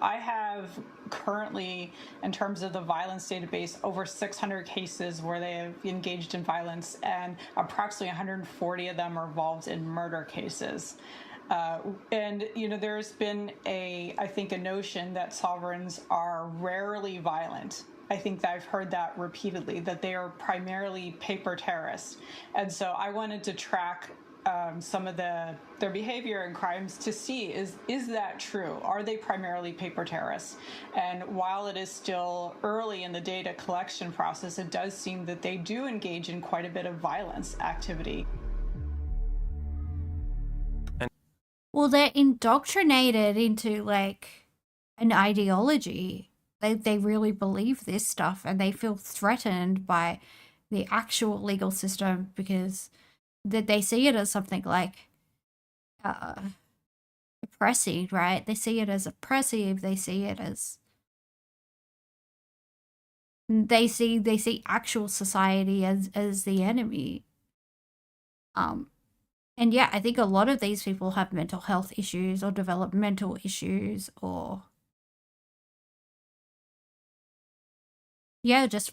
I have currently, in terms of the violence database, over 600 cases where they have engaged in violence, and approximately 140 of them are involved in murder cases. And, you know, there's been I think a notion that sovereigns are rarely violent. I think that I've heard that repeatedly, that they are primarily paper terrorists. And so I wanted to track some of their behavior and crimes to see, is that true? Are they primarily paper terrorists? And while it is still early in the data collection process, it does seem that they do engage in quite a bit of violence activity. Well, they're indoctrinated into like an ideology. They really believe this stuff and they feel threatened by the actual legal system because they see it as something like oppressive, right? They see it as oppressive. They see it as they see actual society as the enemy. And yeah, I think a lot of these people have mental health issues or developmental issues or yeah, just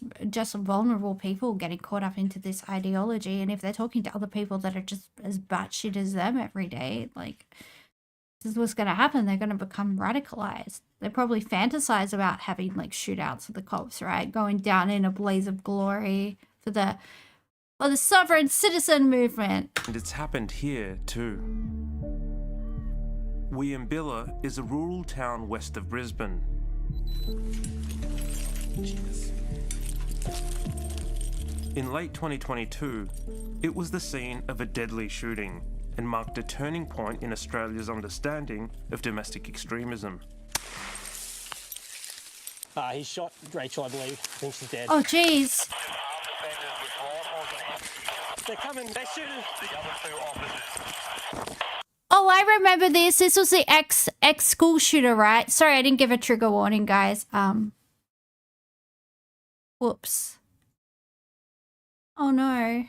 vulnerable people getting caught up into this ideology, and if they're talking to other people that are just as batshit as them every day, like, this is what's going to happen. They're going to become radicalized. They probably fantasize about having like shootouts with the cops, right? Going down in a blaze of glory for the sovereign citizen movement. And it's happened here too. Wiambilla is a rural town west of Brisbane. Jesus. In late 2022, it was the scene of a deadly shooting and marked a turning point in Australia's understanding of domestic extremism. He shot Rachel, I believe. I think she's dead. Oh, jeez. They're coming. They're shooting. Oh, I remember this. This was the ex-school shooter, right? Sorry, I didn't give a trigger warning, guys. Whoops. Oh, no.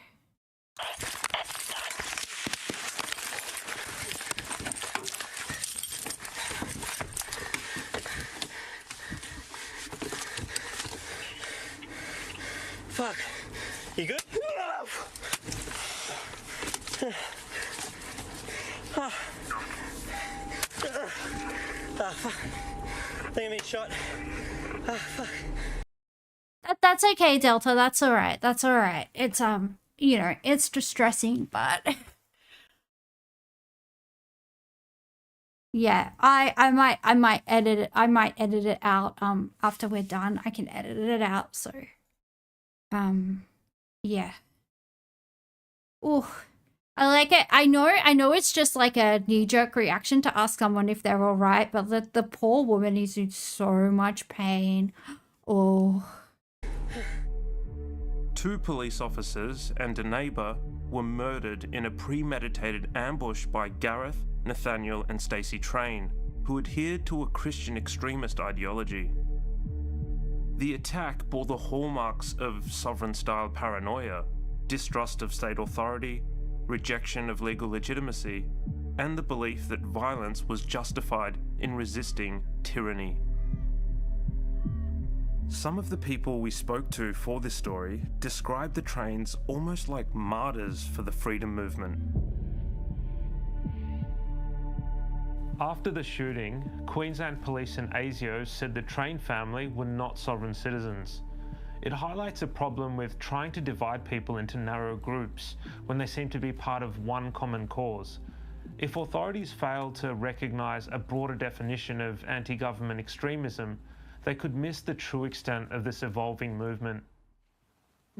Fuck. You good? Fuck. I think I'm being shot. Fuck. That's okay, Delta. That's all right. That's all right. It's you know, it's distressing, but yeah, I might edit it. I might edit it out after we're done. I can edit it out, so yeah. Oh, I like it. I know it's just like a knee-jerk reaction to ask someone if they're all right, but the poor woman is in so much pain. Oh. 2 police officers and a neighbour were murdered in a premeditated ambush by Gareth, Nathaniel and Stacey Train, who adhered to a Christian extremist ideology. The attack bore the hallmarks of sovereign-style paranoia, distrust of state authority, rejection of legal legitimacy, and the belief that violence was justified in resisting tyranny. Some of the people we spoke to for this story described the trains almost like martyrs for the freedom movement. After the shooting, Queensland Police and ASIO said the Train family were not sovereign citizens. It highlights a problem with trying to divide people into narrow groups when they seem to be part of one common cause. If authorities fail to recognise a broader definition of anti-government extremism, they could miss the true extent of this evolving movement.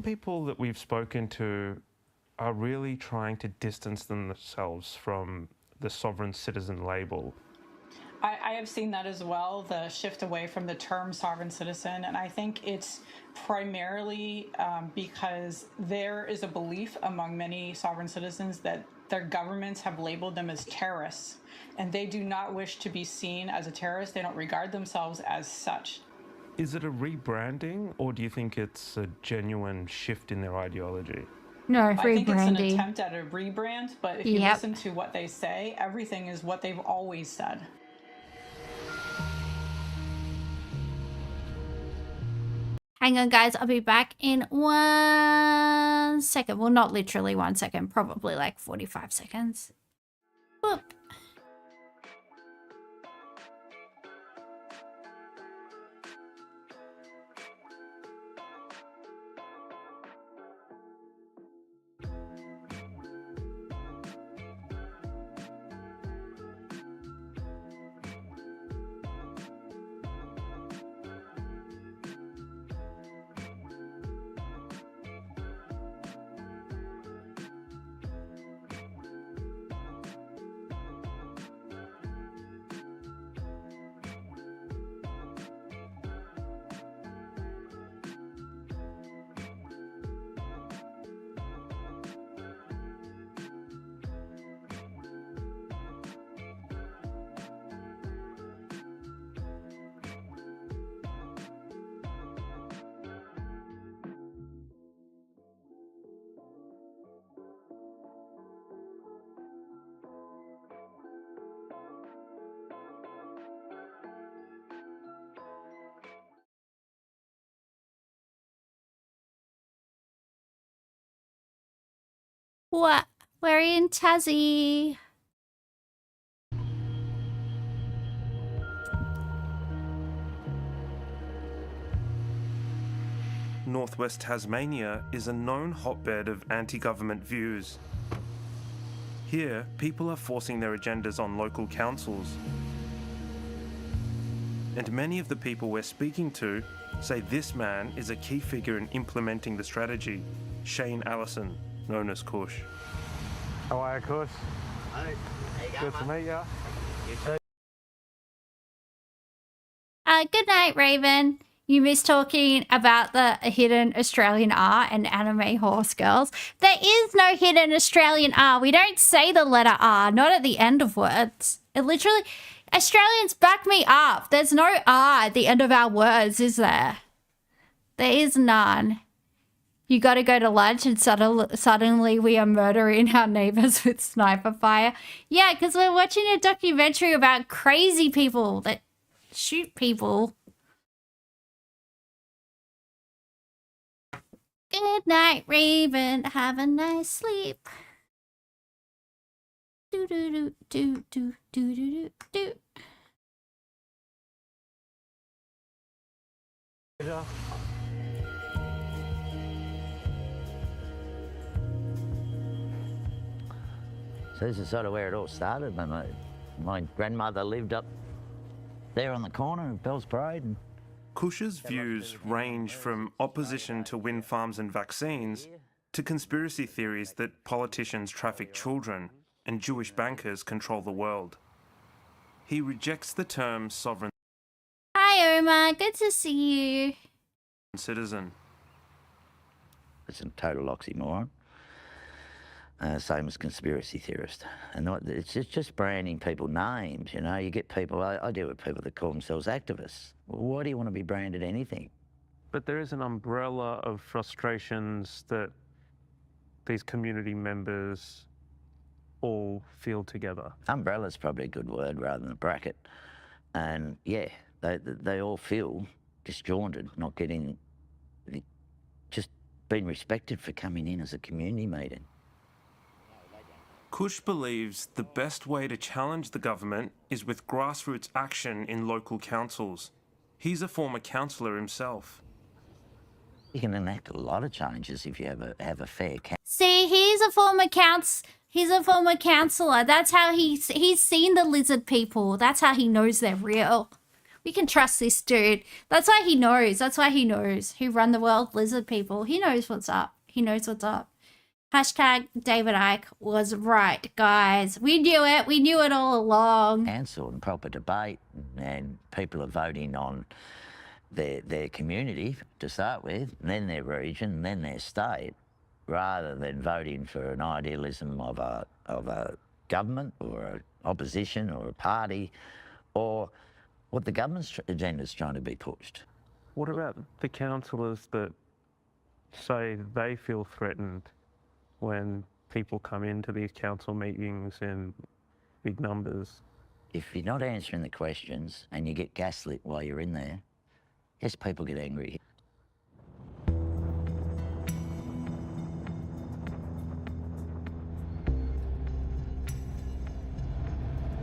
People that we've spoken to are really trying to distance themselves from the sovereign citizen label. I have seen that as well, the shift away from the term sovereign citizen, and I think it's primarily because there is a belief among many sovereign citizens that their governments have labeled them as terrorists, and they do not wish to be seen as a terrorist. They don't regard themselves as such. Is it a rebranding, or do you think it's a genuine shift in their ideology? No, I think it's an rebranding. attempt at a rebrand, but if you listen to what they say, everything is what they've always said. Hang on, guys. I'll be back in 1 second. Well, not literally 1 second. Probably like 45 seconds. Boop. What? We're in Tassie. Northwest Tasmania is a known hotbed of anti-government views. Here, people are forcing their agendas on local councils. And many of the people we're speaking to say this man is a key figure in implementing the strategy, Shane Allison, known as Kush. How are you, Kush? Hey. Good to meet you. You too. Good night, Raven. You miss talking about the hidden Australian R and anime horse girls. There is no hidden Australian R. We don't say the letter R, not at the end of words. It literally... Australians, back me up. There's no R at the end of our words, is there? There is none. You gotta go to lunch and suddenly we are murdering our neighbors with sniper fire. Yeah, because we're watching a documentary about crazy people that shoot people. Good night, Raven. Have a nice sleep. Do do do do do do do do. So this is sort of where it all started. My grandmother lived up there on the corner of Bell's Parade. And Kush's views range from opposition to wind farms and vaccines to conspiracy theories that politicians traffic children and Jewish bankers control the world. He rejects the term sovereign Hi, Oma. Good to see you. citizen. it's a total oxymoron. Same as conspiracy theorist. And it's just branding people names, you know. You get people, I deal with people that call themselves activists. Well, why do you want to be branded anything? But there is an umbrella of frustrations that these community members all feel together. Umbrella's probably a good word rather than a bracket. And yeah, they all feel disjointed, not getting, just being respected for coming in as a community meeting. Kush believes the best way to challenge the government is with grassroots action in local councils. He's a former councillor himself. You can enact a lot of changes if you have a fair See, he's a former councillor. That's how he's seen the lizard people. That's how he knows they're real. We can trust this dude. That's why he knows. That's why he knows who run the world, lizard people. He knows what's up. He knows what's up. Hashtag David Icke was right, guys. We knew it. We knew it all along. Council and proper debate, and people are voting on their community to start with, and then their region, and then their state, rather than voting for an idealism of a government or an opposition or a party, or what the government's agenda is trying to be pushed. What about the councillors that say they feel threatened when people come into these council meetings in big numbers? If you're not answering the questions and you get gaslit while you're in there, yes, people get angry.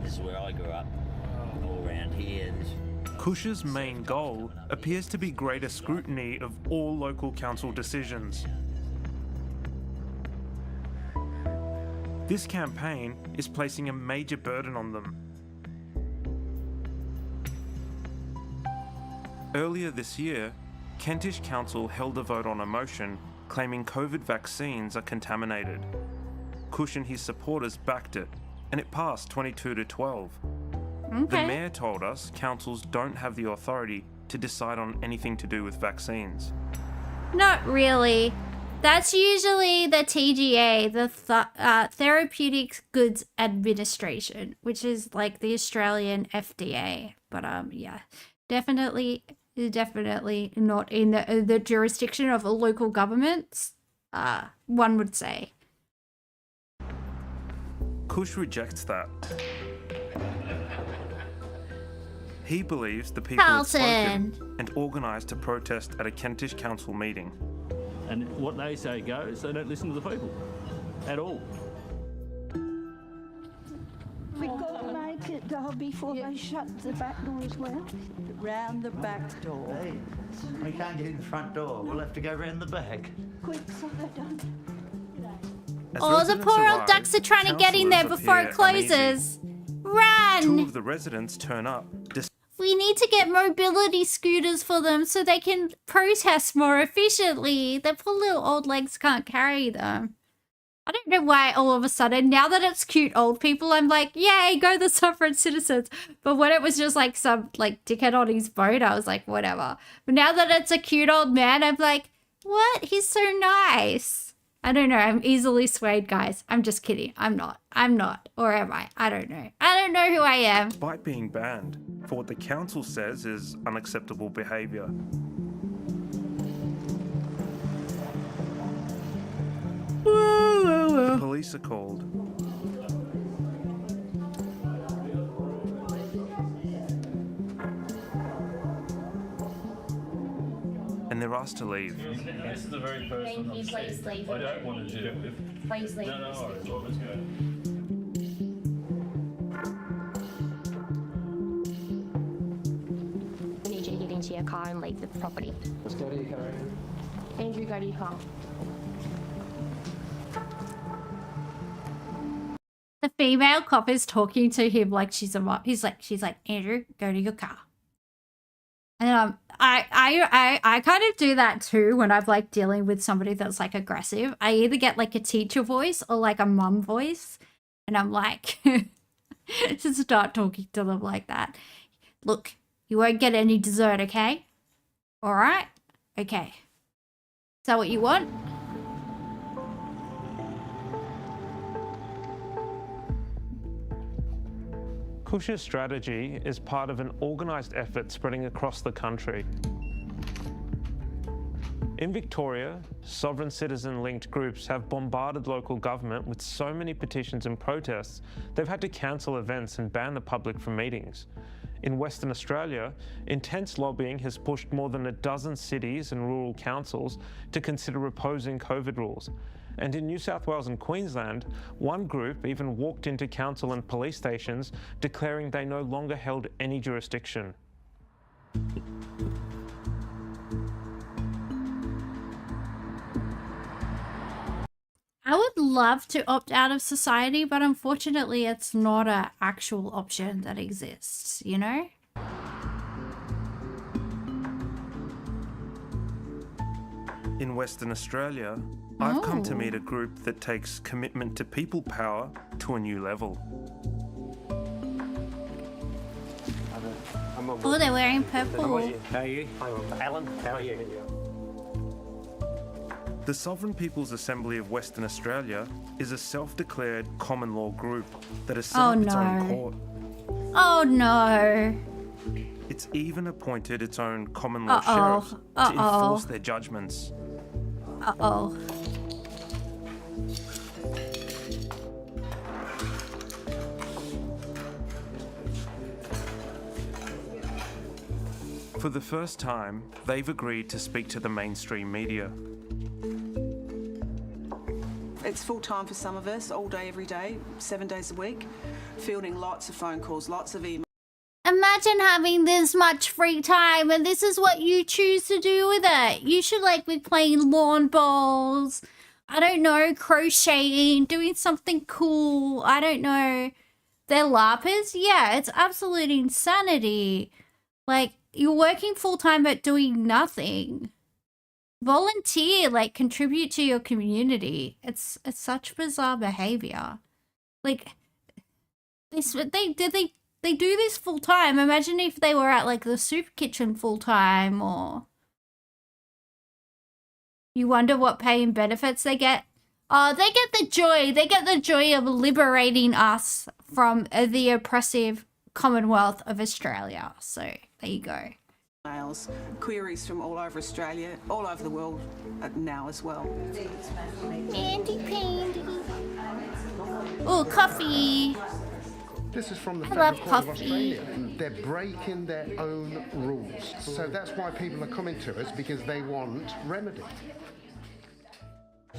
This is where I grew up, all around here. Kush's main goal appears to be greater scrutiny of all local council decisions. This campaign is placing a major burden on them. Earlier this year, Kentish Council held a vote on a motion claiming COVID vaccines are contaminated. Kush and his supporters backed it, and it passed 22-12. Okay. The mayor told us councils don't have the authority to decide on anything to do with vaccines. Not really. That's usually the TGA, the Therapeutic Goods Administration, which is like the Australian FDA. But yeah, definitely not in the jurisdiction of local governments, one would say. Kush rejects that. He believes the people have spoken and organised a protest at a Kentish Council meeting. And what they say goes, they don't listen to the people. at all. We've got to make it before they shut the back door as well. Round the back door. Hey, we can't get in the front door. We'll have to go round the back. Quick, so they don't. Oh, the poor old ducks are trying to get in there before it closes. Run! 2 of the residents turn up. We need to get mobility scooters for them so they can protest more efficiently. Their poor little old legs can't carry them. I don't know why all of a sudden, now that it's cute old people, I'm like, yay, go the sovereign citizens. But when it was just like some like dickhead on his boat, I was like, whatever. But now that it's a cute old man, I'm like, what? He's so nice. I don't know. I'm easily swayed, guys. I'm just kidding. I'm not. Or am I? I don't know. I don't know who I am. Despite being banned for what the council says is unacceptable behaviour. The police are called. And they're asked to leave. This is the very person. Thank you, please leave. I don't want to do it. Please leave. No, all right, well, let's go. I need you to get into your car and leave the property. Let's go to your car. Andrew, go to your car. The female cop is talking to him like she's a mom. She's like, Andrew, go to your car. And I kind of do that too when I'm like dealing with somebody that's like aggressive. I either get like a teacher voice or like a mum voice, and I'm like, to start talking to them like that. Look, you won't get any dessert, okay? All right, okay. Is that what you want? Kush's strategy is part of an organised effort spreading across the country. In Victoria, sovereign citizen-linked groups have bombarded local government with so many petitions and protests, they've had to cancel events and ban the public from meetings. In Western Australia, intense lobbying has pushed more than a dozen cities and rural councils to consider opposing COVID rules. And in New South Wales and Queensland, one group even walked into council and police stations declaring they no longer held any jurisdiction. I would love to opt out of society, but unfortunately it's not an actual option that exists, you know? In Western Australia, I've come to meet a group that takes commitment to people power to a new level. Oh, they're wearing purple. How are you? I'm Alan. How are you? The Sovereign People's Assembly of Western Australia is a self-declared common law group that has set up its own court. Oh no. It's even appointed its own common law sheriffs to enforce their judgments. Uh-oh. For the first time, they've agreed to speak to the mainstream media. It's full time for some of us, all day, every day, 7 days a week, fielding lots of phone calls, lots of emails. Imagine having this much free time and this is what you choose to do with it. You should like be playing lawn bowls, I don't know, crocheting, doing something cool, I don't know. They're LARPers? Yeah, it's absolute insanity. Like, you're working full-time but doing nothing. Volunteer, like, contribute to your community. It's such bizarre behavior. Like, they do this full-time. Imagine if they were at, like, the soup kitchen full-time, or... You wonder what pay and benefits they get? Oh, they get the joy. They get the joy of liberating us from the oppressive Commonwealth of Australia. So, there you go. Emails, queries from all over Australia, all over the world now as well. Pandy. Oh, coffee. This is from the I Federal love Court of coffee. Australia. They're breaking their own rules. So that's why people are coming to us, because they want remedy.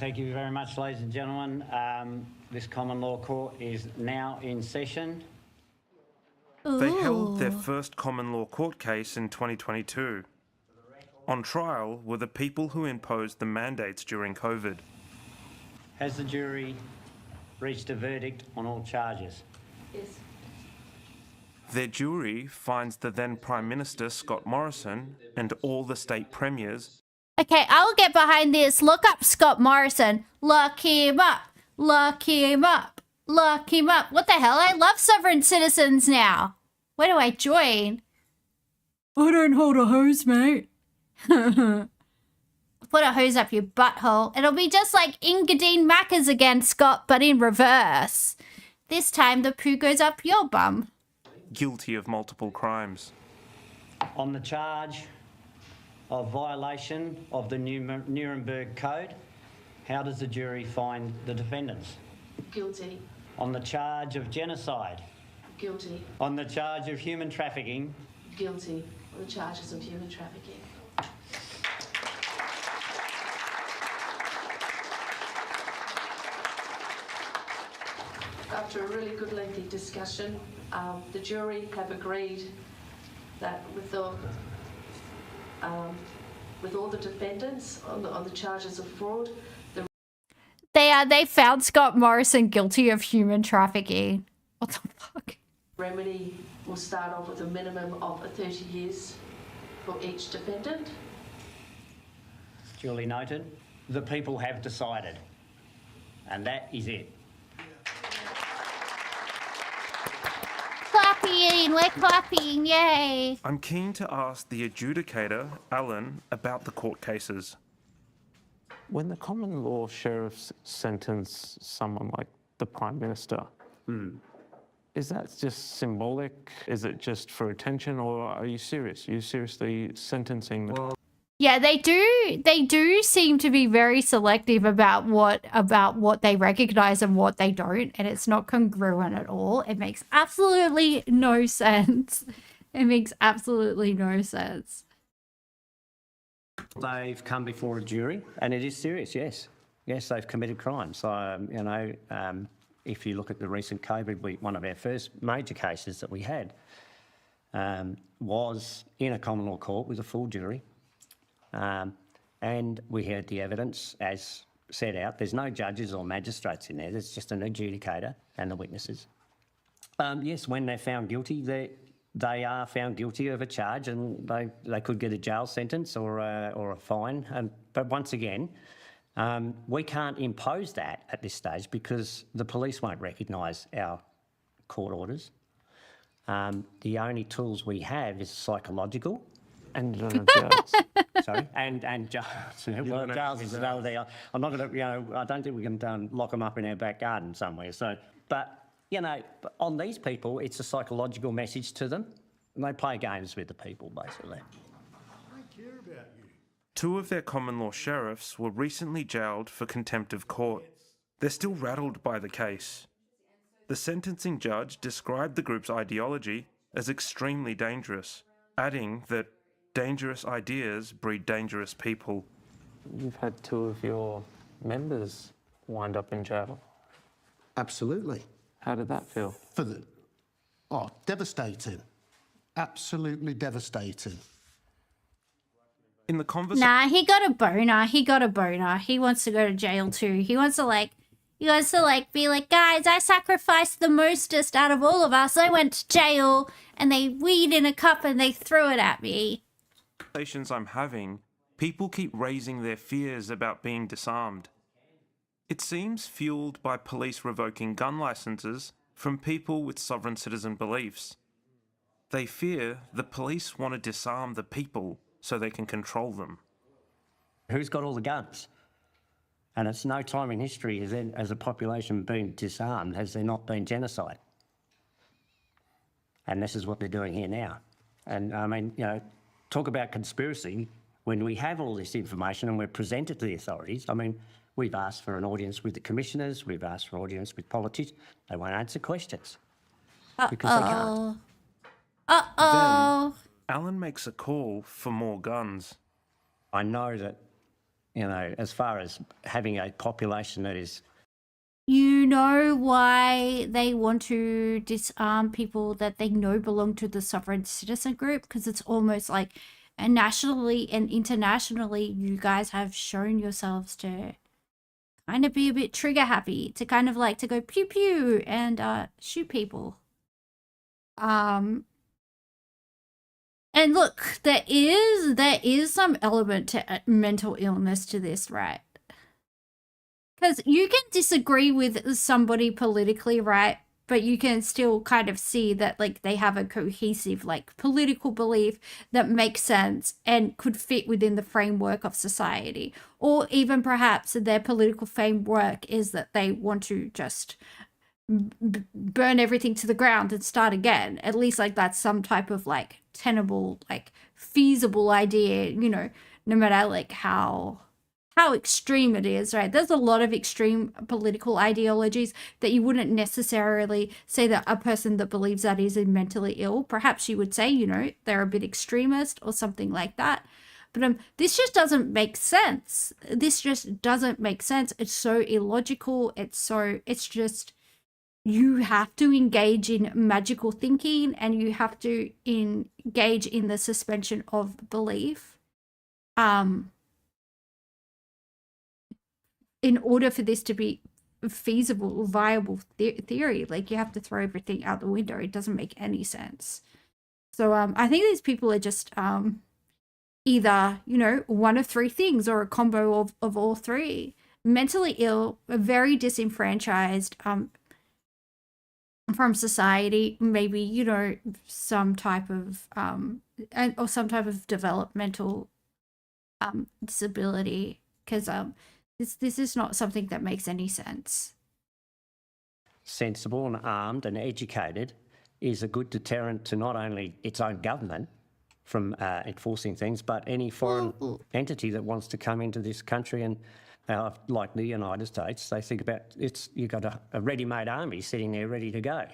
Thank you very much, ladies and gentlemen. This common law court is now in session. They held their first common law court case in 2022. On trial were the people who imposed the mandates during COVID. Has the jury reached a verdict on all charges? Yes. Their jury finds the then Prime Minister Scott Morrison and all the state premiers. Okay, I'll get behind this. Look up Scott Morrison. Look him up. Look him up. Look him up. What the hell? I love sovereign citizens now. Where do I join? I don't hold a hose, mate. Put a hose up your butthole. It'll be just like Engadine Maccas again, Scott, but in reverse. This time the poo goes up your bum. Guilty of multiple crimes. On the charge of violation of the Nuremberg Code, how does the jury find the defendants? Guilty. On the charge of genocide? Guilty. On the charge of human trafficking? Guilty on the charges of human trafficking. After a really good lengthy discussion, the jury have agreed that with all the defendants on the charges of fraud, they found Scott Morrison guilty of human trafficking. What the fuck? Remedy will start off with a minimum of 30 years for each defendant. Duly noted. The people have decided, and that is it. Clapping, we're clapping, yay. I'm keen to ask the adjudicator, Alan, about the court cases. When the common law sheriffs sentence someone like the Prime Minister, is that just symbolic? Is it just for attention, or are you serious? Are you seriously sentencing them? Yeah, they do seem to be very selective about what they recognize and what they don't, and it's not congruent at all. It makes absolutely no sense. It makes absolutely no sense. They've come before a jury, and it is serious, yes. Yes, they've committed crimes. If you look at the recent COVID, one of our first major cases that we had was in a common law court with a full jury. And we heard the evidence as set out. There's no judges or magistrates in there. There's just an adjudicator and the witnesses. Yes, when they're found guilty, they are found guilty of a charge, and they could get a jail sentence or a fine. But once again, we can't impose that at this stage because the police won't recognise our court orders. The only tools we have is psychological. And jails. Sorry, and jails. Well, jails is another thing. I'm not going to, I don't think we can lock them up in our back garden somewhere. So, but on these people, it's a psychological message to them, and they play games with the people basically. I care about you. Two of their common law sheriffs were recently jailed for contempt of court. They're still rattled by the case. The sentencing judge described the group's ideology as extremely dangerous, adding that dangerous ideas breed dangerous people. You've had two of your members wind up in jail. Absolutely. How did that feel? Devastating. Absolutely devastating. In the conversation, Nah, he got a boner. He got a boner. He wants to go to jail too. He wants to be like, guys, I sacrificed the mostest out of all of us. I went to jail and they weed in a cup and they threw it at me. conversations I'm having, people keep raising their fears about being disarmed. It seems fueled by police revoking gun licenses from people with sovereign citizen beliefs. They fear the police want to disarm the people so they can control them. Who's got all the guns? And it's no time in history has a population been disarmed, has there not been genocide? And this is what they're doing here now. And I mean, talk about conspiracy. When we have all this information and we're presented to the authorities, I mean, we've asked for an audience with the commissioners, we've asked for an audience with politicians. They won't answer questions because they can't. Uh-oh. Then Alan makes a call for more guns. I know that You know, as far as having a population that is... You know why they want to disarm people that they know belong to the sovereign citizen group? Because it's almost like nationally and internationally, you guys have shown yourselves to kind of be a bit trigger happy, to kind of like to go pew pew and shoot people. And look, there is some element to mental illness to this, right? Because you can disagree with somebody politically, right? But you can still kind of see that like they have a cohesive like political belief that makes sense and could fit within the framework of society. Or even perhaps their political framework is that they want to just burn everything to the ground and start again. At least like that's some type of like tenable, like feasible idea, you know, no matter like how extreme it is, right? There's a lot of extreme political ideologies that you wouldn't necessarily say that a person that believes that is mentally ill. Perhaps you would say, you know, they're a bit extremist or something like that. But this just doesn't make sense. This just doesn't make sense. It's so illogical. It's just, you have to engage in magical thinking and you have to engage in the suspension of belief. In order for this to be feasible, viable theory, like you have to throw everything out the window. It doesn't make any sense. So I think these people are just either, you know, one of three things or a combo of all three. Mentally ill, very disenfranchised from society, maybe, you know, some type of or some type of developmental disability, because this is not something that makes any sense. Sensible and armed and educated is a good deterrent to not only its own government from enforcing things, but any foreign entity that wants to come into this country. And like the United States, they think about you've got a ready-made army sitting there ready to go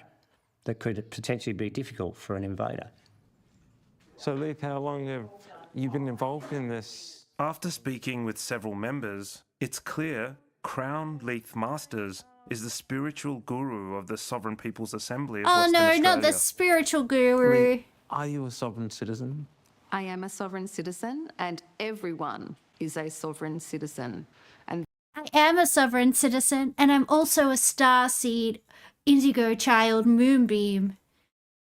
that could potentially be difficult for an invader. So, Luke, how long have you been involved in this? After speaking with several members, it's clear Crown Leith Masters is the spiritual guru of the Sovereign People's Assembly of Western Australia. Not the spiritual guru. Lee, are you a sovereign citizen? I am a sovereign citizen, and everyone is a sovereign citizen. And I am a sovereign citizen, and I'm also a starseed, indigo child moonbeam.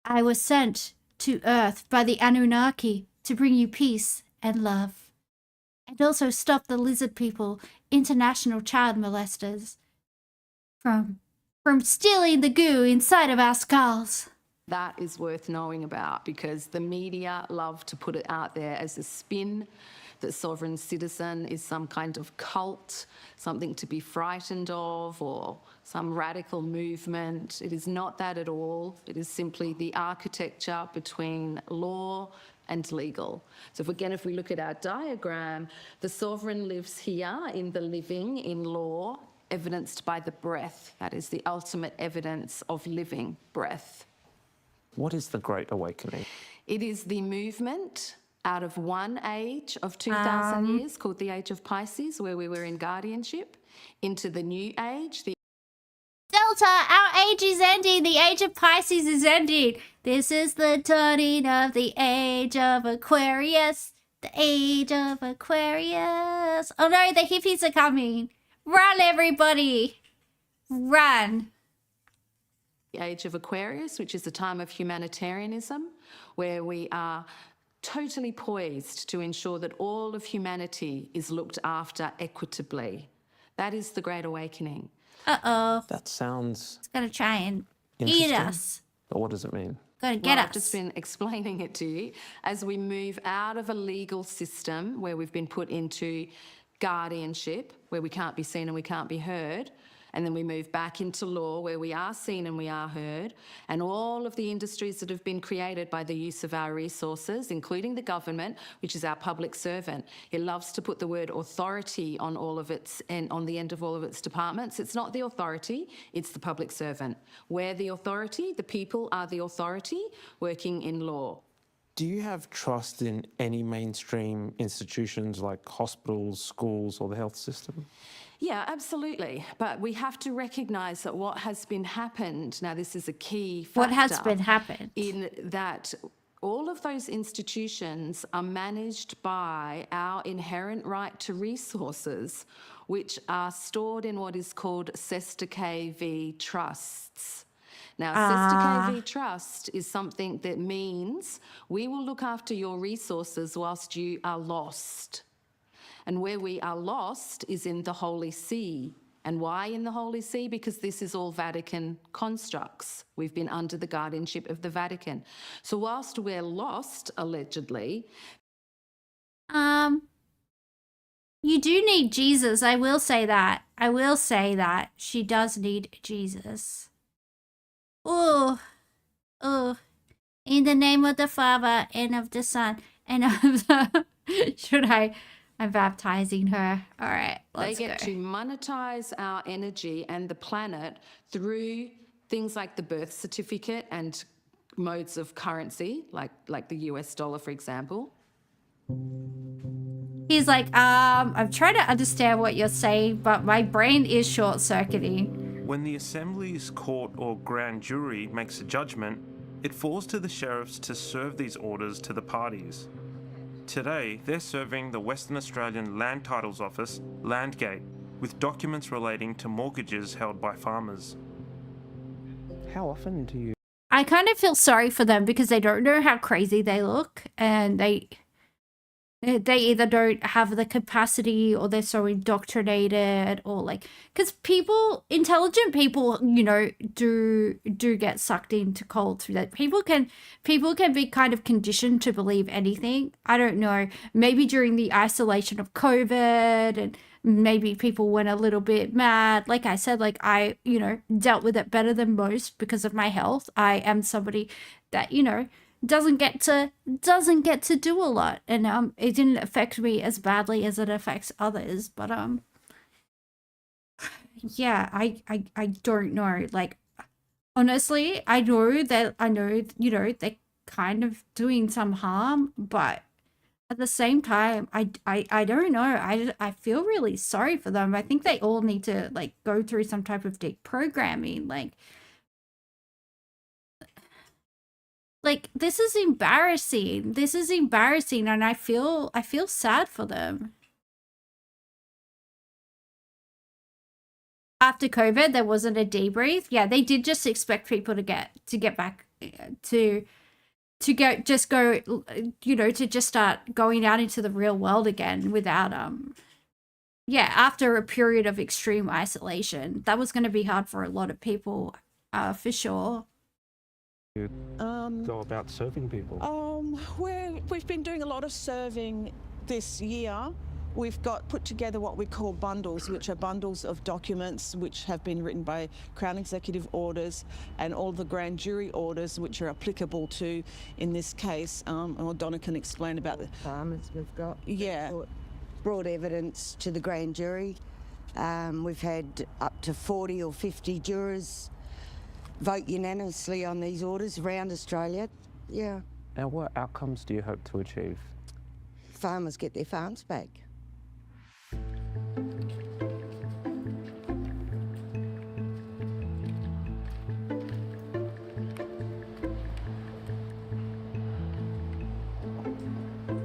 I was sent to Earth by the Anunnaki to bring you peace and love. And also stop the lizard people, international child molesters, from stealing the goo inside of our skulls. that is worth knowing about, because the media love to put it out there as a spin that sovereign citizen is some kind of cult, something to be frightened of, or some radical movement. It is not that at all. It is simply the architecture between law and legal. So if we look at our diagram, the sovereign lives here in the living, in law, evidenced by the breath. That is the ultimate evidence of living breath. What is the Great Awakening? It is the movement out of one age of 2,000 years, called the Age of Pisces, where we were in guardianship, into the new age, the Delta, our age is ending. The age of Pisces is ending. This is the dawning of the age of Aquarius. The age of Aquarius. Oh no, the hippies are coming. Run, everybody. Run. The Age of Aquarius, which is a time of humanitarianism, where we are totally poised to ensure that all of humanity is looked after equitably. That is the Great Awakening. Uh-oh. That sounds... It's going to try and eat us. But what does it mean? Going to get us. I've just been explaining it to you. As we move out of a legal system where we've been put into guardianship, where we can't be seen and we can't be heard, and then we move back into law where we are seen and we are heard, and all of the industries that have been created by the use of our resources, including the government, which is our public servant. It loves to put the word authority on all of its, and on the end of all of its departments. It's not the authority, it's the public servant. We're the authority, the people are the authority working in law. Do you have trust in any mainstream institutions like hospitals, schools, or the health system? Yeah, absolutely. But we have to recognise that what has been happened, now this is a key factor. What has been happened? In that all of those institutions are managed by our inherent right to resources, which are stored in what is called Cester KV trusts. Now, Cester KV trust is something that means we will look after your resources whilst you are lost. And where we are lost is in the Holy See. And why in the Holy See? Because this is all Vatican constructs. We've been under the guardianship of the Vatican. So whilst we're lost, allegedly... You do need Jesus. I will say that. I will say that. She does need Jesus. Oh. Oh. In the name of the Father, and of the Son, and of the... Should I... I'm baptizing her. All right, let's They get to monetize our energy and the planet through things like the birth certificate and modes of currency, like the US dollar, for example. He's like, I'm trying to understand what you're saying, but my brain is short-circuiting. When the Assembly's court or grand jury makes a judgment, it falls to the sheriffs to serve these orders to the parties. Today, they're serving the Western Australian Land Titles Office, Landgate, with documents relating to mortgages held by farmers. How often do you... I kind of feel sorry for them because they don't know how crazy they look, and they either don't have the capacity or they're so indoctrinated, or like, because intelligent people, you know, do get sucked into cults. That people can be kind of conditioned to believe anything. I don't know, maybe during the isolation of COVID, and maybe people went a little bit mad. Like I said, like I, you know, dealt with it better than most because of my health. I am somebody that, you know, doesn't get to do a lot, and it didn't affect me as badly as it affects others, but yeah, I don't know, like, honestly, I know, you know, they're kind of doing some harm, but at the same time, I don't know, I feel really sorry for them. I think they all need to, like, go through some type of deprogramming, like, this is embarrassing. This is embarrassing, and I feel sad for them. After COVID, there wasn't a debrief. Yeah, they did just expect people to get back to just start going out into the real world again without yeah, after a period of extreme isolation. That was going to be hard for a lot of people, for sure. Go about serving people? We've been doing a lot of serving this year. We've put together what we call bundles, which are bundles of documents which have been written by Crown Executive Orders and all the grand jury orders which are applicable to, in this case, or Donna can explain about the farmers we've got. Yeah. Brought evidence to the grand jury. We've had up to 40 or 50 jurors vote unanimously on these orders around Australia. Yeah. Now, what outcomes do you hope to achieve? Farmers get their farms back.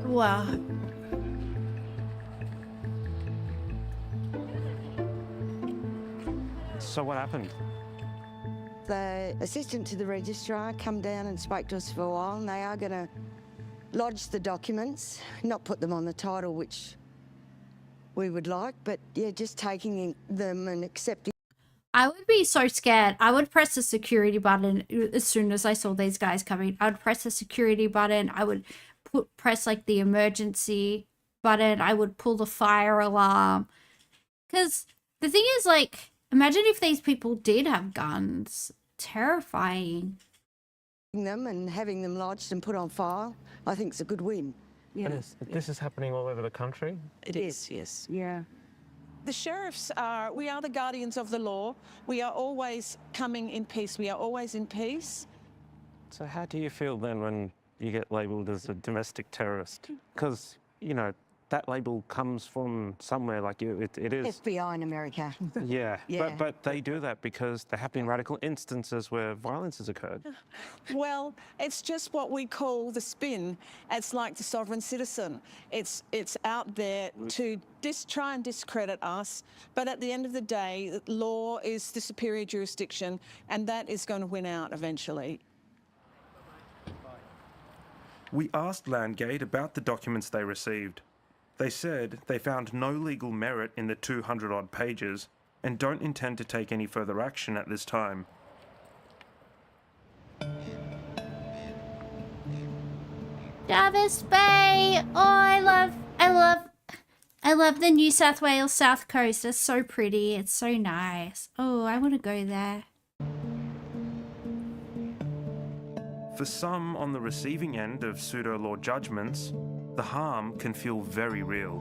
Wow. So what happened? The assistant to the registrar come down and spoke to us for a while, and they are going to lodge the documents, not put them on the title, which we would like, but yeah, just taking them and accepting. I would be so scared. I would press the security button as soon as I saw these guys coming. I would press the security button. I would press like the emergency button. I would pull the fire alarm. Because the thing is, like, imagine if these people did have guns. Terrifying. Them and having them lodged and put on file, I think it's a good win. Yeah. This is happening all over the country? It is, yes. Yeah. The sheriffs we are the guardians of the law. We are always coming in peace. We are always in peace. So how do you feel then when you get labelled as a domestic terrorist because, you know, that label comes from somewhere, like it is. FBI in America. Yeah, Yeah. But they do that because there have been radical instances where violence has occurred. Well, it's just what we call the spin. It's like the sovereign citizen. It's out there to try and discredit us, but at the end of the day, law is the superior jurisdiction, and that is going to win out eventually. We asked Landgate about the documents they received. They said they found no legal merit in the 200-odd pages and don't intend to take any further action at this time. Jarvis Bay! Oh, I love the New South Wales South Coast. It's so pretty. It's so nice. Oh, I want to go there. For some on the receiving end of pseudo-law judgments, the harm can feel very real.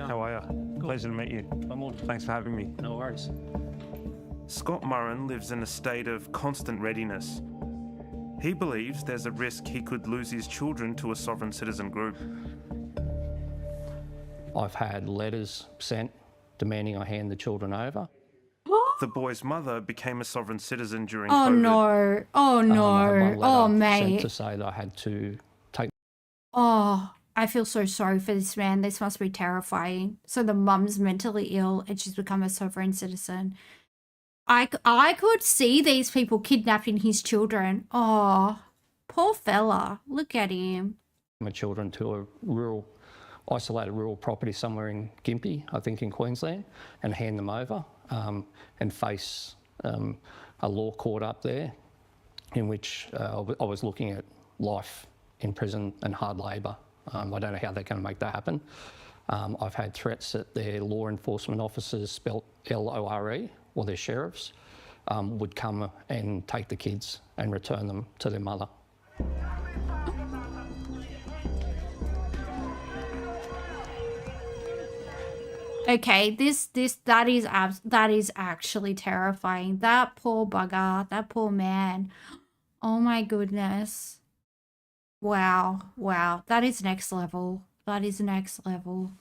How are you? Pleasure to meet you. Thanks for having me. No worries. Scott Murren lives in a state of constant readiness. He believes there's a risk he could lose his children to a sovereign citizen group. I've had letters sent demanding I hand the children over. The boy's mother became a sovereign citizen during Oh COVID. no. Oh I had no. one letter Oh sent mate. to say that I had to take. Oh, I feel so sorry for this man. This must be terrifying. So the mum's mentally ill and she's become a sovereign citizen. I could see these people kidnapping his children. Oh, poor fella. Look at him. My children to a isolated rural property somewhere in Gympie, I think in Queensland, and hand them over and face a law court up there in which I was looking at life in prison and hard labour. I don't know how they're going to make that happen. I've had threats that their law enforcement officers, spelt LORE, or their sheriffs, would come and take the kids and return them to their mother. Okay, that is actually terrifying. That poor bugger, that poor man. Oh my goodness. Wow, that is next level. That is next level.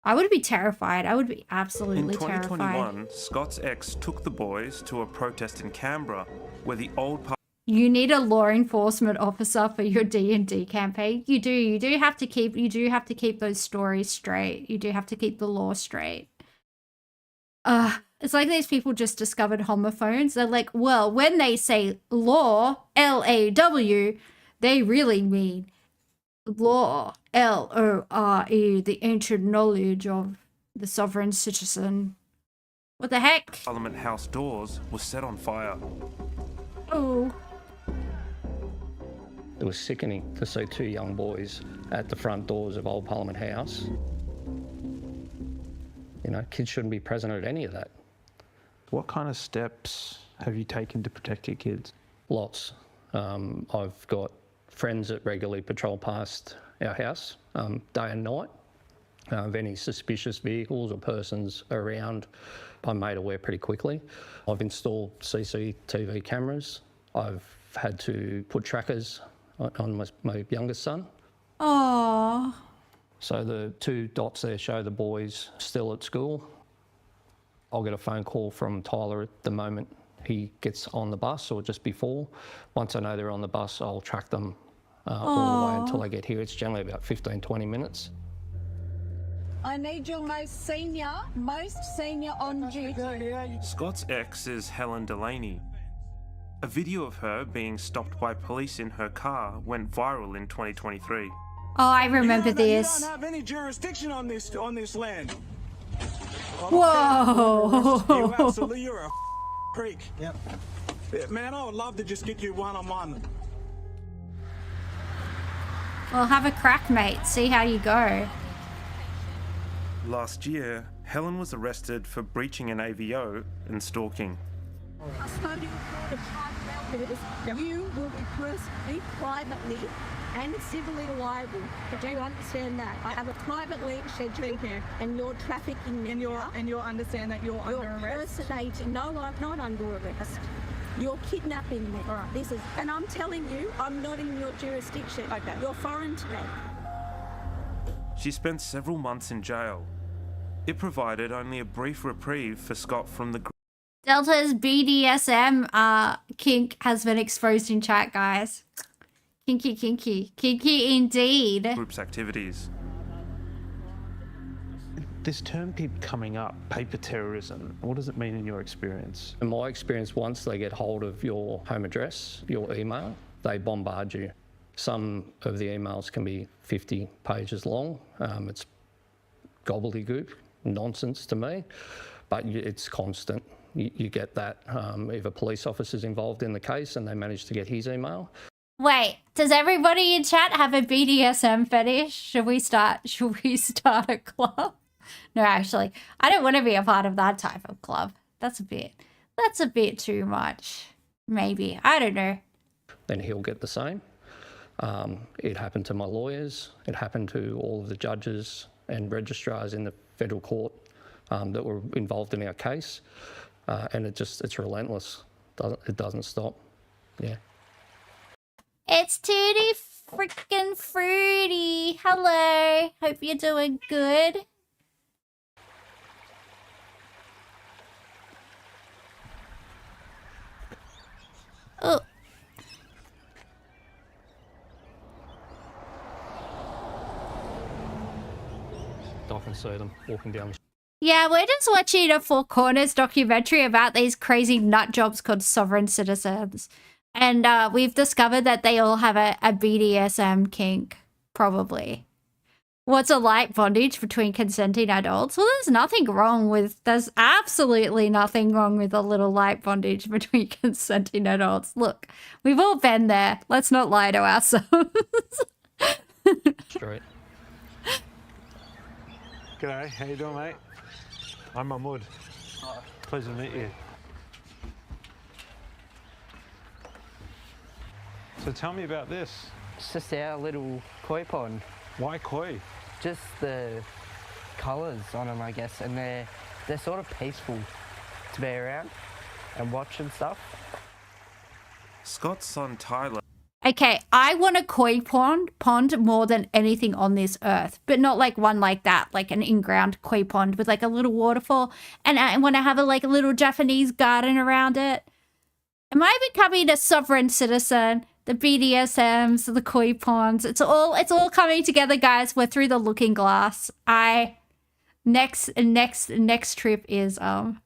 I would be terrified. I would be absolutely terrified. In 2021, Scott's ex took the boys to a protest in Canberra, where the old You need a law enforcement officer for your D&D campaign. You do have to keep those stories straight. You do have to keep the law straight. It's like these people just discovered homophones. They're like, well, when they say law, L-A-W, they really mean law, L-O-R-E, the ancient knowledge of the sovereign citizen. What the heck? Parliament House doors were set on fire. Oh. It was sickening to see two young boys at the front doors of Old Parliament House. You know, kids shouldn't be present at any of that. What kind of steps have you taken to protect your kids? Lots. I've got friends that regularly patrol past our house day and night. If any suspicious vehicles or persons around, I'm made aware pretty quickly. I've installed CCTV cameras. I've had to put trackers on my youngest son. Aww. So the two dots there show the boys still at school. I'll get a phone call from Tyler at the moment he gets on the bus or just before. Once I know they're on the bus, I'll track them all the way until they get here. It's generally about 15, 20 minutes. I need your most senior on duty. Scott's ex is Helen Delaney. A video of her being stopped by police in her car went viral in 2023. Oh, I remember this. You don't have any jurisdiction on this land. Whoa. You're a freak. Yep. Man, I would love to just get you one-on-one. Well, have a crack, mate. See how you go. Last year, Helen was arrested for breaching an AVO and stalking. You will be personally, privately, and civilly liable. Do you understand that? I have a private legal schedule here, and you're trafficking me. And you understand that you're under arrest? Impersonating. No, I'm not under arrest. You're kidnapping me. All right. This is, and I'm telling you, I'm not in your jurisdiction. Okay. You're foreign to me. She spent several months in jail. It provided only a brief reprieve for Scott from the Delta's BDSM kink has been exposed in chat, guys. Kinky, kinky. Kinky indeed. group's activities. This term keeps coming up, paper terrorism. What does it mean in your experience? In my experience, once they get hold of your home address, your email, they bombard you. Some of the emails can be 50 pages long. It's gobbledygook, nonsense to me, but it's constant. You get that if a police officer's involved in the case and they manage to get his email. Wait, does everybody in chat have a BDSM fetish? Should we start a club? No, actually, I don't want to be a part of that type of club. That's a bit too much. Maybe, I don't know. Then he'll get the same. It happened to my lawyers. It happened to all of the judges and registrars in the federal court that were involved in our case. And it's relentless. It doesn't stop. Yeah. It's Tutti freaking Fruity. Hello. Hope you're doing good. Oh. I often see them walking down the street. Yeah, we're just watching a Four Corners documentary about these crazy nut jobs called sovereign citizens. And we've discovered that they all have a BDSM kink, probably. What's a light bondage between consenting adults? Well, there's absolutely nothing wrong with a little light bondage between consenting adults. Look, we've all been there. Let's not lie to ourselves. Straight. G'day, how you doing, mate? I'm Mahmood. Pleasure to meet you. So tell me about this. It's just our little koi pond. Why koi? Just the colours on them, I guess, and they're sort of peaceful to be around and watch and stuff. Scott's son Tyler. Okay, I want a koi pond more than anything on this earth, but not like one like that, like an in-ground koi pond with like a little waterfall. And I want to have a little Japanese garden around it. Am I becoming a sovereign citizen? The BDSMs, the koi ponds, it's all coming together, guys. We're through the looking glass. Next trip is has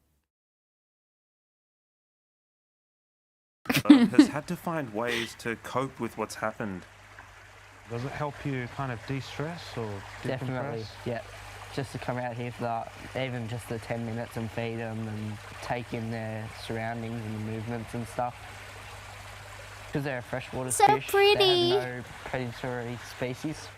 had to find ways to cope with what's happened. Does it help you kind of de-stress or decompress? Definitely, yeah. Just to come out here for that, even just the 10 minutes and feed them and take in their surroundings and the movements and stuff. Because they're a freshwater so fish, pretty. they have no predatory species.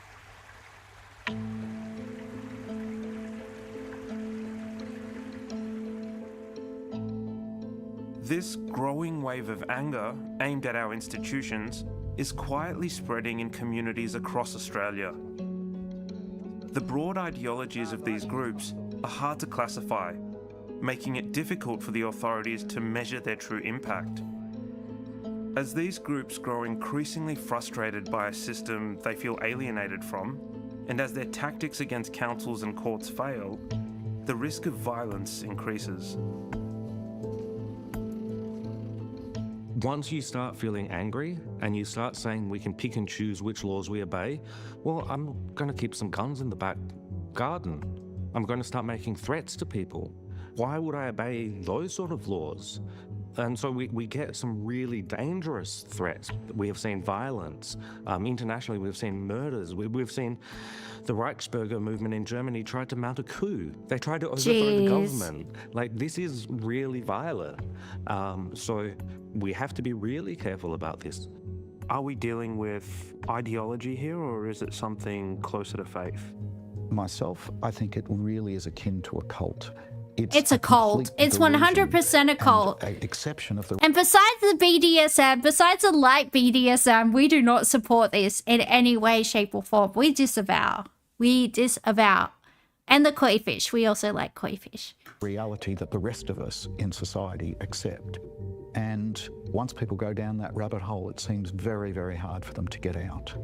This growing wave of anger aimed at our institutions is quietly spreading in communities across Australia. The broad ideologies of these groups are hard to classify, making it difficult for the authorities to measure their true impact. As these groups grow increasingly frustrated by a system they feel alienated from, and as their tactics against councils and courts fail, the risk of violence increases. Once you start feeling angry and you start saying we can pick and choose which laws we obey, well, I'm going to keep some guns in the back garden. I'm going to start making threats to people. Why would I obey those sort of laws? And so we get some really dangerous threats. We have seen violence. Internationally, we've seen murders. We've seen the Reichsbürger movement in Germany tried to mount a coup. They tried to overthrow the government. Like, this is really violent. So we have to be really careful about this. Are we dealing with ideology here, or is it something closer to faith? Myself, I think it really is akin to a cult. It's a cult. It's 100% a cult. Exception of the. And besides the BDSM, besides the light BDSM, we do not support this in any way, shape, or form. We disavow. We disavow. And the koi fish. We also like koi fish. Reality that the rest of us in society accept. And once people go down that rabbit hole, it seems very, very hard for them to get out.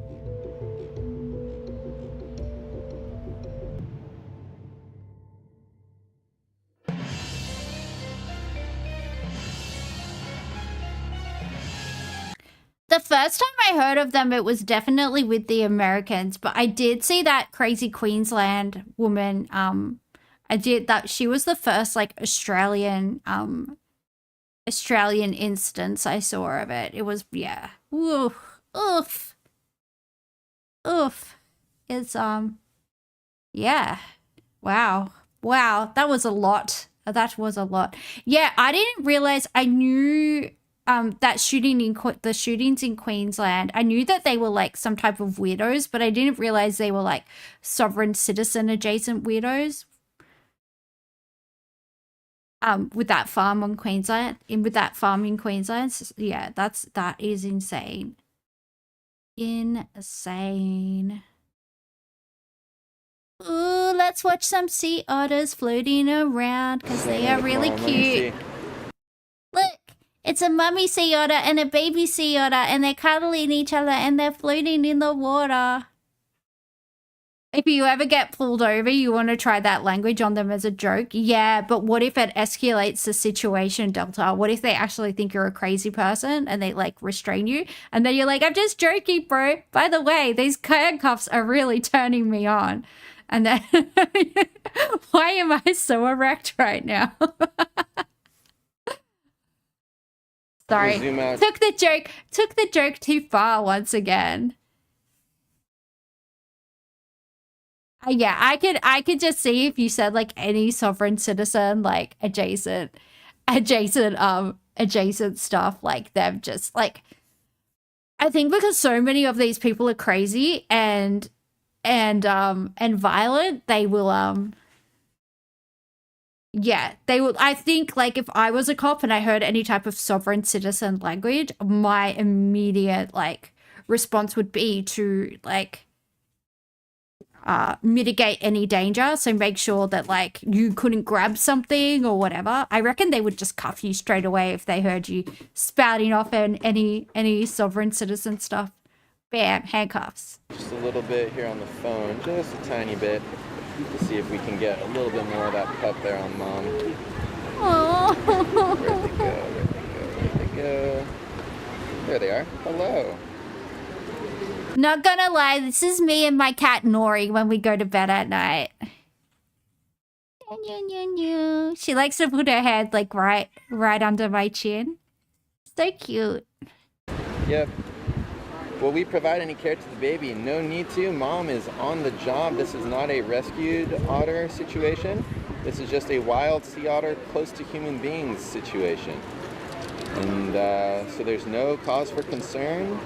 The first time I heard of them, it was definitely with the Americans, but I did see that crazy Queensland woman. I did that. She was the first like Australian instance I saw of it. It was, yeah. Oof. Oof. Oof. It's, yeah. Wow. Wow. That was a lot. That was a lot. Yeah, I didn't realize. I knew that the shootings in Queensland, I knew that they were like some type of weirdos, but I didn't realize they were like sovereign citizen adjacent weirdos. With that farm in Queensland, yeah, that is insane. Insane. Ooh, let's watch some sea otters floating around because they are really cute. Look, it's a mummy sea otter and a baby sea otter, and they're cuddling each other and they're floating in the water. If you ever get pulled over, you want to try that language on them as a joke. Yeah, but what if it escalates the situation, Delta? What if they actually think you're a crazy person and they like restrain you? And then you're like, I'm just joking, bro. By the way, these handcuffs are really turning me on. And then, why am I so erect right now? Sorry, took the joke too far once again. Yeah, I could just see if you said like any sovereign citizen, like adjacent stuff, like them just like, I think because so many of these people are crazy and violent, they will yeah, they will. I think like if I was a cop and I heard any type of sovereign citizen language, my immediate like response would be to like mitigate any danger, so make sure that like you couldn't grab something or whatever. I reckon they would just cuff you straight away if they heard you spouting off any sovereign citizen stuff. Bam, handcuffs. Just a little bit here on the phone, just a tiny bit, to see if we can get a little bit more of that pup there on mom. Aww. Where'd they go? There they are. Hello. Not gonna lie, this is me and my cat Nori when we go to bed at night. She likes to put her head like right under my chin. So cute. Yep. Will we provide any care to the baby? No need to. Mom is on the job. This is not a rescued otter situation. This is just a wild sea otter close to human beings situation. And so there's no cause for concern.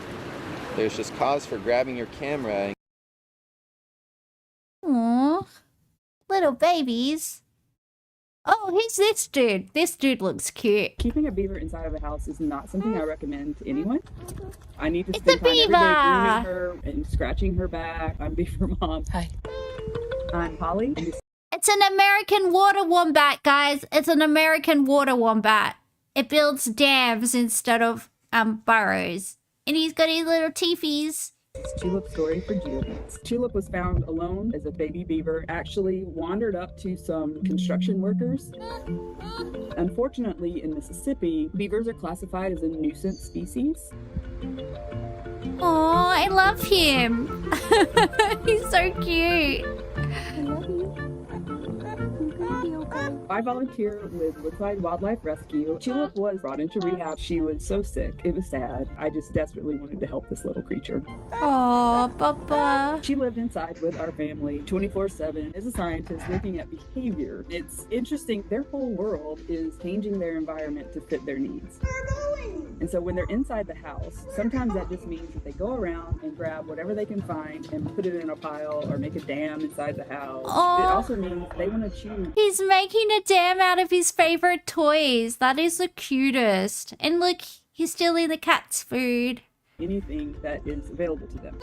There's just cause for grabbing your camera. Aww. Little babies. Oh, who's this dude? This dude looks cute. Keeping a beaver inside of a house is not something I recommend to anyone. I need to spend time every day grooming her and scratching her back. I'm Beaver Mom. Hi. I'm Holly. It's an American water wombat, guys. It's an American water wombat. It builds dams instead of burrows. And he's got his little teefies. Tulip's story for Judith. Tulip was found alone as a baby beaver, actually wandered up to some construction workers. Unfortunately, in Mississippi, beavers are classified as a nuisance species. Oh, I love him. He's so cute. I love you. I volunteer with Woodside Wildlife Rescue. Tulip was brought into rehab. She was so sick. It was sad. I just desperately wanted to help this little creature. Oh, Papa. She lived inside with our family 24/7 as a scientist looking at behavior. It's interesting. Their whole world is changing their environment to fit their needs. And so when they're inside the house, sometimes that just means that they go around and grab whatever they can find and put it in a pile or make a dam inside the house. Aww. It also means they want to chew. He's making a dam out of his favorite toys. That is the cutest. And look, he's stealing the cat's food. Anything that is available to them.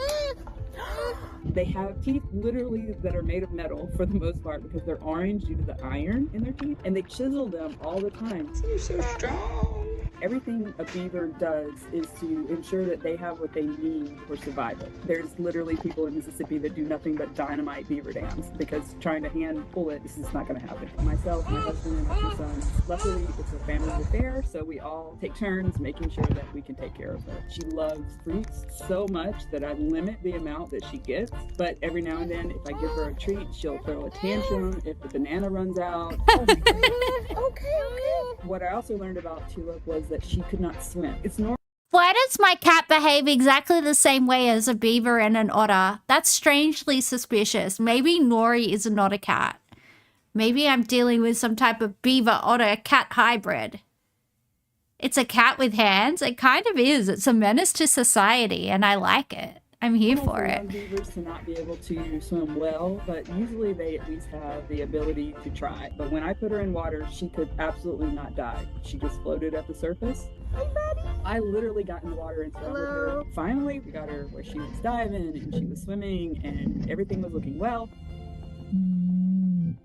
They have teeth literally that are made of metal for the most part because they're orange due to the iron in their teeth, and they chisel them all the time. You're so strong. Everything a beaver does is to ensure that they have what they need for survival. There's literally people in Mississippi that do nothing but dynamite beaver dams because trying to hand pull it is just not going to happen. Myself, my husband, and my 2 sons, luckily it's a family affair, so we all take turns making sure that we can take care of her. She loves fruits so much that I limit the amount that she gets, but every now and then if I give her a treat, she'll throw a tantrum if the banana runs out. Okay. What I also learned about Tulip was that she could not swim. It's normal. Why does my cat behave exactly the same way as a beaver and an otter? That's strangely suspicious. Maybe Nori is not a cat. Maybe I'm dealing with some type of beaver-otter-cat hybrid. It's a cat with hands. It kind of is. It's a menace to society, and I like it. I'm here for it. Beavers to not be able to swim well, but usually they at least have the ability to try. But when I put her in water, she could absolutely not die. She just floated at the surface. Hi, buddy. I literally got in the water and swam with her. Finally, we got her where she was diving and she was swimming and everything was looking well.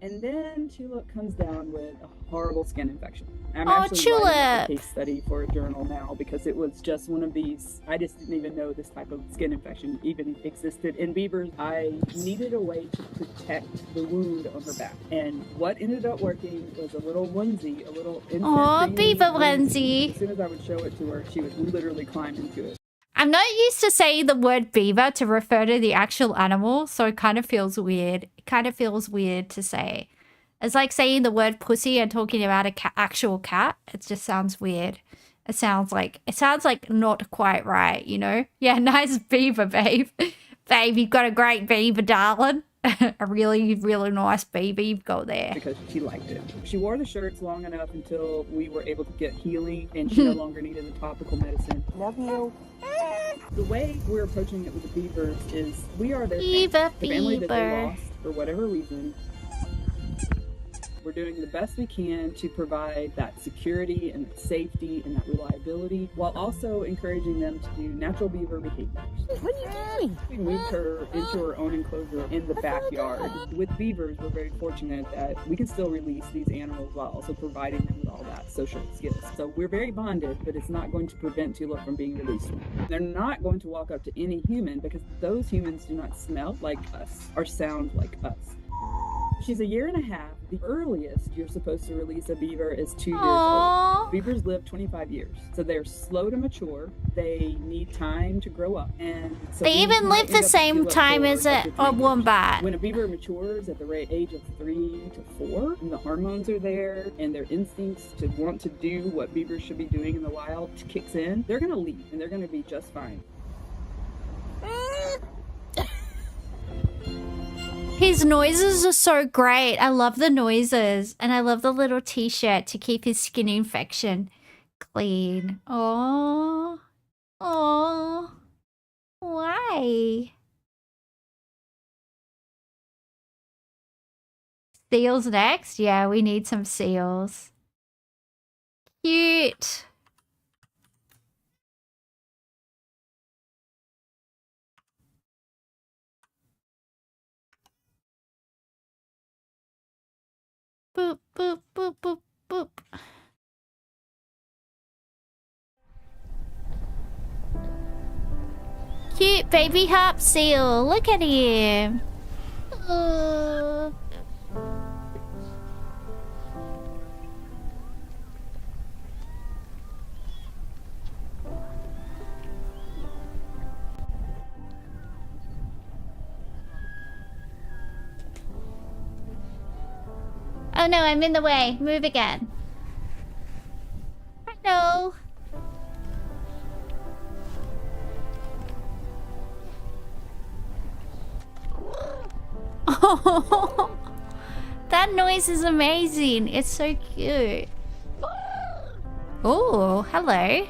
And then Tulip comes down with a horrible skin infection. I'm actually writing a case study for a journal now because it was just one of these. I just didn't even know this type of skin infection even existed in beavers. I needed a way to protect the wound on her back. And what ended up working was a little onesie, a little infant beaver onesie. As soon as I would show it to her, she would literally climb into it. I'm not used to saying the word beaver to refer to the actual animal, so it kind of feels weird. It kind of feels weird to say. It's like saying the word pussy and talking about an actual cat. It just sounds weird. It sounds like not quite right, you know? Yeah, nice beaver, babe. Babe, you've got a great beaver, darling. A really, really nice beaver you've got there. Because she liked it. She wore the shirts long enough until we were able to get healing and she no longer needed the topical medicine. Love you. The way we're approaching it with the beavers is we are their family. The family that they lost for whatever reason. We're doing the best we can to provide that security and that safety and that reliability while also encouraging them to do natural beaver behaviors. What are you doing? We moved her into her own enclosure in the backyard. With beavers, we're very fortunate that we can still release these animals while also providing them with all that social skills. So we're very bonded, but it's not going to prevent Tulip from being released. They're not going to walk up to any human because those humans do not smell like us or sound like us. She's 1.5 years. The earliest you're supposed to release a beaver is 2 years old. Beavers live 25 years, so they're slow to mature. They need time to grow up, and so they even live the same time as a wombat. When a beaver matures at the age of 3 to 4, and the hormones are there, and their instincts to want to do what beavers should be doing in the wild kicks in, they're gonna leave, and they're gonna be just fine. His noises are so great. I love the noises. And I love the little t-shirt to keep his skin infection clean. Oh. Oh. Why? Seals next? Yeah, we need some seals. Cute. Boop, boop, boop, boop, boop. Cute baby harp seal. Look at him. Oh no, I'm in the way. Move again. Hello. Oh, that noise is amazing. It's so cute. Oh, hello.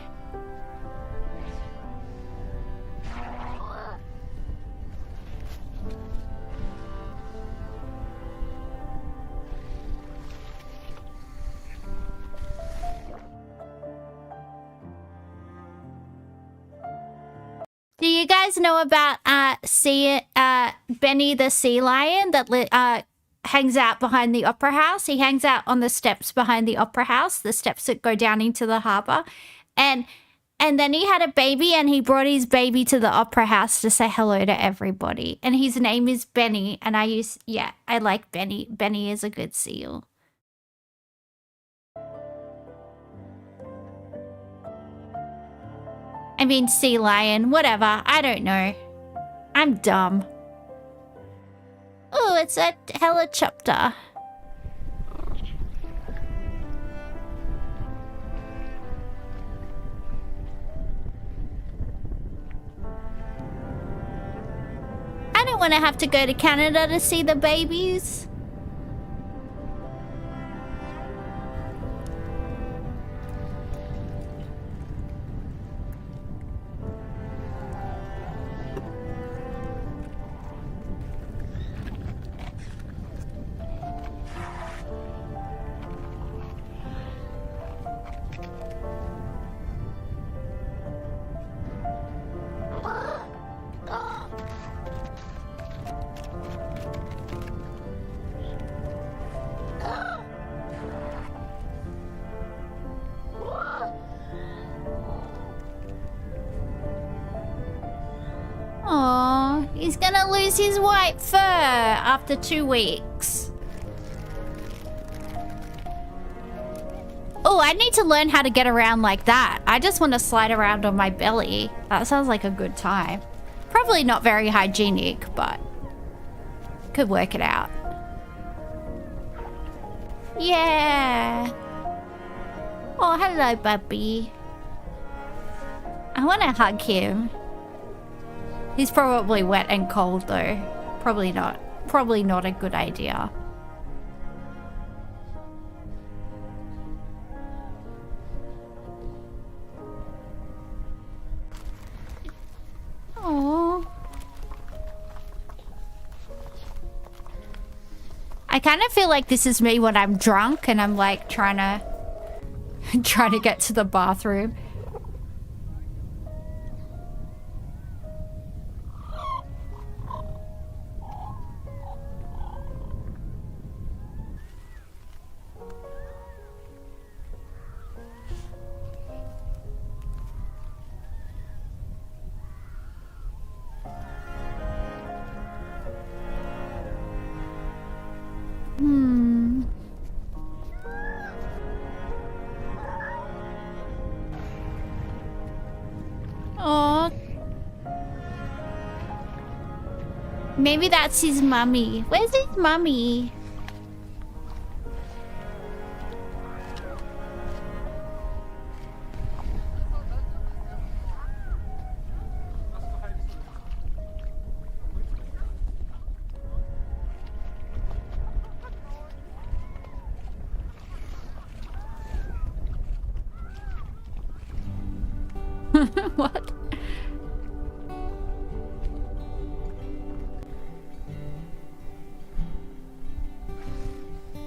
Do you guys know about Benny the sea lion that hangs out behind the opera house? He hangs out on the steps behind the opera house, the steps that go down into the harbour. And then he had a baby and he brought his baby to the opera house to say hello to everybody. And his name is Benny. And I like Benny. Benny is a good seal. I mean, sea lion, whatever. I don't know. I'm dumb. Oh, it's a helicopter. I don't want to have to go to Canada to see the babies. Aww, he's gonna lose his white fur after 2 weeks. Oh, I need to learn how to get around like that. I just want to slide around on my belly. That sounds like a good time. Probably not very hygienic, but could work it out. Yeah. Oh, hello, puppy. I want to hug him. He's probably wet and cold though. Probably not. Probably not a good idea. Aww. I kind of feel like this is me when I'm drunk and I'm like trying to get to the bathroom. Aww. Maybe that's his mummy. Where's his mummy? What?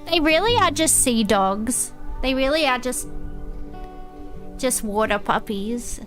They really are just sea dogs. They really are just water puppies.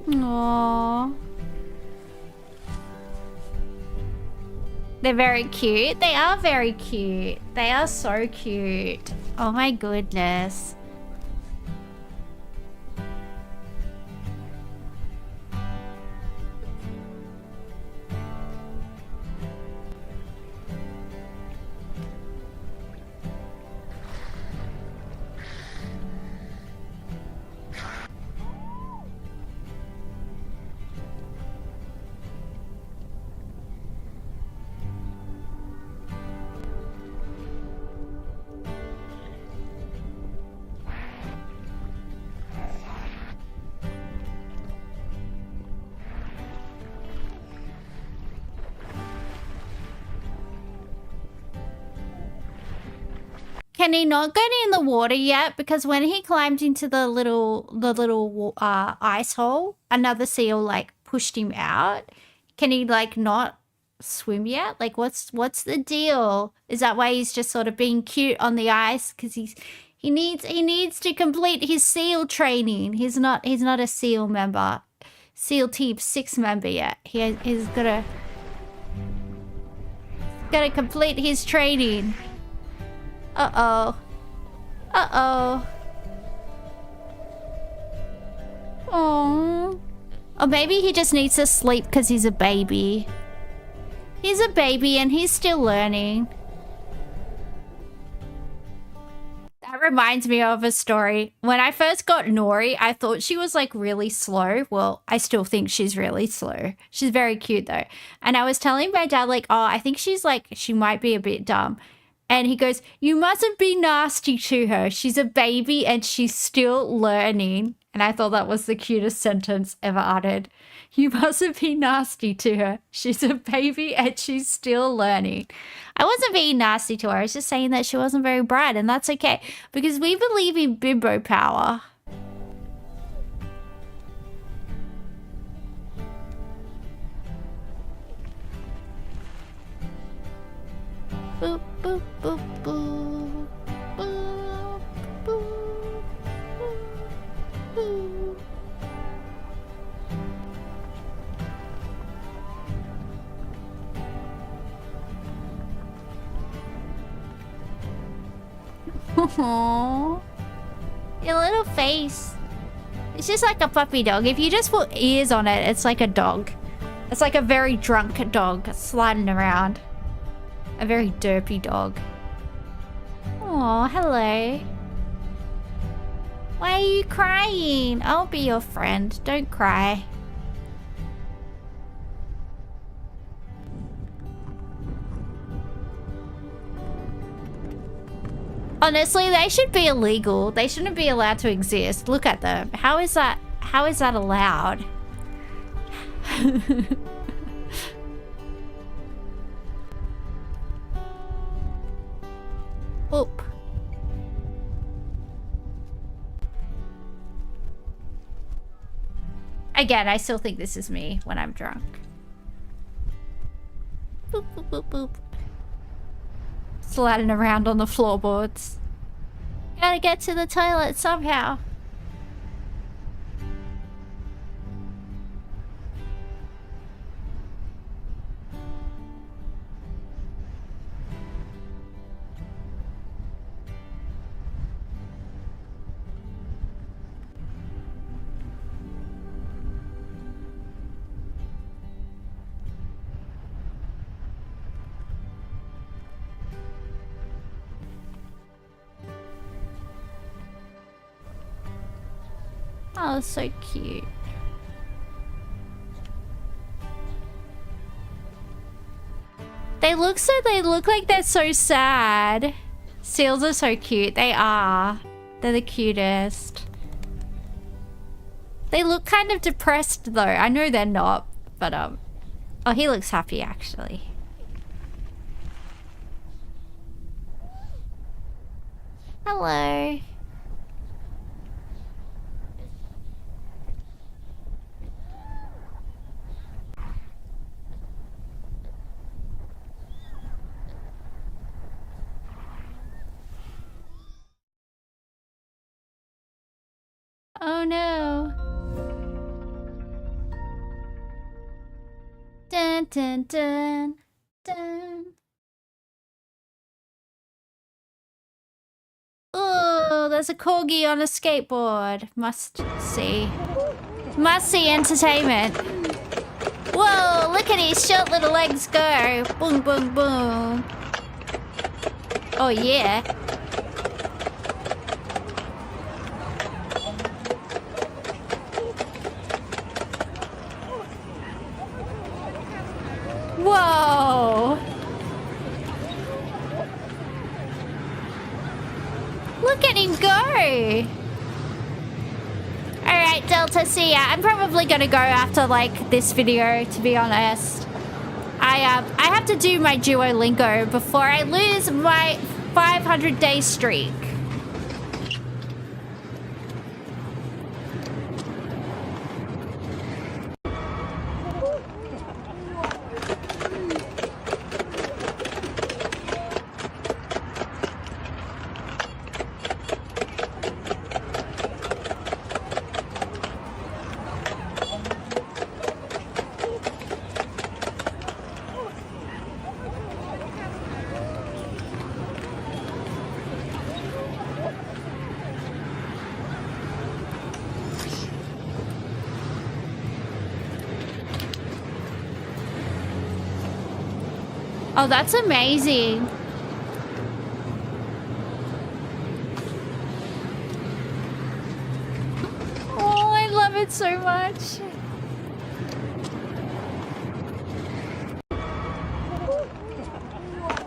Aww. They're very cute. They are very cute. They are so cute. Oh my goodness. Can he not go in the water yet? Because when he climbed into the little ice hole, another seal like pushed him out. Can he like not swim yet? Like what's the deal? Is that why he's just sort of being cute on the ice? Because he needs to complete his seal training. He's not a seal member, SEAL Team 6 member yet. He's gotta complete his training. Uh-oh. Uh-oh. Oh. Or maybe he just needs to sleep because he's a baby. He's a baby and he's still learning. That reminds me of a story. When I first got Nori, I thought she was like really slow. Well, I still think she's really slow. She's very cute though. And I was telling my dad like, oh, I think she might be a bit dumb. And he goes, you mustn't be nasty to her. She's a baby and she's still learning. And I thought that was the cutest sentence ever uttered. You mustn't be nasty to her. She's a baby and she's still learning. I wasn't being nasty to her. I was just saying that she wasn't very bright, and that's okay. Because we believe in bimbo power. Boop, boop, boop, boop. Boop, boop, boop. Aww. Your little face. It's just like a puppy dog. If you just put ears on it, it's like a dog. It's like a very drunk dog sliding around. A very derpy dog. Oh, hello. Why are you crying? I'll be your friend. Don't cry. Honestly, they should be illegal. They shouldn't be allowed to exist. Look at them. How is that allowed? Oop. Again, I still think this is me when I'm drunk. Boop, boop, boop, boop. Sliding around on the floorboards. Gotta get to the toilet somehow. Oh, so cute. They look like they're so sad. Seals are so cute. They are. They're the cutest. They look kind of depressed though. I know they're not, but oh, he looks happy actually. Hello. Oh no. Dun dun dun dun. Oh, there's a corgi on a skateboard. Must see. Must see entertainment. Whoa, look at his short little legs go. Boom, boom, boom. Oh yeah. Whoa! Look at him go! Alright, Delta, see ya. I'm probably gonna go after, like, this video, to be honest. I have to do my Duolingo before I lose my 500-day streak. Oh, that's amazing. Oh, I love it so much.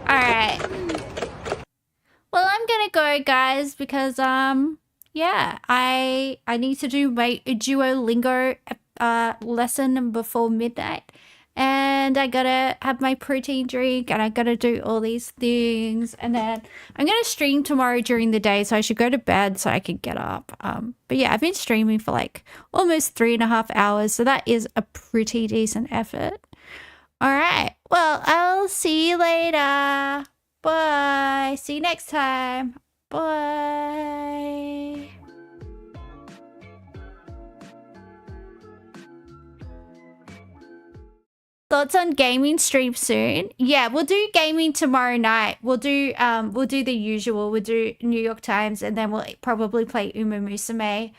Alright. Well, I'm gonna go, guys, because, yeah, I need to do my Duolingo lesson before midnight. And I gotta have my protein drink, and I gotta do all these things, and then I'm gonna stream tomorrow during the day, so I should go to bed so I can get up. But yeah, I've been streaming for like almost 3.5 hours, so that is a pretty decent effort. All right, well, I'll see you later. Bye. See you next time. Bye. Thoughts on gaming stream soon? Yeah, we'll do gaming tomorrow night. We'll do the usual. We'll do New York Times, and then we'll probably play Uma Musume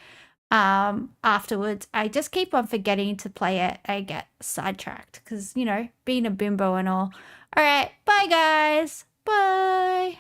afterwards. I just keep on forgetting to play it. I get sidetracked because, you know, being a bimbo and all. All right, bye guys. Bye.